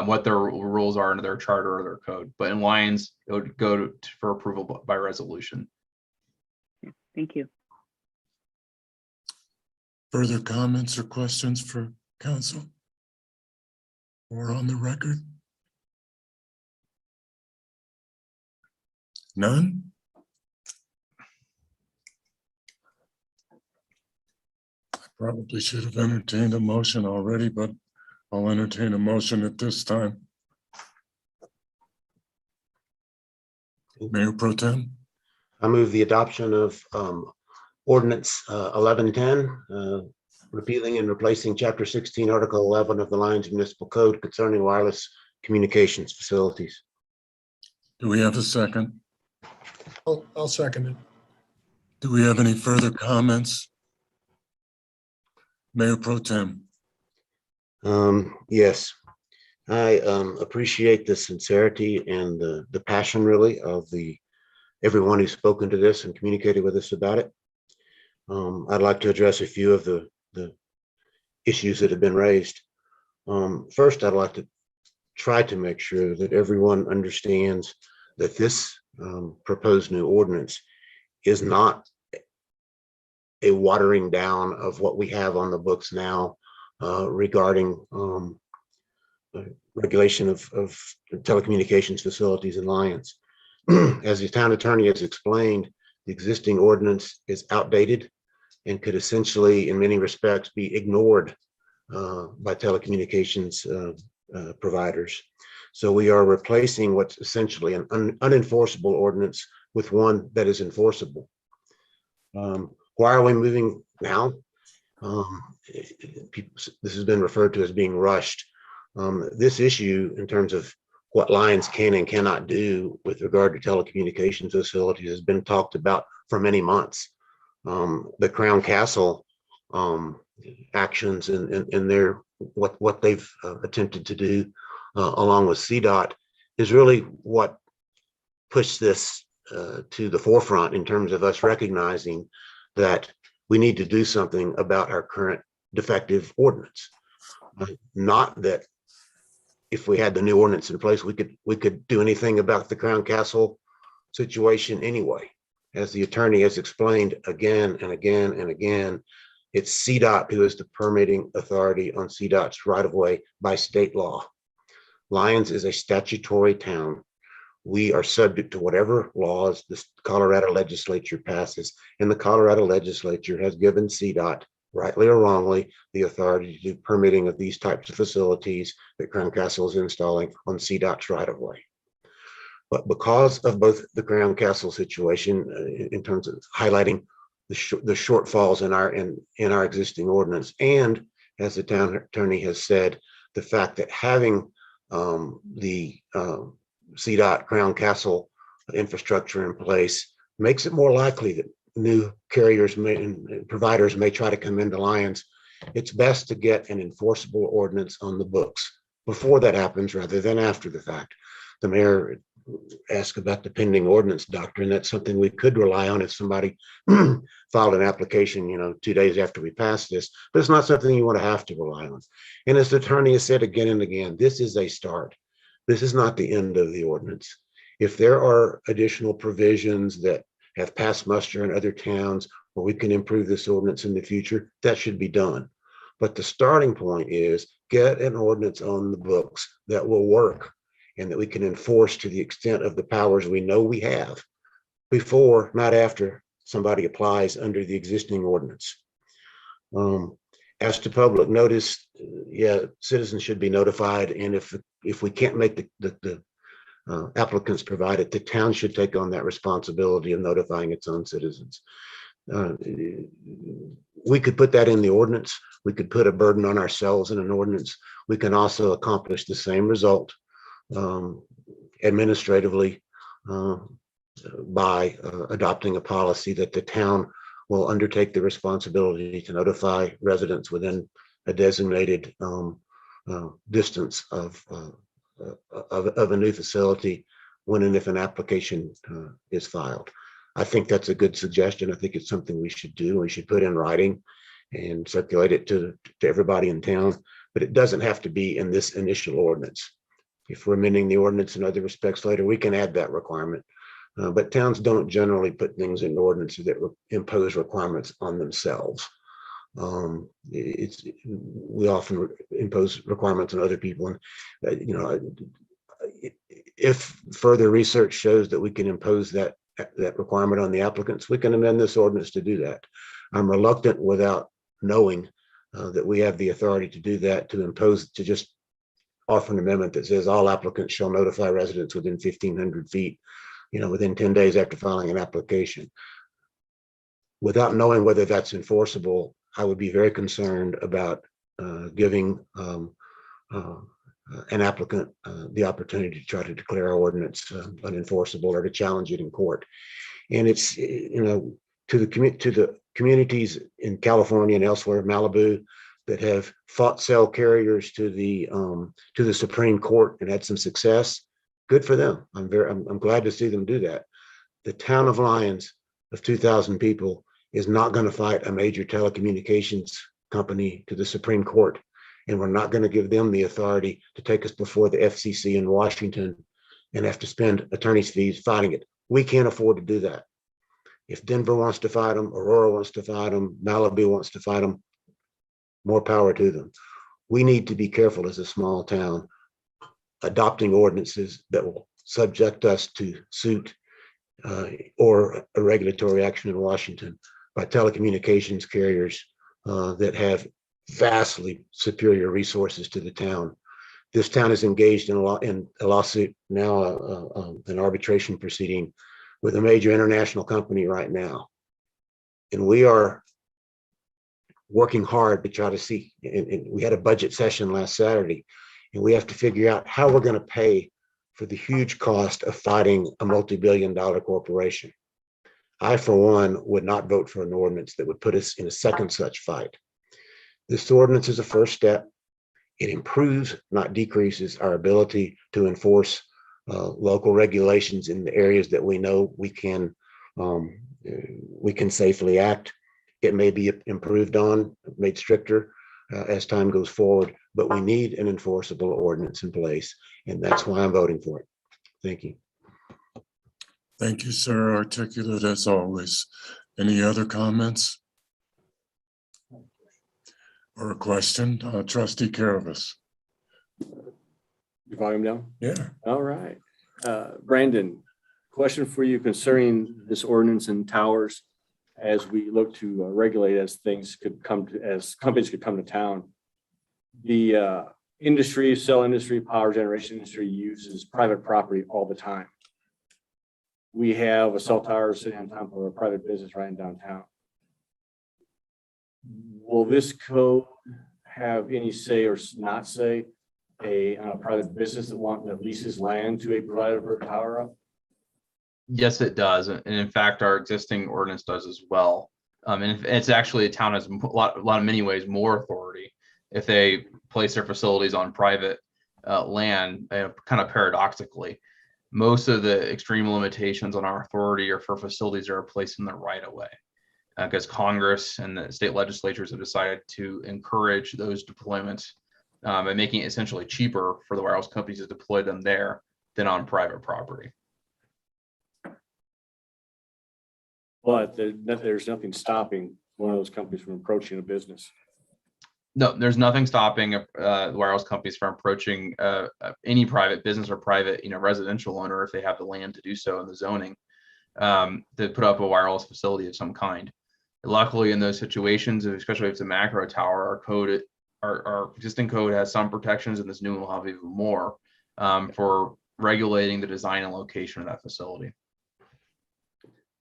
what their rules are under their charter or their code. But in Lions, it would go for approval by resolution. Thank you. Further comments or questions for council or on the record? None? I probably should have entertained a motion already, but I'll entertain a motion at this time. Mayor Pro Tem. I move the adoption of ordinance 1110, repealing and replacing Chapter 16, Article 11 of the Lions Municipal Code concerning wireless communications facilities. Do we have a second? I'll second it. Do we have any further comments? Mayor Pro Tem. Yes, I appreciate the sincerity and the passion really of everyone who's spoken to this and communicated with us about it. I'd like to address a few of the issues that have been raised. First, I'd like to try to make sure that everyone understands that this proposed new ordinance is not a watering down of what we have on the books now regarding regulation of telecommunications facilities in Lyons. As the town attorney has explained, the existing ordinance is outdated and could essentially, in many respects, be ignored by telecommunications providers. So we are replacing what's essentially an unenforceable ordinance with one that is enforceable. Why are we moving now? This has been referred to as being rushed. This issue, in terms of what Lyons can and cannot do with regard to telecommunications facilities, has been talked about for many months. The Crown Castle actions and their what they've attempted to do along with CDOT is really what pushed this to the forefront in terms of us recognizing that we need to do something about our current defective ordinance. Not that if we had the new ordinance in place, we could do anything about the Crown Castle situation anyway. As the attorney has explained again and again and again, it's CDOT who is the permitting authority on CDOT's right-of-way by state law. Lyons is a statutory town. We are subject to whatever laws the Colorado legislature passes, and the Colorado legislature has given CDOT, rightly or wrongly, the authority to do permitting of these types of facilities that Crown Castle is installing on CDOT's right-of-way. But because of both the Crown Castle situation, in terms of highlighting the shortfalls in our existing ordinance, and as the town attorney has said, the fact that having the CDOT Crown Castle infrastructure in place makes it more likely that new carriers and providers may try to come into Lyons. It's best to get an enforceable ordinance on the books before that happens rather than after the fact. The mayor asked about the pending ordinance doctrine. That's something we could rely on if somebody filed an application, 2 days after we pass this, but it's not something you want to have to rely on. And as the attorney has said again and again, this is a start. This is not the end of the ordinance. If there are additional provisions that have passed muster in other towns where we can improve this ordinance in the future, that should be done. But the starting point is get an ordinance on the books that will work and that we can enforce to the extent of the powers we know we have before, not after, somebody applies under the existing ordinance. As to public notice, citizens should be notified, and if we can't make the applicants provide it, the town should take on that responsibility of notifying its own citizens. We could put that in the ordinance. We could put a burden on ourselves in an ordinance. We can also accomplish the same result administratively by adopting a policy that the town will undertake the responsibility to notify residents within a designated distance of a new facility when and if an application is filed. I think that's a good suggestion. I think it's something we should do. We should put in writing and circulate it to everybody in town, but it doesn't have to be in this initial ordinance. If we're amending the ordinance in other respects later, we can add that requirement. But towns don't generally put things in ordinances that impose requirements on themselves. We often impose requirements on other people, and if further research shows that we can impose that requirement on the applicants, we can amend this ordinance to do that. I'm reluctant, without knowing that we have the authority to do that, to just offer an amendment that says all applicants shall notify residents within 1,500 feet, within 10 days after filing an application. Without knowing whether that's enforceable, I would be very concerned about giving an applicant the opportunity to try to declare our ordinance unenforceable or to challenge it in court. And it's, to the communities in California and elsewhere, Malibu, that have fought cell carriers to the Supreme Court and had some success. Good for them. I'm glad to see them do that. The town of Lyons of 2,000 people is not going to fight a major telecommunications company to the Supreme Court. And we're not going to give them the authority to take us before the FCC in Washington and have to spend attorney's fees fighting it. We can't afford to do that. If Denver wants to fight them, Aurora wants to fight them, Malibu wants to fight them, more power to them. We need to be careful as a small town adopting ordinances that will subject us to suit or a regulatory action in Washington by telecommunications carriers that have vastly superior resources to the town. This town is engaged in a lawsuit now, an arbitration proceeding with a major international company right now. And we are working hard to try to see, and we had a budget session last Saturday, and we have to figure out how we're going to pay for the huge cost of fighting a multi-billion-dollar corporation. I, for one, would not vote for an ordinance that would put us in a second such fight. This ordinance is a first step. It improves, not decreases, our ability to enforce local regulations in the areas that we know we can safely act. It may be improved on, made stricter as time goes forward, but we need an enforceable ordinance in place, and that's why I'm voting for it. Thank you. Thank you, sir. Articulate as always. Any other comments? Or a question? Trustee Caravas. Your volume down? Yeah. All right. Brandon, question for you concerning this ordinance and towers as we look to regulate as things could come to, as companies could come to town. The industry, cell industry, power generation industry uses private property all the time. We have a cell tower sitting on top of a private business right in downtown. Will this code have any say or not say on a private business that leases land to a provider power up? Yes, it does. And in fact, our existing ordinance does as well. And it's actually, a town has in many ways more authority if they place their facilities on private land, kind of paradoxically. Most of the extreme limitations on our authority are for facilities that are placed in the right of way, because Congress and the state legislatures have decided to encourage those deployments by making it essentially cheaper for the wireless companies to deploy them there than on private property. But there's nothing stopping one of those companies from approaching a business. No, there's nothing stopping the wireless companies from approaching any private business or private, residential owner if they have the land to do so in the zoning to put up a wireless facility of some kind. Luckily, in those situations, especially if it's a macro tower, our existing code has some protections, and this new one will have even more for regulating the design and location of that facility.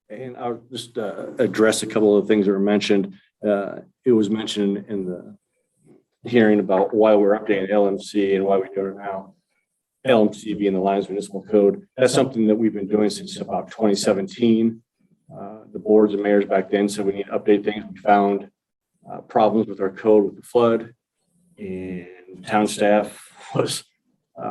And I'll just address a couple of things that were mentioned. It was mentioned in the hearing about why we're updating LMC and why we do it now. LMC being the Lions Municipal Code. That's something that we've been doing since about 2017. The boards and mayors back then said we need to update things. We found problems with our code with the flood, and town staff was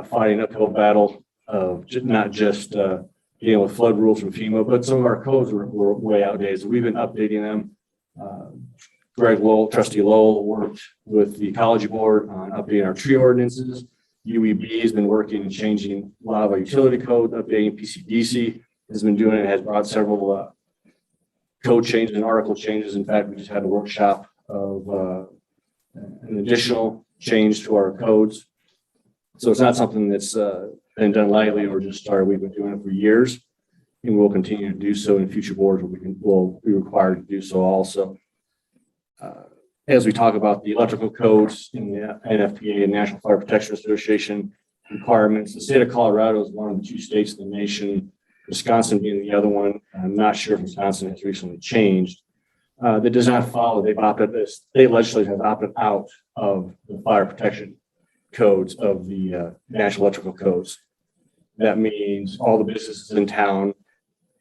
fighting an uphill battle of not just dealing with flood rules from FEMA, but some of our codes were way outdated. So we've been updating them. Greg Lowell, Trustee Lowell, worked with the ecology board on updating our tree ordinances. UEB has been working and changing a lot of our utility code, updating PCDC has been doing it, has brought several code changes and article changes. In fact, we just had a workshop of an additional change to our codes. So it's not something that's been done lightly or just started. We've been doing it for years, and we'll continue to do so in future boards where we'll be required to do so also. As we talk about the electrical codes in the NFPA and National Fire Protection Association requirements, the state of Colorado is one of the 2 states in the nation, Wisconsin being the other one. I'm not sure if Wisconsin has recently changed. That does not follow. They've opted, the state legislature has opted out of the fire protection codes of the national electrical codes. That means all the businesses in town,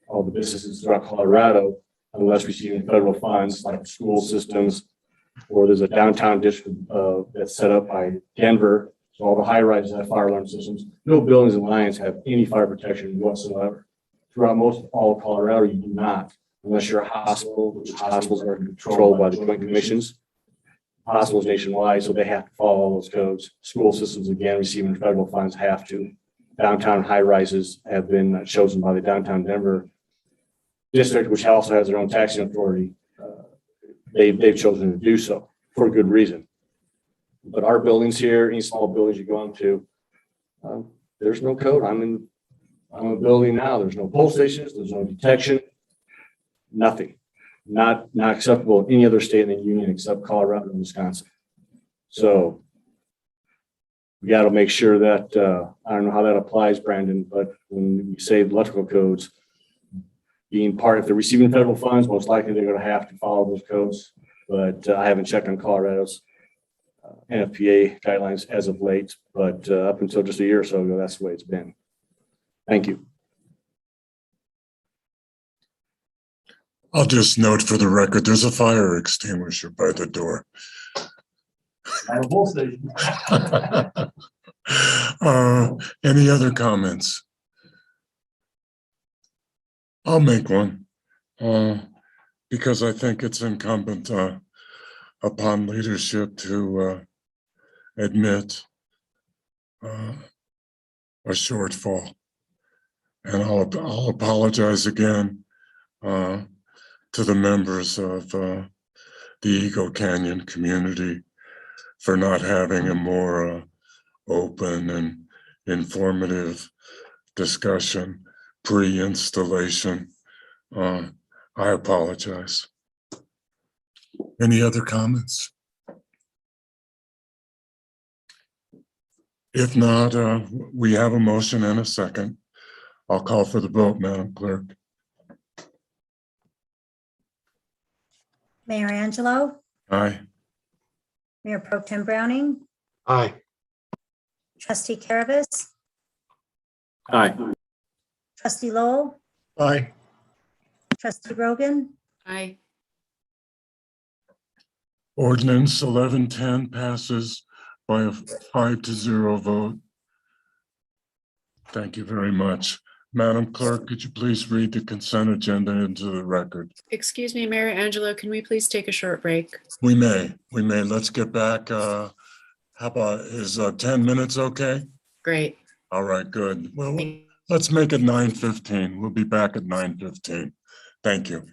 all the businesses throughout Colorado, unless receiving federal funds like school systems, or there's a downtown district that's set up by Denver. So all the high rises have fire alarm systems. No buildings in Lyons have any fire protection whatsoever. Throughout most of all of Colorado, you do not, unless you're a hospital, which hospitals are controlled by the Joint Commissions. hospitals nationwide, so they have to follow all those codes. School systems, again, receiving federal funds have to. Downtown high rises have been chosen by the downtown Denver district, which also has their own taxing authority. They've chosen to do so for good reason. But our buildings here, any small buildings you go into, there's no code. I'm a building now. There's no pole stations. There's no detection. Nothing. Not acceptable in any other state in the union except Colorado and Wisconsin. So we got to make sure that, I don't know how that applies, Brandon, but when we say electrical codes, being part, if they're receiving federal funds, most likely they're going to have to follow those codes. But I haven't checked on Colorado's NFPA guidelines as of late, but up until just a year or so ago, that's the way it's been. Thank you. I'll just note for the record, there's a fire extinguisher by the door. Any other comments? I'll make one because I think it's incumbent upon leadership to admit a shortfall. And I'll apologize again to the members of the Eagle Canyon community for not having a more open and informative discussion pre-installation. I apologize. Any other comments? If not, we have a motion and a second. I'll call for the vote, Madam Clerk. Mayor Angelo, Aye. Mayor Pro Tem Browning, Aye. Trustee Caravas, Aye. Trustee Lowell, Aye. Trustee Rogan, Aye. Ordinance 1110 passes by a 5-0 vote. Thank you very much. Madam Clerk, could you please read the consent agenda into the record? Excuse me, Mayor Angelo, can we please take a short break? We may. Let's get back. How about, is 10 minutes okay? Great. All right, good. Well, let's make it 9:15. We'll be back at 9:15. Thank you.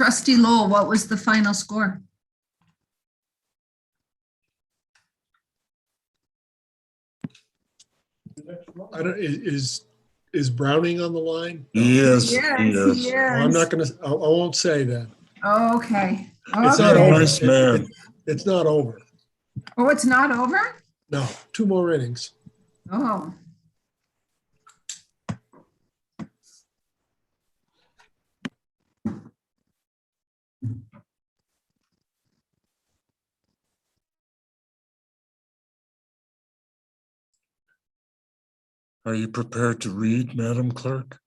Trustee Lowell, what was the final score? I don't, is Browning on the line? Yes, Yes, yes. he Oh, I'm is. not gonna, I won't say that. Okay. It's not Okay. over. Nice man. It's not over. Oh, it's not over? No, 2 more innings. Oh. Are you prepared to read, Madam Clerk?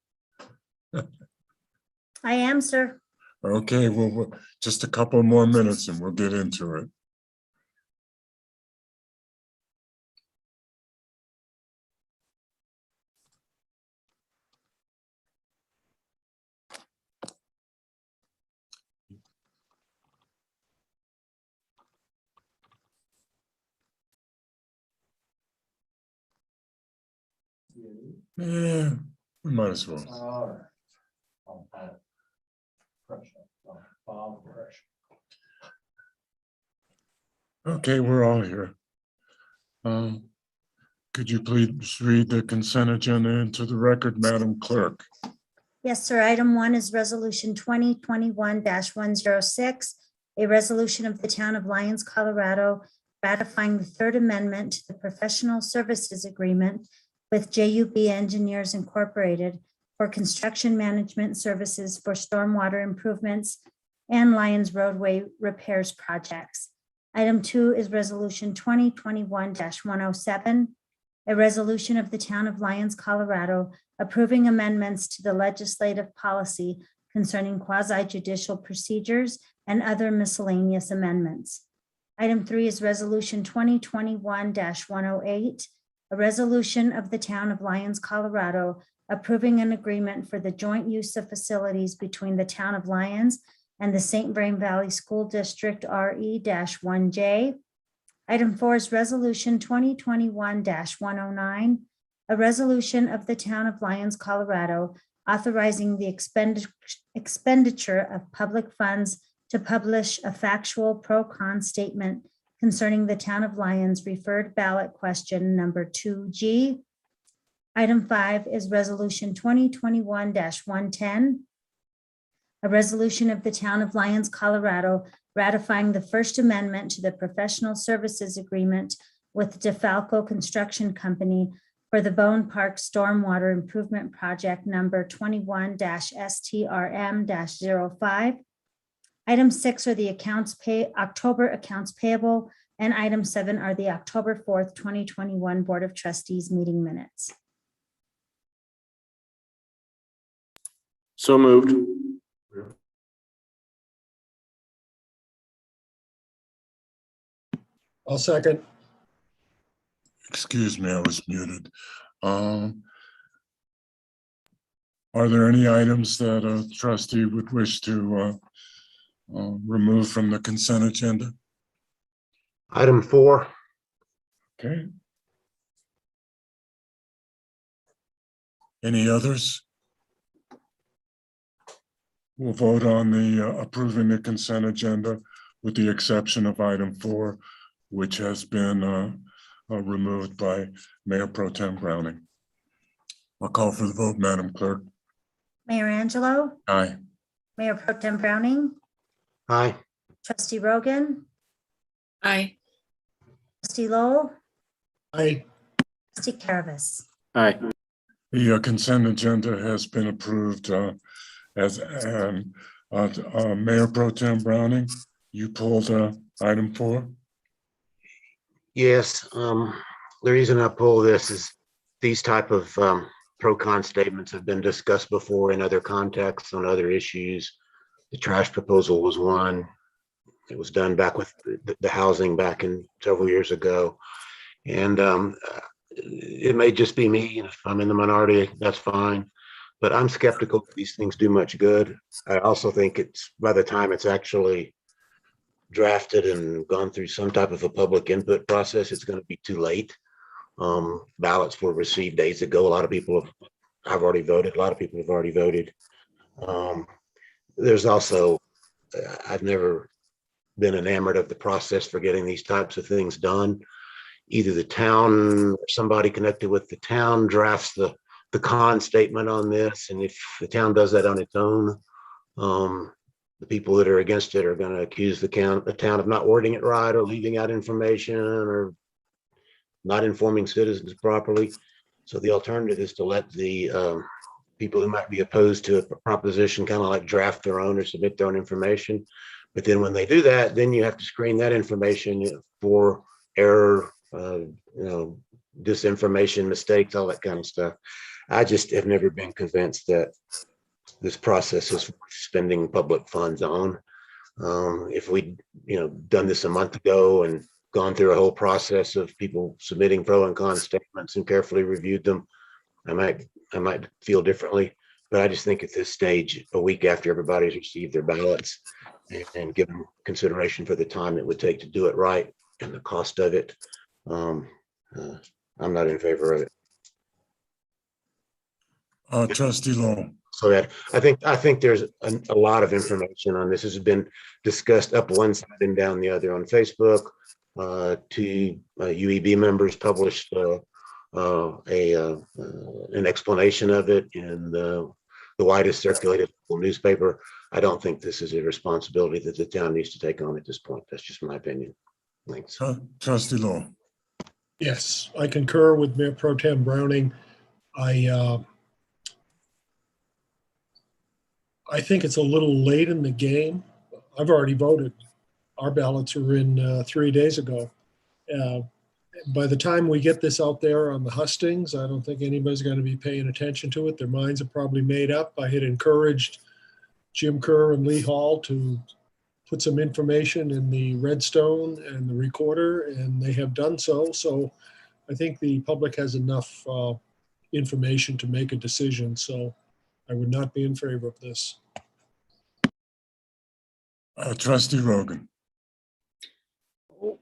I am, sir. Okay, well, just a couple more minutes and we'll get into it. Yeah, we might as well. Okay, we're all here. Could you please read the consent agenda into the record, Madam Clerk? Yes, sir. Item 1 is Resolution 2021-106, a resolution of the Town of Lyons, Colorado, ratifying the Third Amendment to the Professional Services Agreement with JUB Engineers Incorporated for construction management services for stormwater improvements and Lyons roadway repairs projects. Item 2 is Resolution 2021-107, a resolution of the Town of Lyons, Colorado, approving amendments to the legislative policy concerning quasi-judicial procedures and other miscellaneous amendments. Item 3 is Resolution 2021-108, a resolution of the Town of Lyons, Colorado, approving an agreement for the joint use of facilities between the Town of Lyons and the St. Vrain Valley School District RE-1J. Item 4 is Resolution 2021-109, a resolution of the Town of Lyons, Colorado, authorizing the expenditure of public funds to publish a factual pro-con statement concerning the Town of Lyons referred ballot question number 2G. Item 5 is Resolution 2021-110, a resolution of the Town of Lyons, Colorado, ratifying the First Amendment to the Professional Services Agreement with DeFalco Construction Company for the Bone Park Stormwater Improvement Project number 21-STRM-05. Item 6 are the October accounts payable, and item 7 are the October 4th, 2021 Board of Trustees meeting minutes. So moved. I'll second. Excuse me, I was muted. Are there any items that a trustee would wish to remove from the consent agenda? Item 4. Okay. Any others? We'll vote on the approving the consent agenda with the exception of item 4, which has been removed by Mayor Pro Tem Browning. I'll call for the vote, Madam Clerk. Mayor Angelo, Aye. Mayor Pro Tem Browning, Aye. Trustee Rogan, Aye. Trustee Lowell, Aye. Trustee Caravas. Aye. The consent agenda has been approved as Mayor Pro Tem Browning, you pulled item 4. Yes. The reason I pull this is these type of pro-con statements have been discussed before in other contexts on other issues. The trash proposal was one. It was done back with the housing back in several years ago. And it may just be me. If I'm in the minority, that's fine. But I'm skeptical that these things do much good. I also think it's by the time it's actually drafted and gone through some type of a public input process, it's going to be too late. Ballots were received days ago. A lot of people have already voted. A lot of people have already voted. There's also I've never been enamored of the process for getting these types of things done. Either the town or somebody connected with the town drafts the con statement on this, and if the town does that on its own, the people that are against it are going to accuse the town of not wording it right or leaving out information or not informing citizens properly. So the alternative is to let the people who might be opposed to a proposition kind of like draft their own or submit their own information. But then when they do that, then you have to screen that information for error, disinformation, mistakes, all that kind of stuff. I just have never been convinced that this process is worth spending public funds on. If we'd done this a month ago and gone through a whole process of people submitting pro and con statements and carefully reviewed them, I might feel differently. But I just think at this stage, a week after everybody's received their ballots and given consideration for the time it would take to do it right and the cost of it, I'm not in favor of it. Trustee Lowe. So that I think there's a lot of information on this. This has been discussed up one side and down the other on Facebook. Two UEB members published an explanation of it in the widest circulated local newspaper. I don't think this is a responsibility that the town needs to take on at this point. That's just my opinion. Thanks. Trustee Lowe. Yes, I concur with Mayor Pro Tem Browning. I think it's a little late in the game. I've already voted. Our ballots were in 3 days ago. By the time we get this out there on the hustings, I don't think anybody's going to be paying attention to it. Their minds are probably made up. I had encouraged Jim Kerr and Lee Hall to put some information in the Redstone and the recorder, and they have done so. So I think the public has enough information to make a decision. So I would not be in favor of this. Trustee Rogan.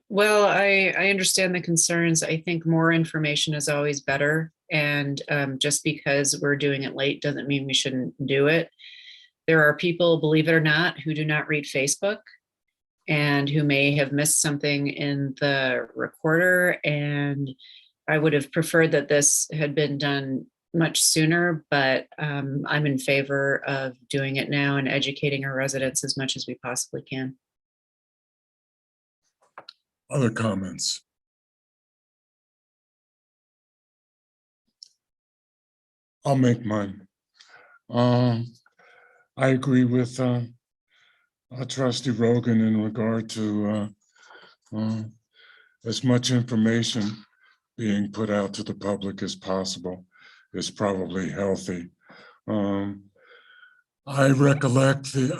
Well, I understand the concerns. I think more information is always better. And just because we're doing it late doesn't mean we shouldn't do it. There are people, believe it or not, who do not read Facebook and who may have missed something in the recorder. And I would have preferred that this had been done much sooner, but I'm in favor of doing it now and educating our residents as much as we possibly can. Other comments? I'll make mine. I agree with Trustee Rogan in regard to as much information being put out to the public as possible is probably healthy. I recollect the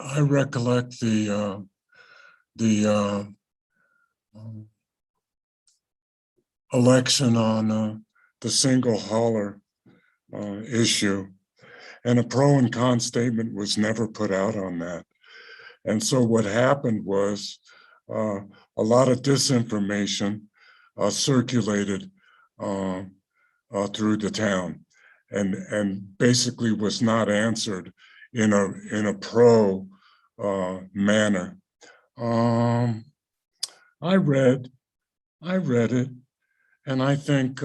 election on the single hauler issue, and a pro and con statement was never put out on that. And so what happened was a lot of disinformation circulated through the town, and basically was not answered in a pro manner. I read it, and I think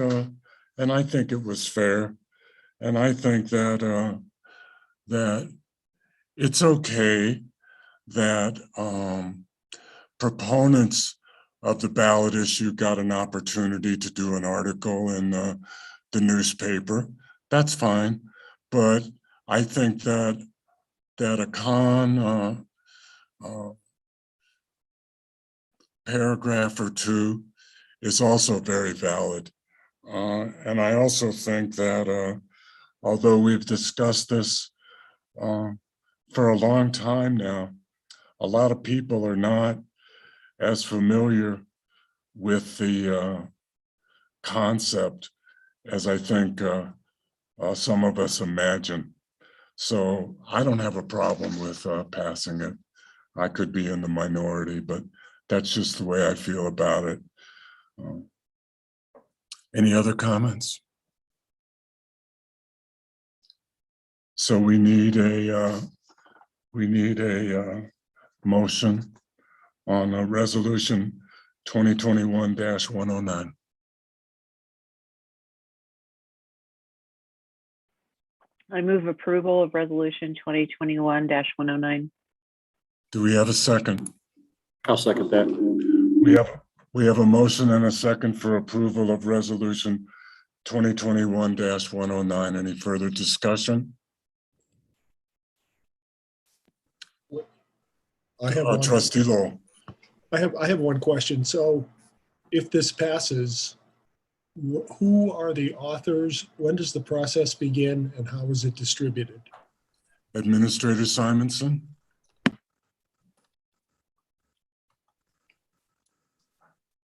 it was fair, and I think that that it's okay that proponents of the ballot issue got an opportunity to do an article in the newspaper. That's fine, but I think that a con paragraph or two is also very valid. And I also think that although we've discussed this for a long time now, a lot of people are not as familiar with the concept as I think some of us imagine. So I don't have a problem with passing it. I could be in the minority, but that's just the way I feel about it. Any other comments? So we need a motion on resolution 2021-109? I move approval of resolution 2021-109. Do we have a second? I'll second that. We have a motion and a second for approval of resolution 2021-109. Any further discussion? I have one. Trustee Lowell. I have one question. So if this passes, who are the authors? When does the process begin and how is it distributed? Administrator Simonson.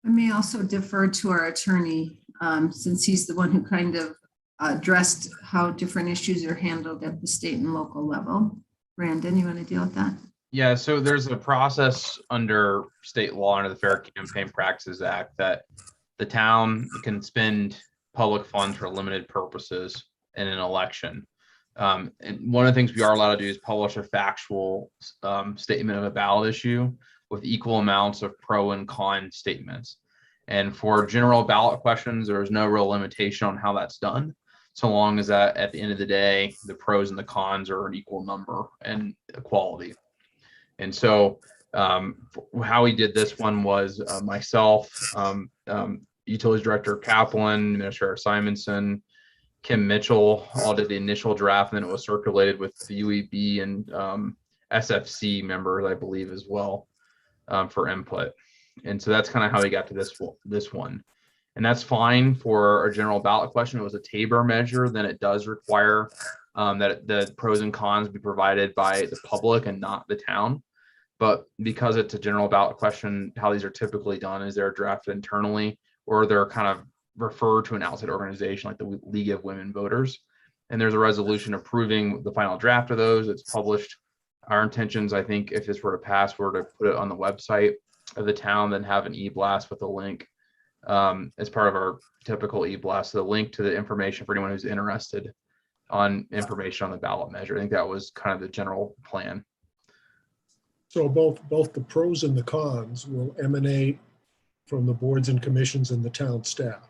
I may also defer to our attorney, since he's the one who kind of addressed how different issues are handled at the state and local level. Brandon, you want to deal with that? Yeah, so there's a process under state law, under the Fair Campaign Practices Act, that the town can spend public funds for limited purposes in an election. And one of the things we are allowed to do is publish a factual statement of a ballot issue with equal amounts of pro and con statements. And for general ballot questions, there is no real limitation on how that's done, so long as that at the end of the day, the pros and the cons are an equal number and equality. And so how we did this one was myself, Utilities Director Kaplan, Administrator Simonson, Kim Mitchell all did the initial draft, and then it was circulated with the UEB and SFC members, I believe, as well, for input. And so that's kind of how we got to this one. And that's fine for a general ballot question. It was a Tabor measure, then it does require that the pros and cons be provided by the public and not the town. But because it's a general ballot question, how these are typically done is they're drafted internally, or they're kind of referred to an outside organization like the League of Women Voters. And there's a resolution approving the final draft of those. It's published. Our intentions, I think, if this were to pass, were to put it on the website of the town, then have an e-blast with a link as part of our typical e-blast, the link to the information for anyone who's interested on information on the ballot measure. I think that was kind of the general plan. So both the pros and the cons will emanate from the boards and commissions and the town staff,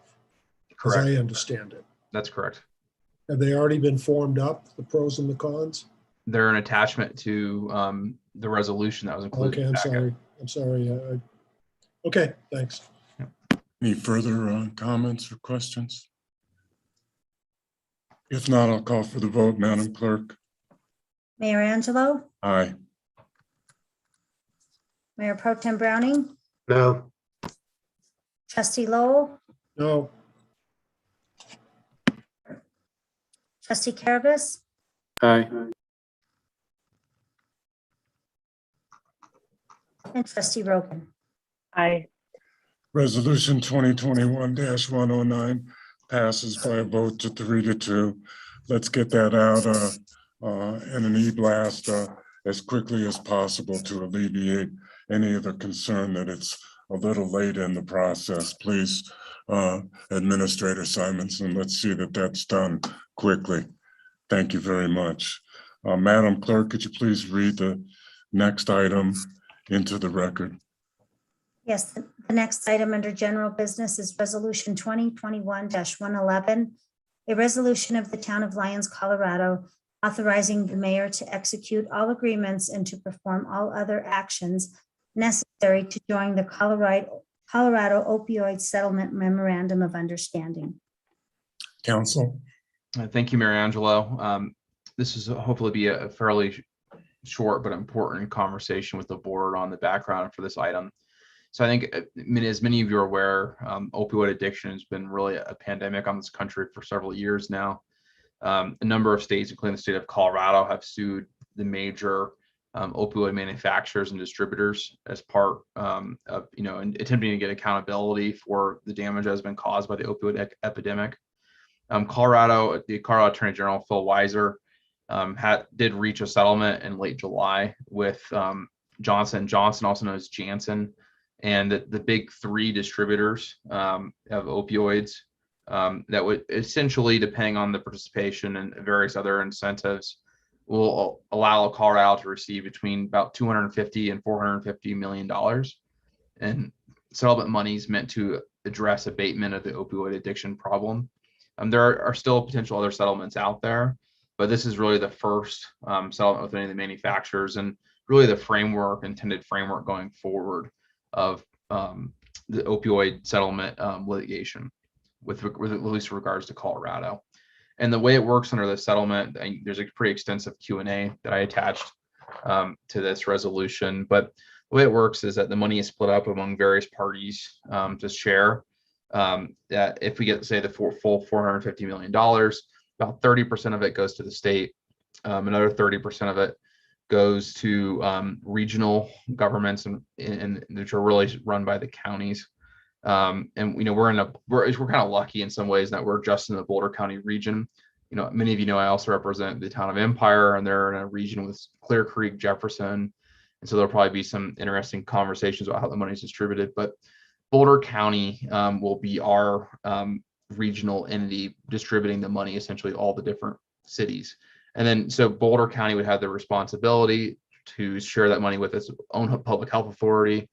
Correct. as I understand it. That's correct. Have they already been formed up, the pros and the cons? They're an attachment to the resolution that was included. Okay, I'm sorry. Okay, thanks. Any further comments or questions? If not, I'll call for the vote, Madam Clerk. Mayor Angelo, Aye. Mayor Pro Tem Browning, No. Trustee Lowell, No. Trustee Carabas, Aye. and Trustee Rogan. Aye. Resolution 2021-109 passes by a vote to 3-2. Let's get that out in an e-blast as quickly as possible to alleviate any of the concern that it's a little late in the process. Please, Administrator Simonson, let's see that that's done quickly. Thank you very much. Madam Clerk, could you please read the next item into the record? Yes, the next item under general business is resolution 2021-111, a resolution of the town of Lyons, Colorado, authorizing the mayor to execute all agreements and to perform all other actions necessary to join the Colorado opioid settlement memorandum of understanding. Council. Thank you, Mayor Angelo. This is hopefully be a fairly short but important conversation with the board on the background for this item. So I think, as many of you are aware, opioid addiction has been really a pandemic on this country for several years now. A number of states, including the state of Colorado, have sued the major opioid manufacturers and distributors as part of, attempting to get accountability for the damage that has been caused by the opioid epidemic. The Colorado Attorney General Phil Weiser did reach a settlement in late July with Johnson & Johnson, also known as Janssen, and the big three distributors of opioids that would essentially, depending on the participation and various other incentives, will allow Colorado to receive between about 250 and $450 million in settlement monies meant to address abatement of the opioid addiction problem. There are still potential other settlements out there, but this is really the first settlement with any of the manufacturers, and really the intended framework going forward of the opioid settlement litigation with at least regards to Colorado. And the way it works under the settlement, there's a pretty extensive Q&A that I attached to this resolution. But the way it works is that the money is split up among various parties to share. That if we get, say, the full $450 million, about 30% of it goes to the state. Another 30% of it goes to regional governments, and which are really run by the counties. And we're kind of lucky in some ways that we're just in the Boulder County region. Many of you know I also represent the town of Empire, and they're in a region with Clear Creek, Jefferson, and so there'll probably be some interesting conversations about how the money is distributed. But Boulder County will be our regional entity distributing the money, essentially all the different cities. And then so Boulder County would have the responsibility to share that money with its own public health authority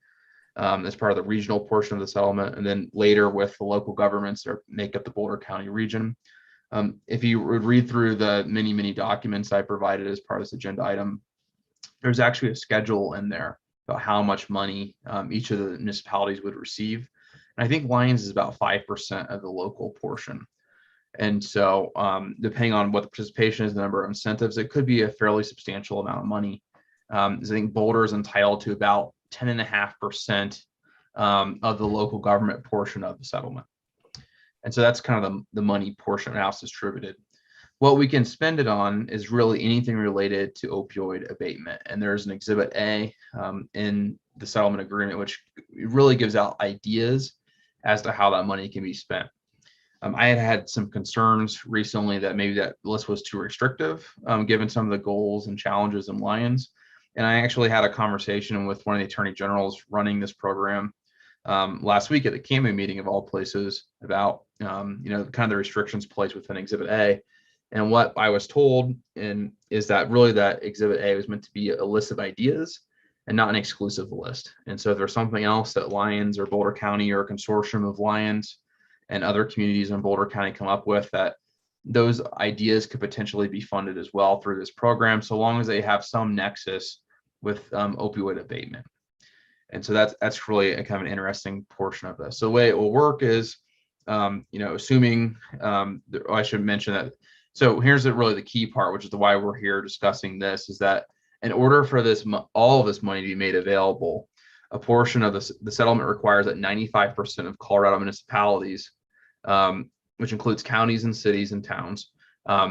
as part of the regional portion of the settlement, and then later with the local governments that make up the Boulder County region. If you would read through the many documents I provided as part of this agenda item, there's actually a schedule in there about how much money each of the municipalities would receive. And I think Lyons is about 5% of the local portion. And so depending on what the participation is, the number of incentives, it could be a fairly substantial amount of money. I think Boulder is entitled to about 10.5% of the local government portion of the settlement. And so that's kind of the money portion of how it's distributed. What we can spend it on is really anything related to opioid abatement. And there's an Exhibit A in the settlement agreement, which really gives out ideas as to how that money can be spent. I had some concerns recently that maybe that list was too restrictive, given some of the goals and challenges in Lyons. And I actually had a conversation with one of the attorney generals running this program last week at the CAMU meeting of all places about, kind of the restrictions placed within Exhibit A. And what I was told is that really that Exhibit A was meant to be a list of ideas and not an exclusive list. And so if there's something else that Lyons or Boulder County or a consortium of Lyons and other communities in Boulder County come up with, that those ideas could potentially be funded as well through this program, so long as they have some nexus with opioid abatement. And so that's really a kind of an interesting portion of this. So the way it will work is, assuming, I should mention that. So here's really the key part, which is why we're here discussing this, is that in order for all of this money to be made available, a portion of the settlement requires that 95% of Colorado municipalities, which includes counties and cities and towns,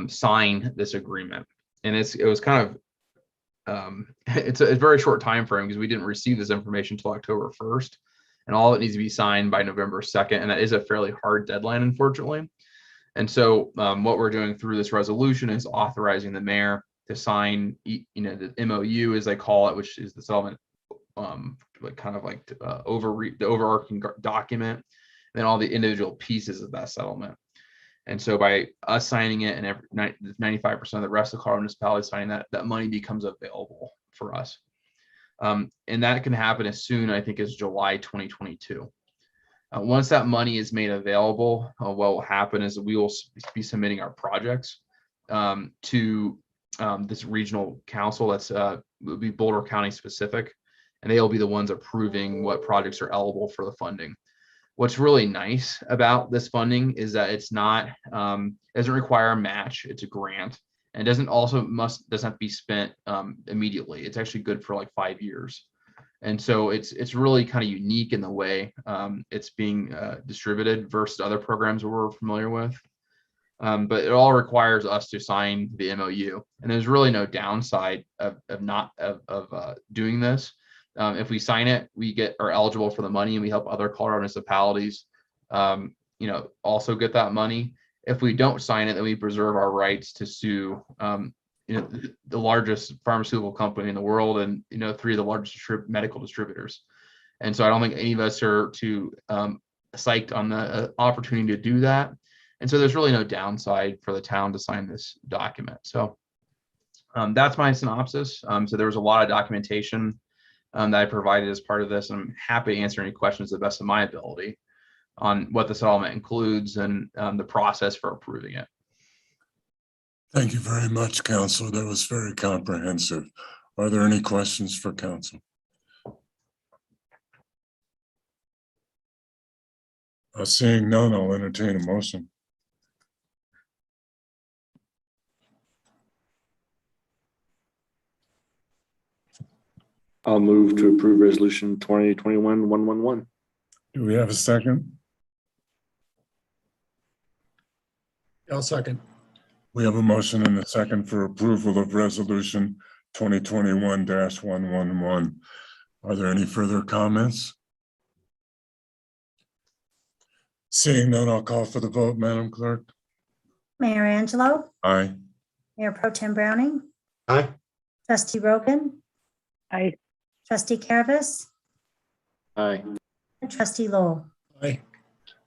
sign this agreement. And it was kind of it's a very short time frame because we didn't receive this information until October 1st, and all it needs to be signed by November 2nd, and that is a fairly hard deadline, unfortunately. And so what we're doing through this resolution is authorizing the mayor to sign, the MOU, as they call it, which is the settlement, the overarching document, and then all the individual pieces of that settlement. And so by us signing it and 95% of the rest of the Colorado municipalities signing that money becomes available for us. And that can happen as soon, I think, as July 2022. Once that money is made available, what will happen is that we will be submitting our projects to this regional council that's will be Boulder County specific, and they'll be the ones approving what projects are eligible for the funding. What's really nice about this funding is that it's not doesn't require a match. It's a grant, and doesn't have to be spent immediately. It's actually good for like 5 years. And so it's really kind of unique in the way it's being distributed versus other programs we're familiar with. But it all requires us to sign the MOU, and there's really no downside of doing this. If we sign it, we are eligible for the money, and we help other Colorado municipalities, also get that money. If we don't sign it, then we preserve our rights to sue the largest pharmaceutical company in the world, and 3 of the largest medical distributors. And so I don't think any of us are too psyched on the opportunity to do that. And so there's really no downside for the town to sign this document. So That's my synopsis. So there was a lot of documentation that I provided as part of this. I'm happy to answer any questions to the best of my ability on what the settlement includes and the process for approving it. Thank you very much, Councilor. That was very comprehensive. Are there any questions for Council? Seeing none, I'll entertain a motion. I'll move to approve resolution 2021-111. Do we have a second? I'll second. We have a motion and a second for approval of resolution 2021-111. Are there any further comments? Seeing none, I'll call for the vote, Madam Clerk. Mayor Angelo, Aye. Mayor Pro Tem Browning, Aye. Trustee Rogan, Aye. Trustee Caravas, Aye. and Trustee Lowell. Aye.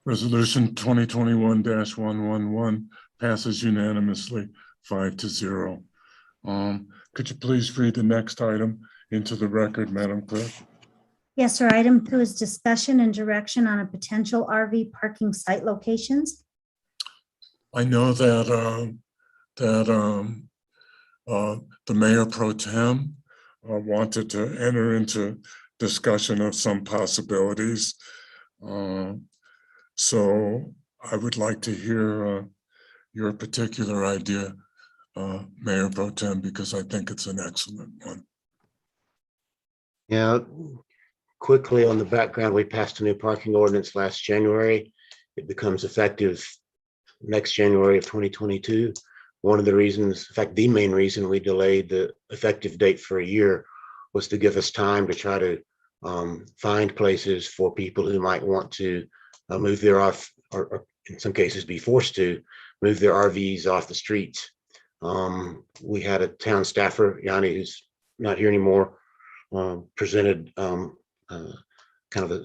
Resolution 2021-111 passes unanimously 5-0. Could you please read the next item into the record, Madam Clerk? Yes, sir. Item 2 is discussion and direction on a potential RV parking site locations. I know that the Mayor Pro Tem wanted to enter into discussion of some possibilities. So I would like to hear your particular idea, Mayor Pro Tem, because I think it's an excellent one. Yeah, quickly on the background, we passed a new parking ordinance last January. It becomes effective next January of 2022. One of the reasons, in fact, the main reason we delayed the effective date for a year was to give us time to try to find places for people who might want to move their off, or in some cases be forced to move their RVs off the streets. We had a town staffer, Yanni, who's not here anymore, presented kind of a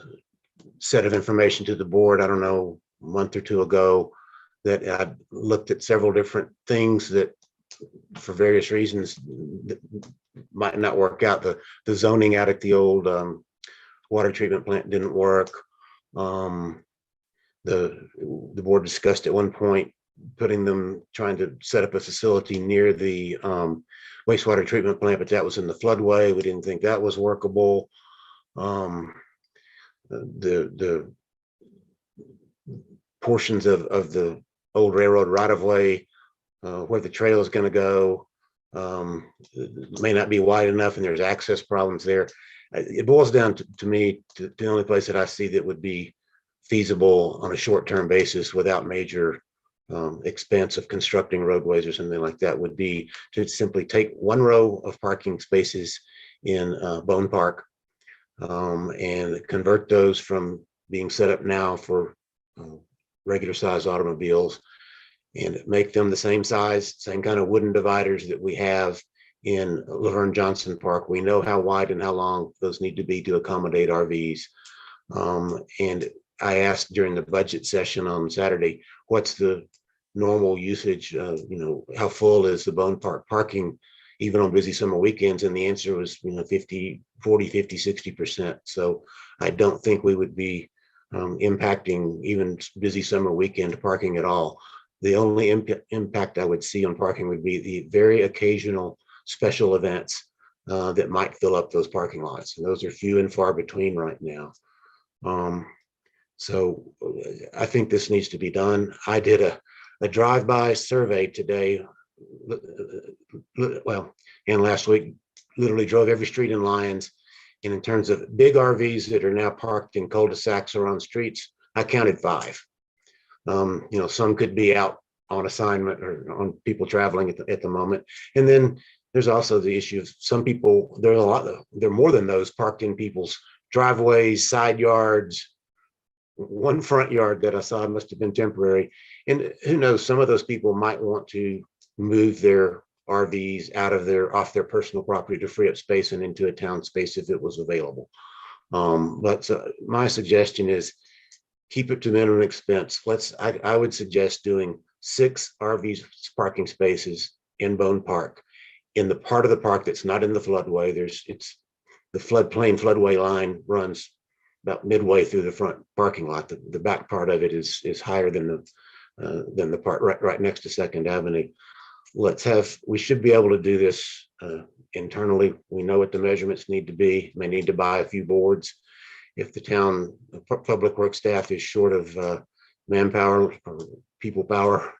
set of information to the board, I don't know, a month or two ago, that I looked at several different things that for various reasons that might not work out. The zoning out at the old water treatment plant didn't work. The board discussed at one point trying to set up a facility near the wastewater treatment plant, but that was in the floodway. We didn't think that was workable. The portions of the old railroad right-of-way where the trail is going to go may not be wide enough, and there's access problems there. It boils down to me, to the only place that I see that would be feasible on a short-term basis without major expense of constructing roadways or something like that would be to simply take one row of parking spaces in Bone Park and convert those from being set up now for regular size automobiles and make them the same size, same kind of wooden dividers that we have in Laverne Johnson Park. We know how wide and how long those need to be to accommodate RVs. And I asked during the budget session on Saturday, what's the normal usage, how full is the Bone Park parking, even on busy summer weekends? And the answer was, 40, 50, 60%. So I don't think we would be impacting even busy summer weekend parking at all. The only impact I would see on parking would be the very occasional special events that might fill up those parking lots. And those are few and far between right now. So I think this needs to be done. I did a drive-by survey today, and last week, literally drove every street in Lyons. And in terms of big RVs that are now parked in cul-de-sacs or on streets, I counted 5. Some could be out on assignment or on people traveling at the moment. And then there's also the issue of some people, there are more than those parked in people's driveways, side yards. One front yard that I saw must have been temporary. And who knows, some of those people might want to move their RVs off their personal property to free up space and into a town space if it was available. But my suggestion is keep it to minimum expense. I would suggest doing 6 RV parking spaces in Bone Park in the part of the park that's not in the floodway, the floodway line runs about midway through the front parking lot. The back part of it is higher than the part right next to Second Avenue. We should be able to do this internally. We know what the measurements need to be. May need to buy a few boards. If the town public works staff is short of manpower or people power,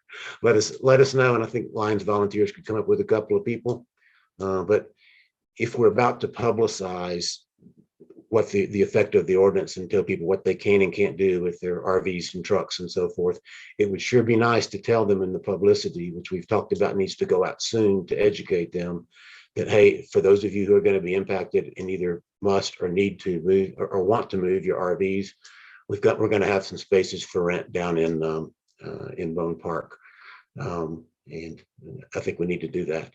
let us know. And I think Lions volunteers could come up with a couple of people. But if we're about to publicize what the effect of the ordinance and tell people what they can and can't do with their RVs and trucks and so forth, it would sure be nice to tell them in the publicity, which we've talked about needs to go out soon, to educate them that, hey, for those of you who are going to be impacted and either must or need to move or want to move your RVs, we're going to have some spaces for rent down in Bone Park. And I think we need to do that.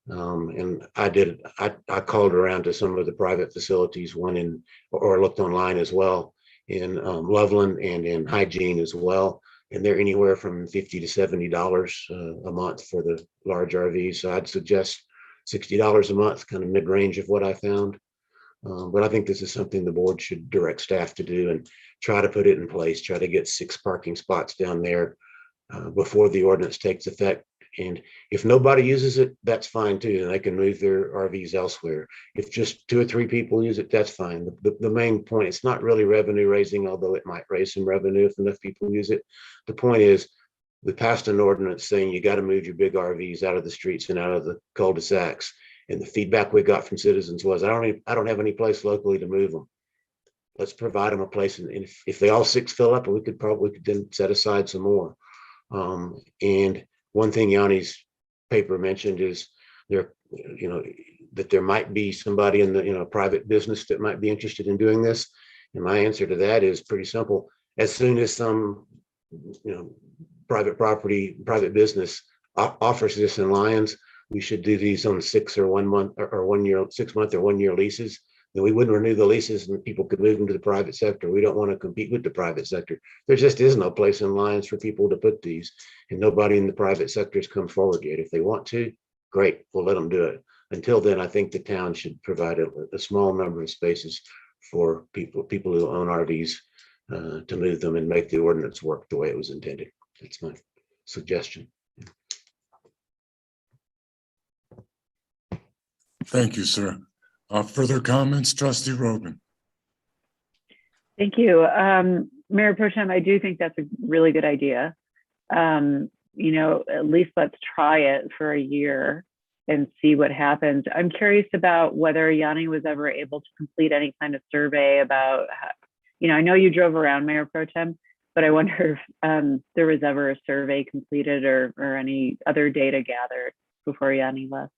And I called around to some of the private facilities, or looked online as well, in Loveland and in Hygiene as well. And they're anywhere from $50 to $70 a month for the large RVs. So I'd suggest $60 a month, kind of mid-range of what I found. But I think this is something the board should direct staff to do and try to put it in place, try to get 6 parking spots down there before the ordinance takes effect. And if nobody uses it, that's fine too. And they can move their RVs elsewhere. If just 2 or 3 people use it, that's fine. The main point, it's not really revenue raising, although it might raise some revenue if enough people use it. The point is, we passed an ordinance saying you got to move your big RVs out of the streets and out of the cul-de-sacs. And the feedback we got from citizens was, I don't have any place locally to move them. Let's provide them a place. And if they all 6 fill up, we could then set aside some more. And one thing Yanni's paper mentioned is that there might be somebody in the private business that might be interested in doing this. And my answer to that is pretty simple. As soon as some private business offers this in Lyons, we should do these on 6 or 1 month or 1 year, 6 month or 1 year leases. Then we wouldn't renew the leases and people could move them to the private sector. We don't want to compete with the private sector. There just is no place in Lyons for people to put these, and nobody in the private sector has come forward yet. If they want to, great, we'll let them do it. Until then, I think the town should provide a small number of spaces for people who own RVs to move them and make the ordinance work the way it was intended. That's my suggestion. Thank you, sir. Further comments, Trustee Rogan? Thank you. Mayor Pro Tem, I do think that's a really good idea. At least let's try it for a year and see what happens. I'm curious about whether Yanni was ever able to complete any kind of survey about, I know you drove around, Mayor Pro Tem, but I wonder if there was ever a survey completed or any other data gathered before Yanni left.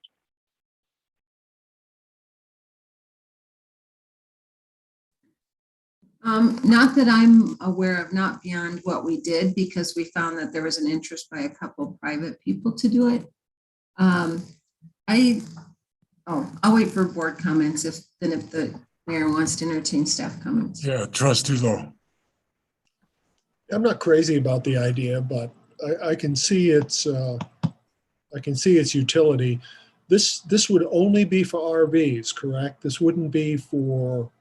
Not that I'm aware of, not beyond what we did, because we found that there was an interest by a couple private people to do it. I'll wait for board comments if the mayor wants to entertain staff comments. Yeah, Trustee Lowe. I'm not crazy about the idea, but I can see its utility. This would only be for RVs, correct? This wouldn't be for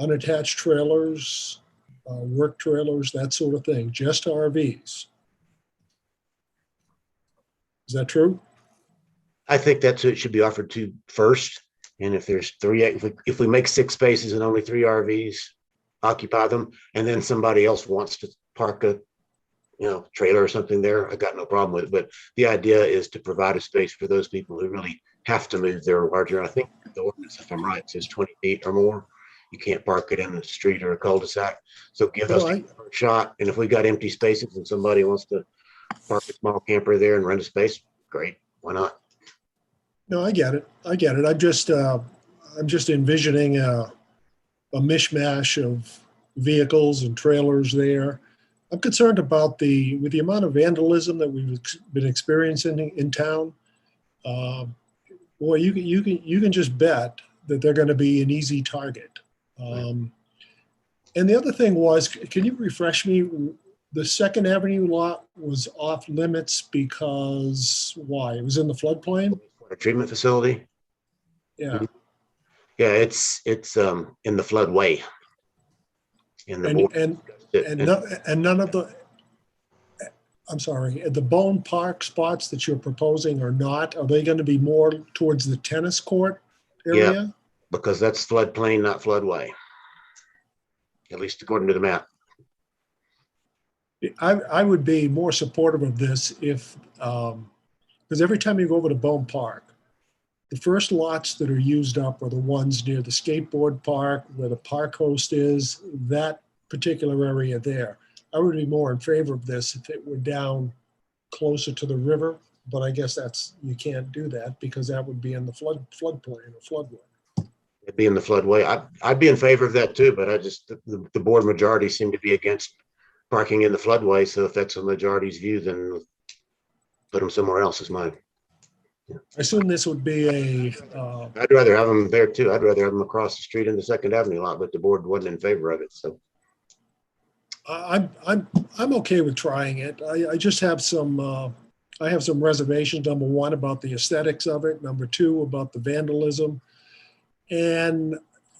unattached trailers, work trailers, that sort of thing, just RVs. Is that true? I think that's what it should be offered to first. And if there's 3, if we make 6 spaces and only 3 RVs occupy them, and then somebody else wants to park a trailer or something there, I got no problem with it. But the idea is to provide a space for those people who really have to move their larger. I think the ordinance, if I'm right, says 20 feet or more. You can't park it in the street or a cul-de-sac. So give those people a shot. And if we got empty spaces and somebody wants to park a small camper there and rent a space, great. Why not? No, I get it. I'm just envisioning a mishmash of vehicles and trailers there. I'm concerned about with the amount of vandalism that we've been experiencing in town. Boy, you can just bet that they're going to be an easy target. And the other thing was, can you refresh me? The Second Avenue lot was off limits because why? It was in the floodplain? water treatment facility. Yeah. Yeah, it's in the floodway. In the board. And none of the, I'm sorry, the Bone Park spots that you're proposing are they going to be more towards the tennis court area? Yeah, because that's floodplain, not floodway. At least according to the map. I would be more supportive of this if, because every time you go over to Bone Park, the first lots that are used up are the ones near the skateboard park, where the park host is, that particular area there. I would be more in favor of this if it were down closer to the river, but I guess you can't do that because that would be in the floodplain or floodway. It'd be in the floodway. I'd be in favor of that too, but I just, the board majority seem to be against parking in the floodway. So if that's a majority's view, then put them somewhere else is mine. I assume this would be I'd rather have them there too. I'd rather have them across the street in the Second Avenue lot, but the board wasn't in favor of it. So I'm okay with trying it. I just have some reservations. Number one, about the aesthetics of it. Number two, about the vandalism. And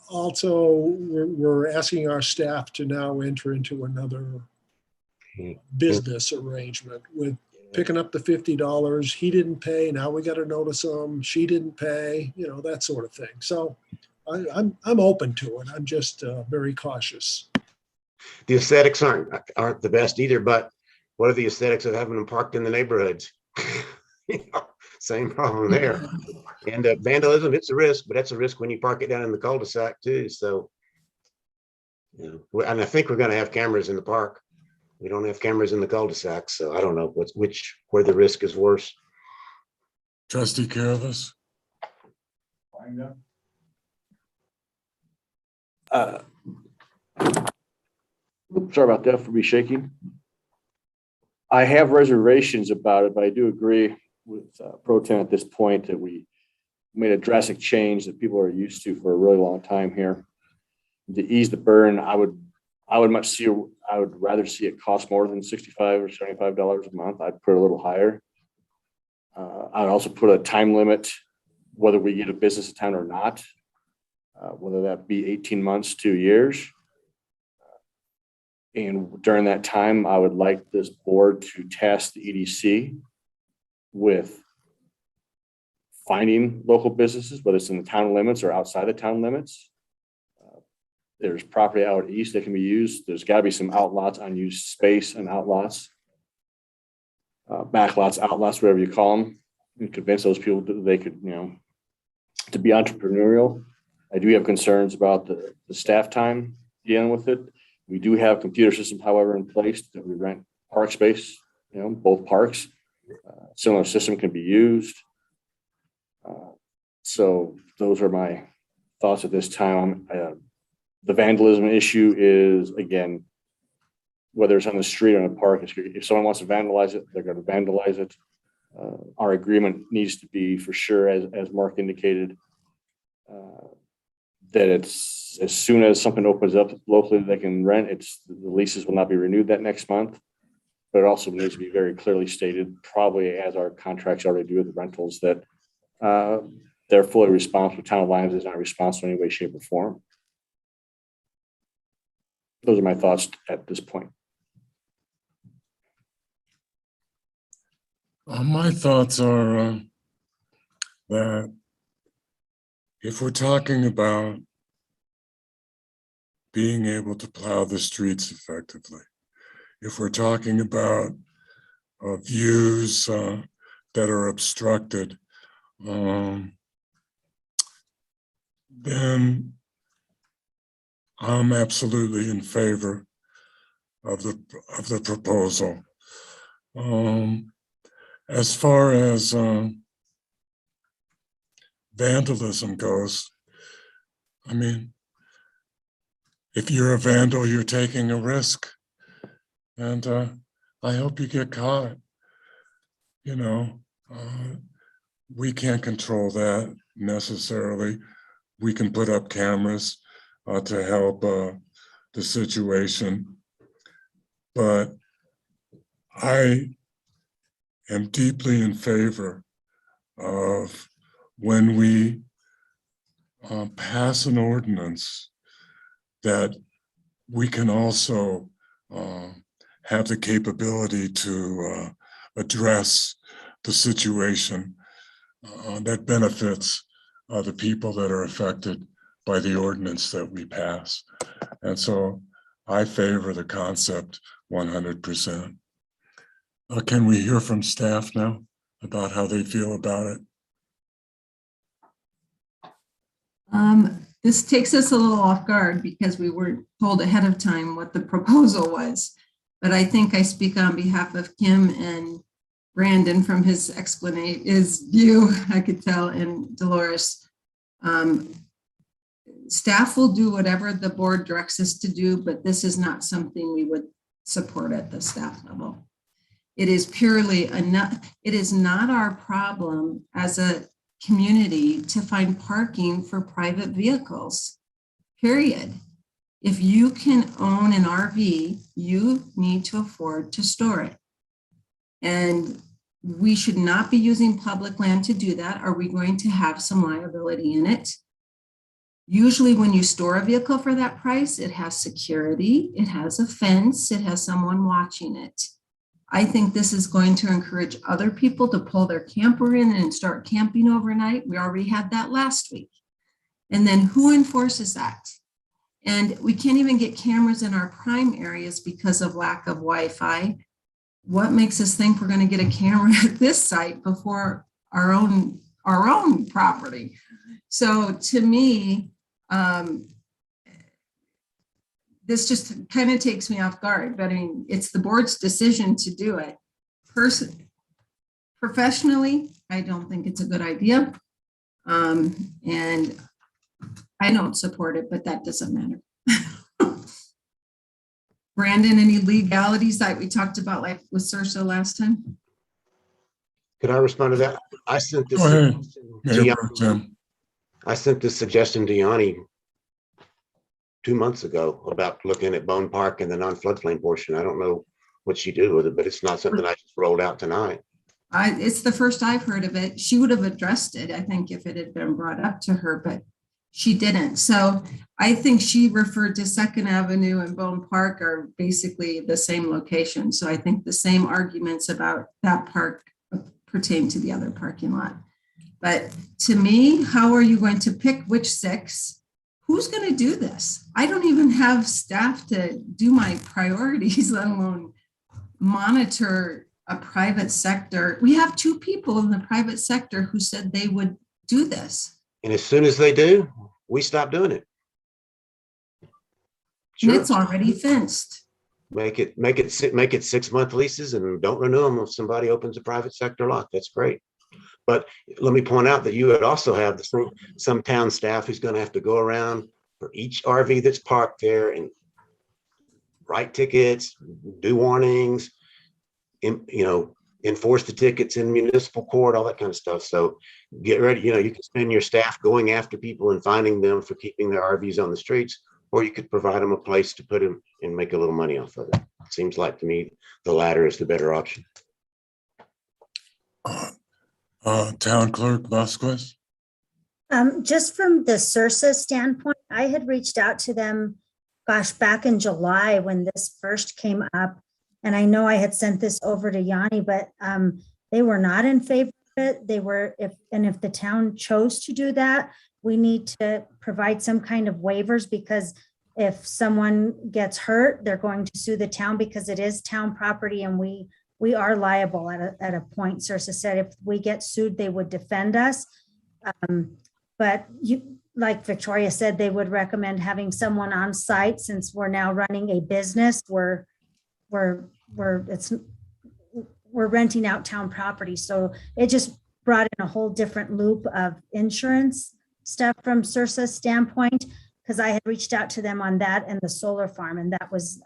also, we're asking our staff to now enter into another business arrangement with picking up the $50. He didn't pay. Now we got to notice him. She didn't pay. That sort of thing. So I'm open to it. I'm just very cautious. the aesthetics aren't the best either, but what are the aesthetics of having them parked in the neighborhoods? Same problem there. And vandalism, it's a risk, but that's a risk when you park it down in the cul-de-sac too. So, and I think we're going to have cameras in the park. We don't have cameras in the cul-de-sac, so I don't know where the risk is worse. Trustee Careless. Sorry about that for me shaking. I have reservations about it, but I do agree with Pro Tem at this point that we made a drastic change that people are used to for a really long time here. To ease the burn, I would rather see it cost more than $65 or $75 a month. I'd put it a little higher. I'd also put a time limit, whether we get a business in town or not, whether that be 18 months, 2 years. And during that time, I would like this board to task the EDC with finding local businesses, whether it's in the town limits or outside the town limits. There's property out east that can be used. There's got to be some outlots, unused space and outlots, backlots, outlots, whatever you call them, and convince those people that they could, to be entrepreneurial. I do have concerns about the staff time dealing with it. We do have computer systems, however, in place that we rent park space, both parks. Similar system can be used. So those are my thoughts at this time. The vandalism issue is, again, whether it's on the street or in a park, if someone wants to vandalize it, they're going to vandalize it. Our agreement needs to be for sure, as Mark indicated, that it's as soon as something opens up locally they can rent, the leases will not be renewed that next month. But it also needs to be very clearly stated, probably as our contracts already do with the rentals, that they're fully responsible. Town of Lyons is not responsible in any way, shape, or form. Those are my thoughts at this point. My thoughts are that if we're talking about being able to plow the streets effectively, if we're talking about views that are obstructed, then I'm absolutely in favor of the proposal. As far as vandalism goes, I mean, if you're a vandal, you're taking a risk, and I hope you get caught. We can't control that necessarily. We can put up cameras to help the situation, but I am deeply in favor of when we pass an ordinance, that we can also have the capability to address the situation that benefits the people that are affected by the ordinance that we pass. And so I favor the concept 100%. Can we hear from staff now about how they feel about it? This takes us a little off guard because we weren't told ahead of time what the proposal was. But I think I speak on behalf of Kim and Brandon from his explanation, his view, I could tell, and Dolores. Staff will do whatever the board directs us to do, but this is not something we would support at the staff level. It is purely it is not our problem as a community to find parking for private vehicles, period. If you can own an RV, you need to afford to store it. And we should not be using public land to do that. Are we going to have some liability in it? Usually when you store a vehicle for that price, it has security, it has a fence, it has someone watching it. I think this is going to encourage other people to pull their camper in and start camping overnight. We already had that last week. And then who enforces that? And we can't even get cameras in our prime areas because of lack of Wi-Fi. What makes us think we're going to get a camera at this site before our own property? So to me, this just kind of takes me off guard, but I mean, it's the board's decision to do it. Professionally, I don't think it's a good idea. And I don't support it, but that doesn't matter. Brandon, any legalities that we talked about like with Saoirse last time? Could I respond to that? I sent this suggestion to Yanni 2 months ago about looking at Bone Park and the non-floodplain portion. I don't know what she did with it, but it's not something I just rolled out tonight. It's the first I've heard of it. She would have addressed it, I think, if it had been brought up to her, but she didn't. So I think she referred to Second Avenue and Bone Park are basically the same location. So I think the same arguments about that park pertain to the other parking lot. But to me, how are you going to pick which 6? Who's going to do this? I don't even have staff to do my priorities, let alone monitor a private sector. We have 2 people in the private sector who said they would do this. And as soon as they do, we stop doing it. Sure. And it's already fenced. Make it 6-month leases and don't renew them if somebody opens a private sector lot. That's great. But let me point out that you would also have some town staff who's going to have to go around for each RV that's parked there and write tickets, do warnings, enforce the tickets in municipal court, all that kind of stuff. So get ready. You can spend your staff going after people and finding them for keeping their RVs on the streets, or you could provide them a place to put them and make a little money off of it. Seems like to me the latter is the better option. Town Clerk Vasquez. Just from the Saoirse standpoint, I had reached out to them, gosh, back in July when this first came up. And I know I had sent this over to Yanni, but they were not in favor of it. They were, if the town chose to do that, we need to provide some kind of waivers, because if someone gets hurt, they're going to sue the town because it is town property, and we are liable at a point. Saoirse said if we get sued, they would defend us. But like Victoria said, they would recommend having someone on site, since we're now running a business where we're renting out town property. So it just brought in a whole different loop of insurance stuff from Saoirse's standpoint, because I had reached out to them on that and the solar farm, and that was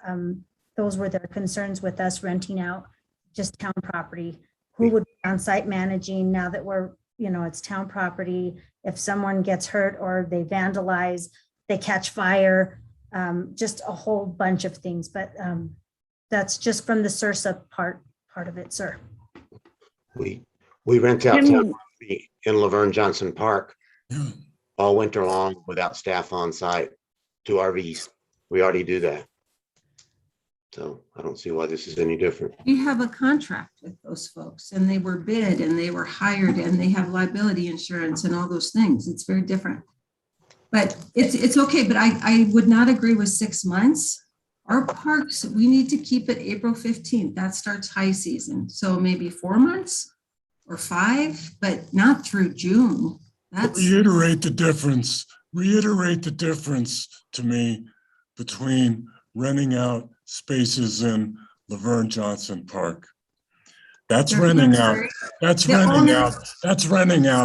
those were their concerns with us renting out just town property. Who would be on site managing now that we're, it's town property? If someone gets hurt or they vandalize, they catch fire, just a whole bunch of things. But that's just from the Saoirse part of it, sir. We rent out town property be in Laverne Johnson Park all winter long without staff on site, 2 RVs. We already do that. So I don't see why this is any different. We have a contract with those folks and they were bid and they were hired and they have liability insurance and all those things. It's very different. But it's okay, but I would not agree with 6 months. Our parks, we need to keep it April 15th. That starts high season. So maybe 4 months or 5, but not through June. That's Reiterate the difference to me between renting out spaces in Laverne Johnson Park. That's renting out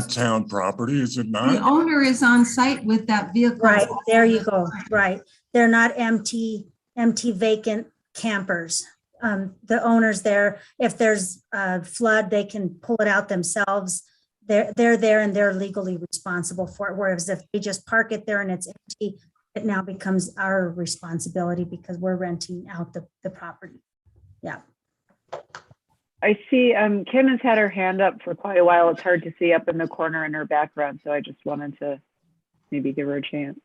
town property, is it the not? owner is on site with that vehicle. Right, there you go, right. They're not empty vacant campers. The owner's there. If there's a flood, they can pull it out themselves. They're there and they're legally responsible for it. Whereas if they just park it there and it's empty, it now becomes our responsibility because we're renting out the property. Yeah. I see Kim has had her hand up for quite a while. It's hard to see up in the corner in her background, so I just wanted to maybe give her a chance.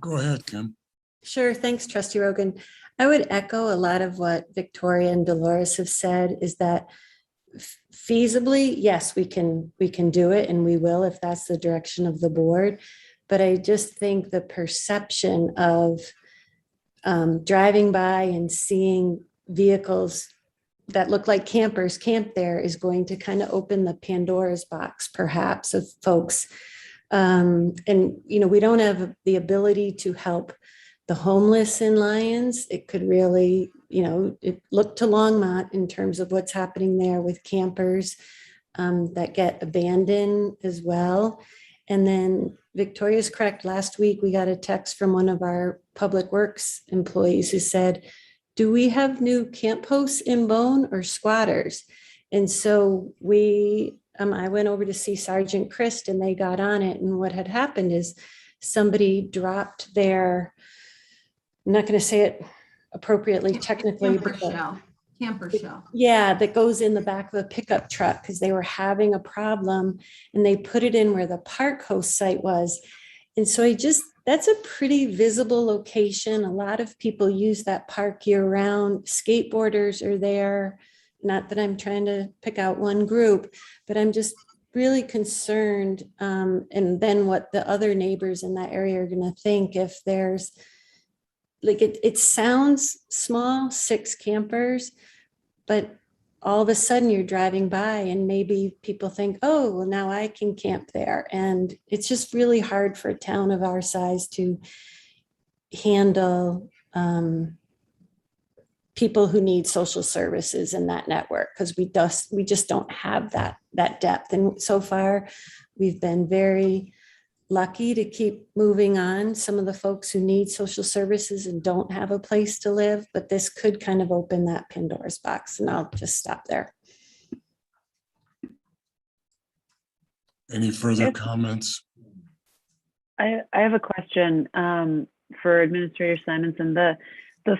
Go ahead, Kim. Sure, thanks, Trustee Rogan. I would echo a lot of what Victoria and Dolores have said, is that feasibly, yes, we can do it and we will if that's the direction of the board. But I just think the perception of driving by and seeing vehicles that look like campers camped there is going to kind of open the Pandora's box, perhaps, of folks. And, you know, we don't have the ability to help the homeless in Lyons. It could really, you know, look to Longmont in terms of what's happening there with campers that get abandoned as well. And then Victoria's correct. Last week, we got a text from one of our public works employees who said, do we have new camp hosts in Bone or squatters? And so I went over to see Sergeant Christ and they got on it. And what had happened is somebody dropped their, I'm not going to say it appropriately technically, camper shell. Yeah, that goes in the back of a pickup truck because they were having a problem and they put it in where the park host site was. And so that's a pretty visible location. A lot of people use that park year round. Skateboarders are there. Not that I'm trying to pick out one group, but I'm just really concerned. And then what the other neighbors in that area are going to think if there's, like, it sounds small, 6 campers, but all of a sudden you're driving by and maybe people think, oh, well, now I can camp there. And it's just really hard for a town of our size to handle people who need social services in that network, because we just don't have that depth. And so far, we've been very lucky to keep moving on some of the folks who need social services and don't have a place to live, but this could kind of open that Pandora's box, and I'll just stop there. Any further comments? I have a question for Administrator Simonson. The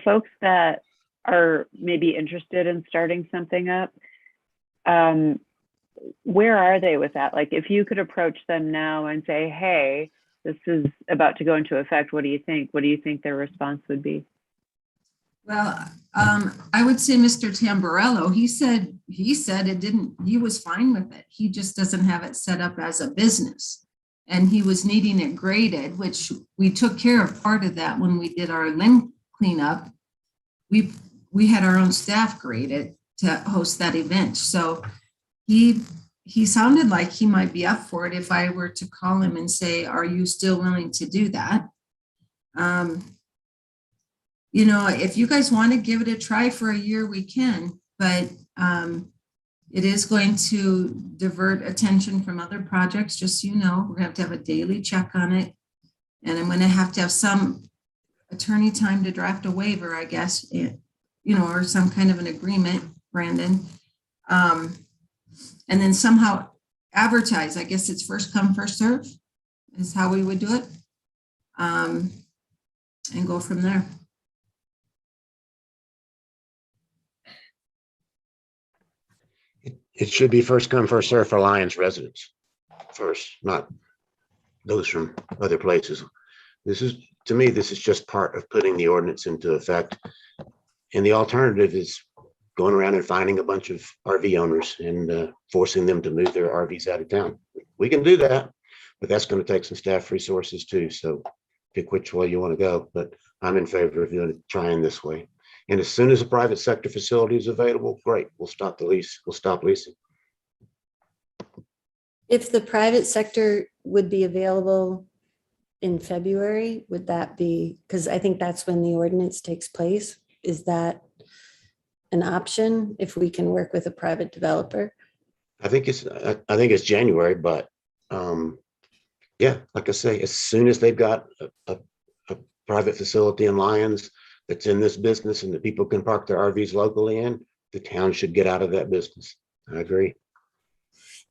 folks that are maybe interested in starting something up, where are they with that? Like, if you could approach them now and say, hey, this is about to go into effect, what do you think? What do you think their response would be? Well, I would say Mr. Tamburello, he said he was fine with it. He just doesn't have it set up as a business. And he was needing it graded, which we took care of part of that when we did our limb cleanup. We had our own staff grade it to host that event. So he sounded like he might be up for it if I were to call him and say, are you still willing to do that? You know, if you guys want to give it a try for a year, we can, but it is going to divert attention from other projects, just so you know. We're going to have a daily check on it. And I'm going to have some attorney time to draft a waiver, I guess, you know, or some kind of an agreement, Brandon. And then somehow advertise. I guess it's first come, first serve is how we would do it. And go from there. It should be first come, first served for Lions residents first, not those from other places. This is, to me, this is just part of putting the ordinance into effect. And the alternative is going around and finding a bunch of RV owners and forcing them to move their RVs out of town. We can do that, but that's going to take some staff resources too. So pick which way you want to go, but I'm in favor of doing it, trying this way. And as soon as a private sector facility is available, great, we'll stop the lease. We'll stop leasing. If the private sector would be available in February, would that be, because I think that's when the ordinance takes place. Is that an option if we can work with a private developer? I think it's January, but yeah, like I say, as soon as they've got a private facility in Lyons that's in this business and the people can park their RVs locally in, the town should get out of that business. I agree.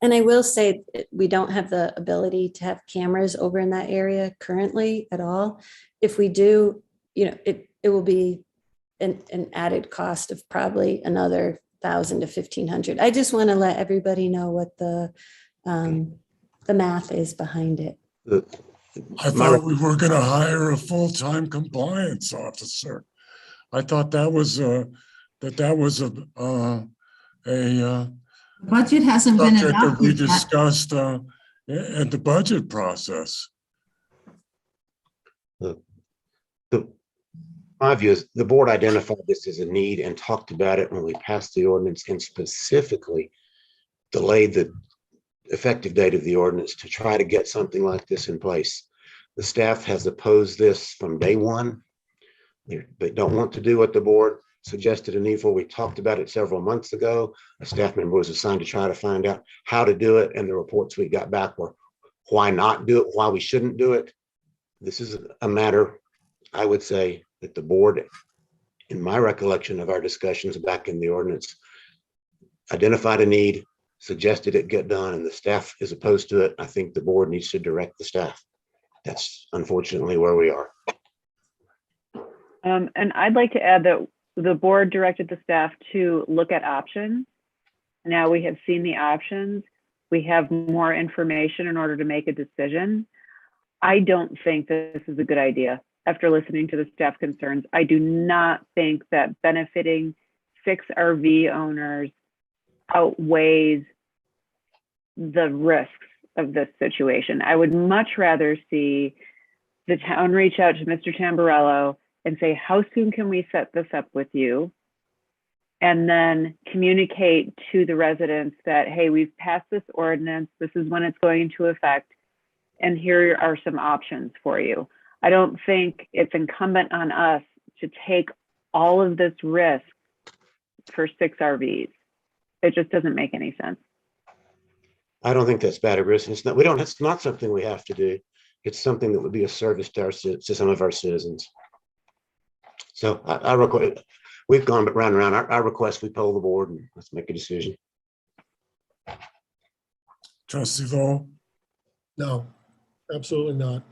And I will say we don't have the ability to have cameras over in that area currently at all. If we do, it will be an added cost of probably another $1,000 to $1,500. I just want to let everybody know what the math is behind it. I thought we were going to hire a full-time compliance officer. I thought that was a Budget hasn't been subject that we adopted yet. discussed at the budget process. My view is the board identified this as a need and talked about it when we passed the ordinance and specifically delayed the effective date of the ordinance to try to get something like this in place. The staff has opposed this from day one. They don't want to do what the board suggested a need for. We talked about it several months ago. A staff member was assigned to try to find out how to do it, and the reports we got back were why not do it, why we shouldn't do it. This is a matter, I would say, that the board, in my recollection of our discussions back in the ordinance, identified a need, suggested it get done, and the staff is opposed to it. I think the board needs to direct the staff. That's unfortunately where we are. And I'd like to add that the board directed the staff to look at options. Now we have seen the options. We have more information in order to make a decision. I don't think this is a good idea. After listening to the staff concerns, I do not think that benefiting 6 RV owners outweighs the risks of this situation. I would much rather see the town reach out to Mr. Tamburello and say, how soon can we set this up with you? And then communicate to the residents that, hey, we've passed this ordinance. This is when it's going into effect. And here are some options for you. I don't think it's incumbent on us to take all of this risk for 6 RVs. It just doesn't make any sense. I don't think that's bad a risk. It's not something we have to do. It's something that would be a service to some of our citizens. So I request, we've gone round and round. I request we poll the board and let's make a decision. Trustee Vole? No, absolutely not.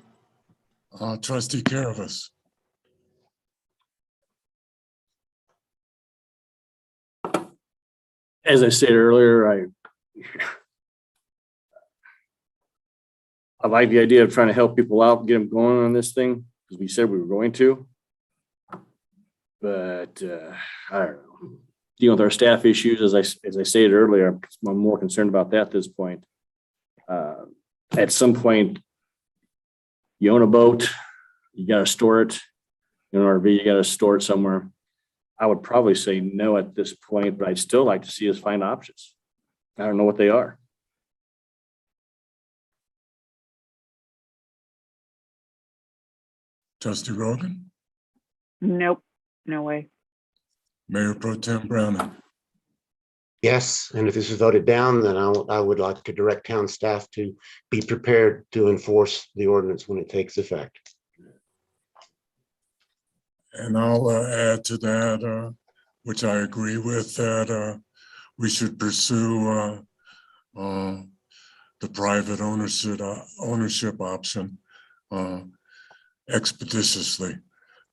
Trustee Caravas? As I stated earlier, I like the idea of trying to help people out, get them going on this thing, because we said we were going to. But I don't know. Dealing with our staff issues, as I stated earlier, I'm more concerned about that at this point. At some point, you own a boat, you got to store it. You own an RV, you got to store it somewhere. I would probably say no at this point, but I'd still like to see us find options. I don't know what they are. Trustee Rogan? Nope, no way. Mayor Pro Tem Browning? Yes, and if this is voted down, then I would like to direct town staff to be prepared to enforce the ordinance when it takes effect. And I'll add to that, which I agree with, that we should pursue the private ownership option expeditiously.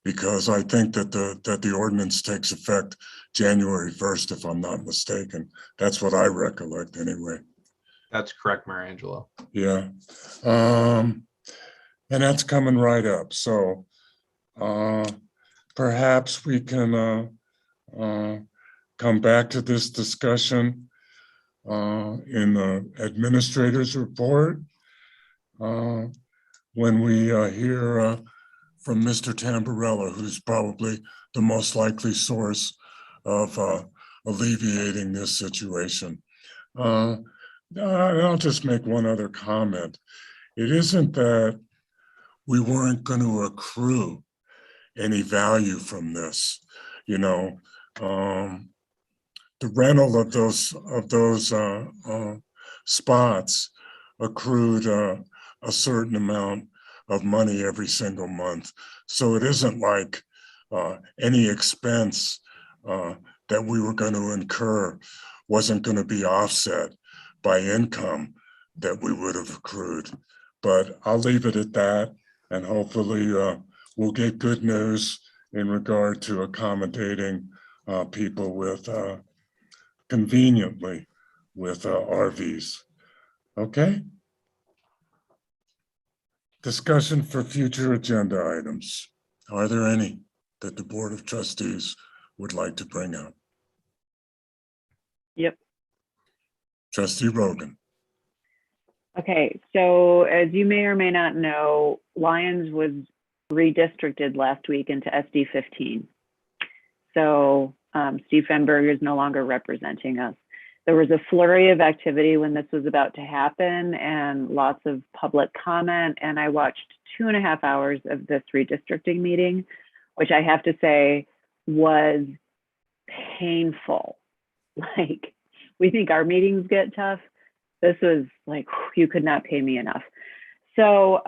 because I think that the ordinance takes effect January 1st, if I'm not mistaken. That's what I recollect anyway. That's correct, Mayor Angelo. Yeah. And that's coming right up. So perhaps we can come back to this discussion in the administrator's report when we hear from Mr. Tamburello, who's probably the most likely source of alleviating this situation. I'll just make one other comment. It isn't that we weren't going to accrue any value from this, you know. The rental of those spots accrued a certain amount of money every single month. So it isn't like any expense that we were going to incur wasn't going to be offset by income that we would have accrued. But I'll leave it at that, and hopefully we'll get good news in regard to accommodating people with conveniently with RVs. Okay? Discussion for future agenda items. Are there any that the Board of Trustees would like to bring up? Yep. Trustee Rogan. Okay, so as you may or may not know, Lyons was redistricted last week into SD 15. So Steve Fenberg is no longer representing us. There was a flurry of activity when this was about to happen and lots of public comment. And I watched 2.5 hours of this redistricting meeting, which I have to say was painful. Like, we think our meetings get tough. This was like, you could not pay me enough. So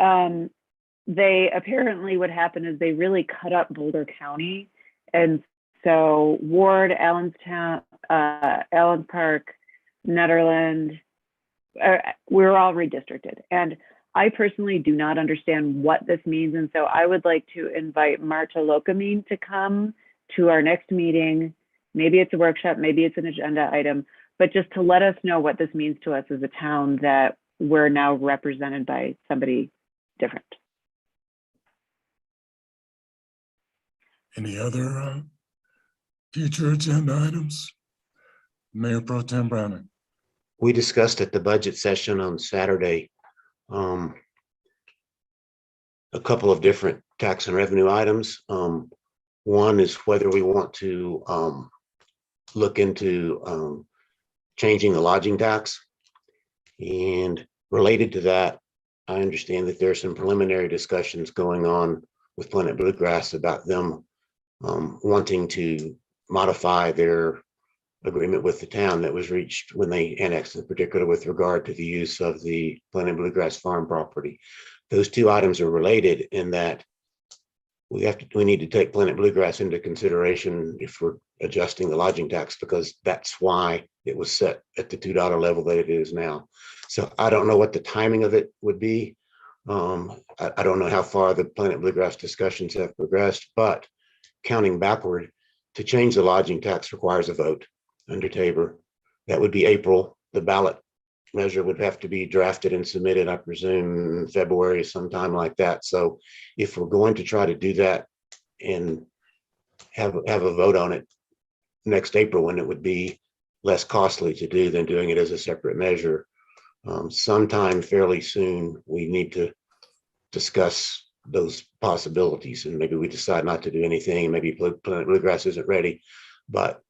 they apparently, what happened is they really cut up Boulder County. And so Ward, Allenstown, Allen Park, Netherland, we're all redistricted. And I personally do not understand what this means. And so I would like to invite Marta Locamine to come to our next meeting. Maybe it's a workshop, maybe it's an agenda item, but just to let us know what this means to us as a town that we're now represented by somebody different. Any other future agenda items? Mayor Pro Tem Browning. We discussed at the budget session on Saturday a couple of different tax and revenue items. One is whether we want to look into changing the lodging tax. And related to that, I understand that there's some preliminary discussions going on with Planet Bluegrass about them wanting to modify their agreement with the town that was reached when they annexed, in particular with regard to the use of the Planet Bluegrass farm property. Those two items are related in that we need to take Planet Bluegrass into consideration if we're adjusting the lodging tax, because that's why it was set at the $2 level that it is now. So I don't know what the timing of it would be. I don't know how far the Planet Bluegrass discussions have progressed, but counting backward, to change the lodging tax requires a vote under Tabor. That would be April. The ballot measure would have to be drafted and submitted, I presume, February, sometime like that. So if we're going to try to do that and have a vote on it next April, when it would be less costly to do than doing it as a separate measure, sometime fairly soon, we need to discuss those possibilities, and maybe we decide not to do anything. Maybe Planet Bluegrass isn't ready, but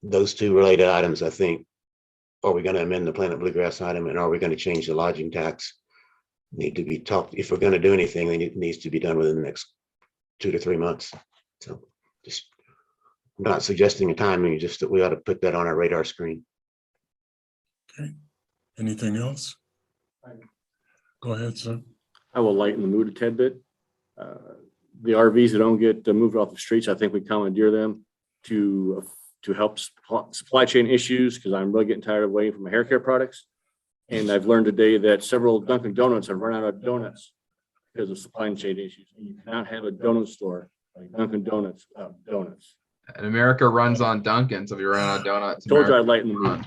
those two related items, I think, are we going to amend the Planet Bluegrass item, and are we going to change the lodging tax, need to be talked. If we're going to do anything, it needs to be done within the next 2 to 3 months. So just, I'm not suggesting a timing, just that we ought to put that on our radar screen. Okay. Anything else? Go ahead, sir. I will lighten the mood a tad bit. The RVs that don't get moved off the streets, I think we commandeer them to help supply chain issues, because I'm really getting tired of waiting for my hair care products. And I've learned today that several Dunkin' Donuts have run out of donuts because of supply chain issues. And you cannot have a donut store like Dunkin' Donuts, donuts. And America runs on Dunkin', so if you run out of donuts, Told you I'd America lighten the mood.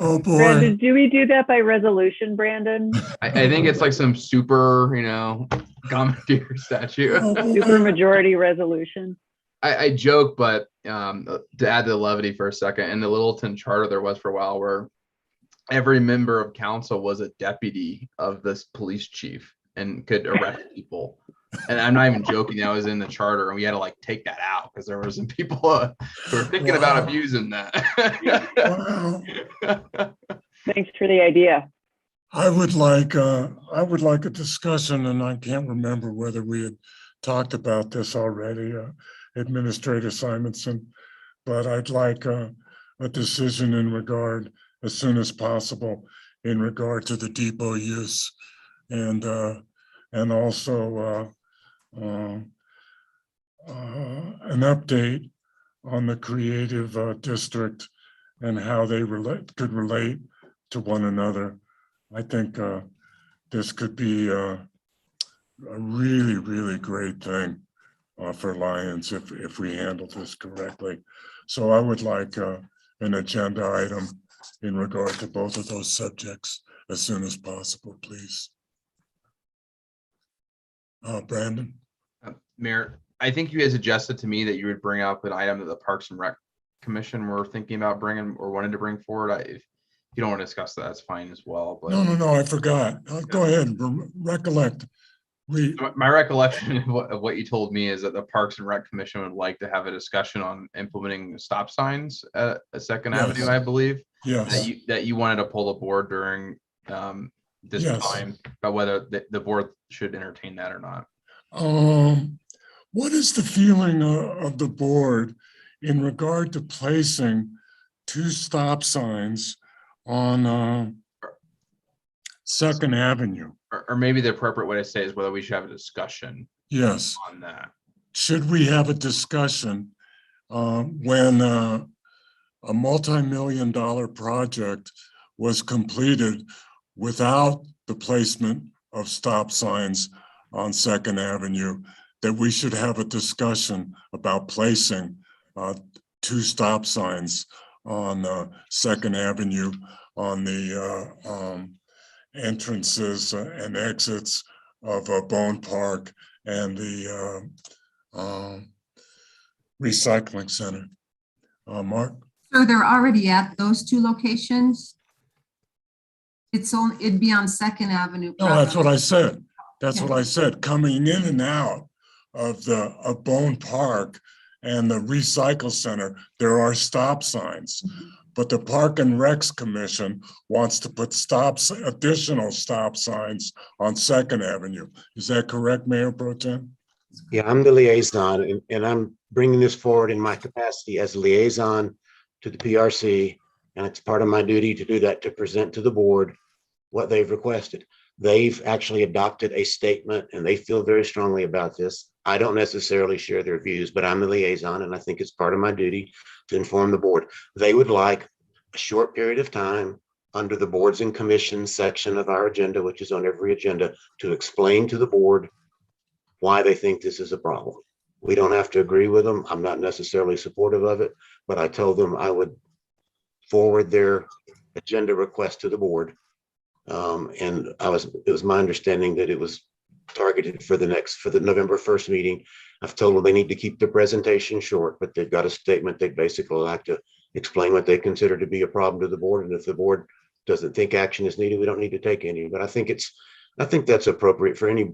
Oh, boy. Brandon, do we do that by resolution, Brandon? I think it's like some super, commandeer statute. Super majority resolution. I joke, but to add to the levity for a second, in the Littleton charter, there was for a while where every member of council was a deputy of this police chief and could arrest people. And I'm not even joking. That was in the charter, and we had to take that out because there were some people who were thinking about abusing that. Wow. Thanks for the idea. I would like a discussion, and I can't remember whether we had talked about this already, Administrator Simonson, but I'd like a decision in regard as soon as possible in regard to the depot use, and also an update on the creative district and how they could relate to one another. I think this could be a really, really great thing for Lions if we handle this correctly. So I would like an agenda item in regard to both of those subjects as soon as possible, please. Brandon? Mayor, I think you had suggested to me that you would bring up an item that the Parks and Rec Commission were thinking about bringing or wanted to bring forward. If you don't want to discuss that, that's fine as well. But No, I forgot. Go ahead, recollect. My recollection of what you told me is that the Parks and Rec Commission would like to have a discussion on implementing stop signs at Second Avenue, I believe. Yes. That you wanted to pull the board during this time about whether the board should entertain that or not. What is the feeling of the board in regard to placing 2 stop signs on Second Avenue? Or maybe the appropriate way to say is whether we should have a discussion. Yes. On that. Should we have a discussion when a multi-million-dollar project was completed without the placement of stop signs on Second Avenue, that we should have a discussion about placing 2 stop signs on Second Avenue on the entrances and exits of Bone Park and the recycling center. Mark? So they're already at those 2 locations? It'd be on Second Avenue. No, that's what I said. That's what I said. Coming in and out of Bone Park and the recycle center, there are stop signs. But the Park and Recs Commission wants to put additional stop signs on Second Avenue. Is that correct, Mayor Pro Tem? Yeah, I'm the liaison, and I'm bringing this forward in my capacity as liaison to the PRC, and it's part of my duty to do that, to present to the board what they've requested. They've actually adopted a statement, and they feel very strongly about this. I don't necessarily share their views, but I'm the liaison, and I think it's part of my duty to inform the board. They would like a short period of time under the boards and commissions section of our agenda, which is on every agenda, to explain to the board why they think this is a problem. We don't have to agree with them. I'm not necessarily supportive of it, but I told them I would forward their agenda request to the board. And it was my understanding that it was targeted for the November 1st meeting. I've told them they need to keep the presentation short, but they've got a statement. They basically like to explain what they consider to be a problem to the board. And if the board doesn't think action is needed, we don't need to take any. But I think that's appropriate for any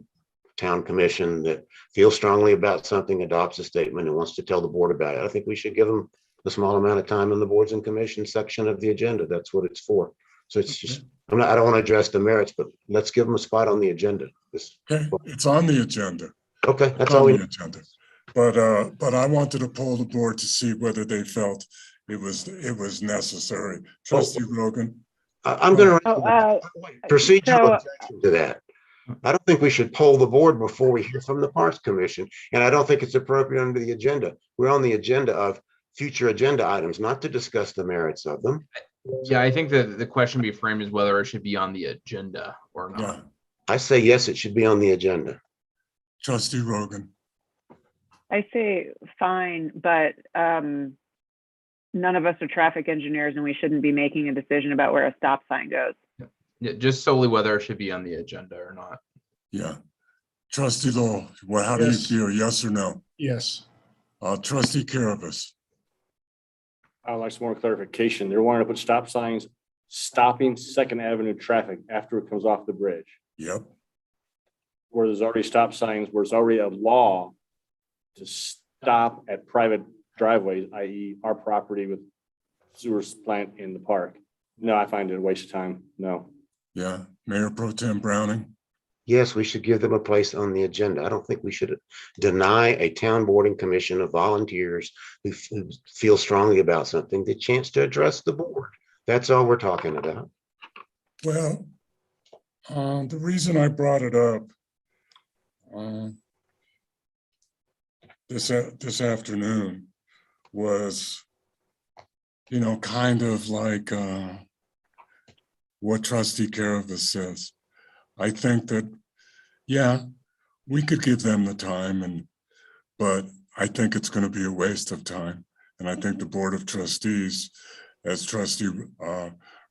town commission that feels strongly about something, adopts a statement, and wants to tell the board about it. I think we should give them a small amount of time in the boards and commissions section of the agenda. That's what it's for. So it's just, I don't want to address the merits, but let's give them a spot on the agenda. Okay, it's on the agenda. Okay, that's all we agenda. But I wanted to poll the board to see whether they felt it was necessary. Trustee Rogan. I'm going to procedural objection to that. I don't think we should poll the board before we hear from the Parks Commission, and I don't think it's appropriate under the agenda. We're on the agenda of future agenda items, not to discuss the merits of them. Yeah, I think that the question be framed is whether it should be on the agenda or not. I say yes, it should be on the agenda. Trustee Rogan. I say fine, but none of us are traffic engineers and we shouldn't be making a decision about where a stop sign goes. Yeah, just solely whether it should be on the agenda or not. Yeah. Trustee Lowell, well, how do you Yes. feel? Yes or no? Yes. Trustee Carabas. I'd like some more clarification. They're wanting to put stop signs stopping Second Avenue traffic after it comes off the bridge. Yep. Where there's already stop signs, where it's already a law to stop at private driveways, i.e. our property with sewer plant in the park. No, I find it a waste of time. No. Yeah. Mayor Pro Tem Browning. Yes, we should give them a place on the agenda. I don't think we should deny a town board and commission of volunteers who feel strongly about something the chance to address the board. That's all we're talking about. Well, the reason I brought it up this afternoon was, you know, kind of like what Trustee Carabas says. I think that, yeah, we could give them the time, but I think it's going to be a waste of time. And I think the Board of Trustees, as Trustee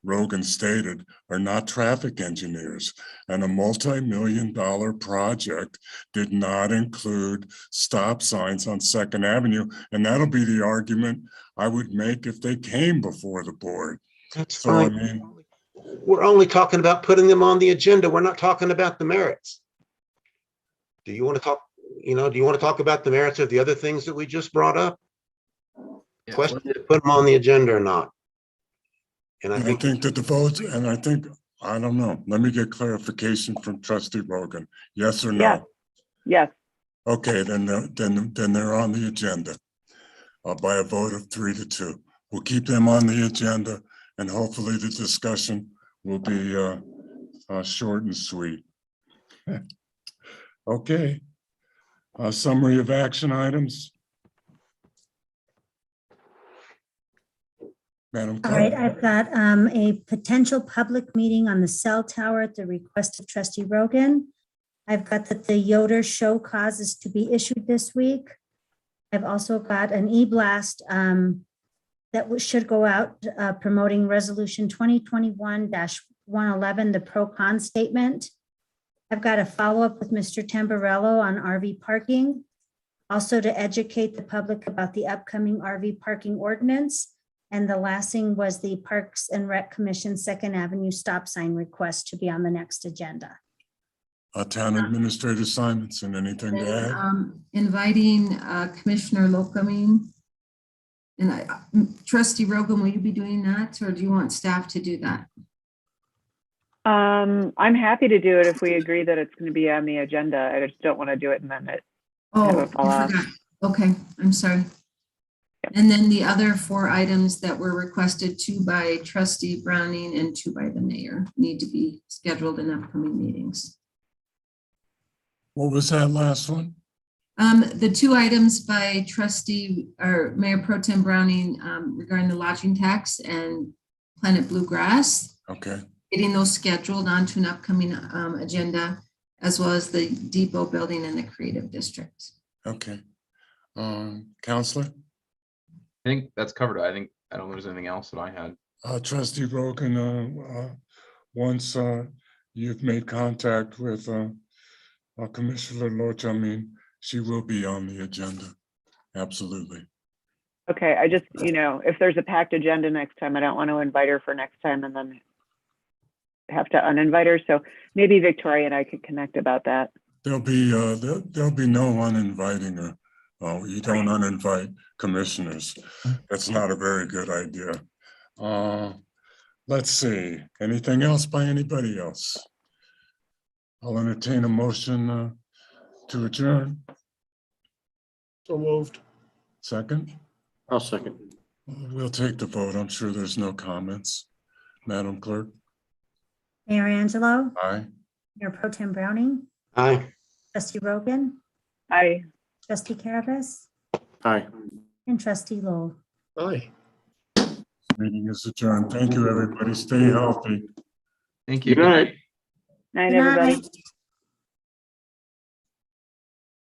Rogan stated, are not traffic engineers. And a multi-million-dollar project did not include stop signs on Second Avenue. And that'll be the argument I would make if they came before the board. That's so, fine. I mean, we're only talking about putting them on the agenda. We're not talking about the merits. Do you want to talk, do you want to talk about the merits of the other things that we just brought up? Yeah. Question is, put them on the agenda or not? And I think that the votes, and I think, I don't know, let me get clarification from Trustee Rogan. Yes or no? Yes. Yes. Okay, then they're on the agenda by a vote of 3-2. We'll keep them on the agenda, and hopefully the discussion will be short and sweet. Okay. Summary of action items. Madam All Clerk. right, I've got a potential public meeting on the cell tower at the request of Trustee Rogan. I've got that the Yoder show cause is to be issued this week. I've also got an e-blast that should go out promoting resolution 2021-111, the pro-con statement. I've got a follow-up with Mr. Tamburello on RV parking. Also to educate the public about the upcoming RV parking ordinance. And the last thing was the Parks and Rec Commission Second Avenue stop sign request to be on the next agenda. Town Administrator Simonson, anything to add? Inviting Commissioner Locoming. And Trustee Rogan, will you be doing that, or do you want staff to do that? I'm happy to do it if we agree that it's going to be on the agenda. I just don't want to do it and then it have it fall off. Okay, I'm sorry. And then the other 4 items that were requested, 2 by Trustee Browning and 2 by the mayor, need to be scheduled in upcoming meetings. What was that last one? The 2 items by Trustee or Mayor Pro Tem Browning regarding the lodging tax and Planet Bluegrass. Okay. Getting those scheduled onto an upcoming agenda, as well as the depot building and the creative district. Okay. Counselor? I think that's covered. I don't know if there's anything else that I had. Trustee Rogan, once you've made contact with Commissioner Loach, I mean, she will be on the agenda. Absolutely. Okay, I just, if there's a packed agenda next time, I don't want to invite her for next time and then have to uninvite her. So maybe Victoria and I could connect about that. There'll be no uninviting her. Oh, you don't uninvite commissioners. That's not a very good idea. Let's see. Anything else by anybody else? I'll entertain a motion to adjourn. So moved. Second? I'll second. We'll take the vote. I'm sure there's no comments. Madam Clerk? Mayor Angelo, Aye. Mayor Pro Tem Browning, aye. Trustee Rogan, Aye. Trustee Carabas, Aye. and Trustee Lowell. Aye. Meeting is adjourned. Thank you, everybody. Stay healthy. Thank you. Good night. Night, Good everybody. night.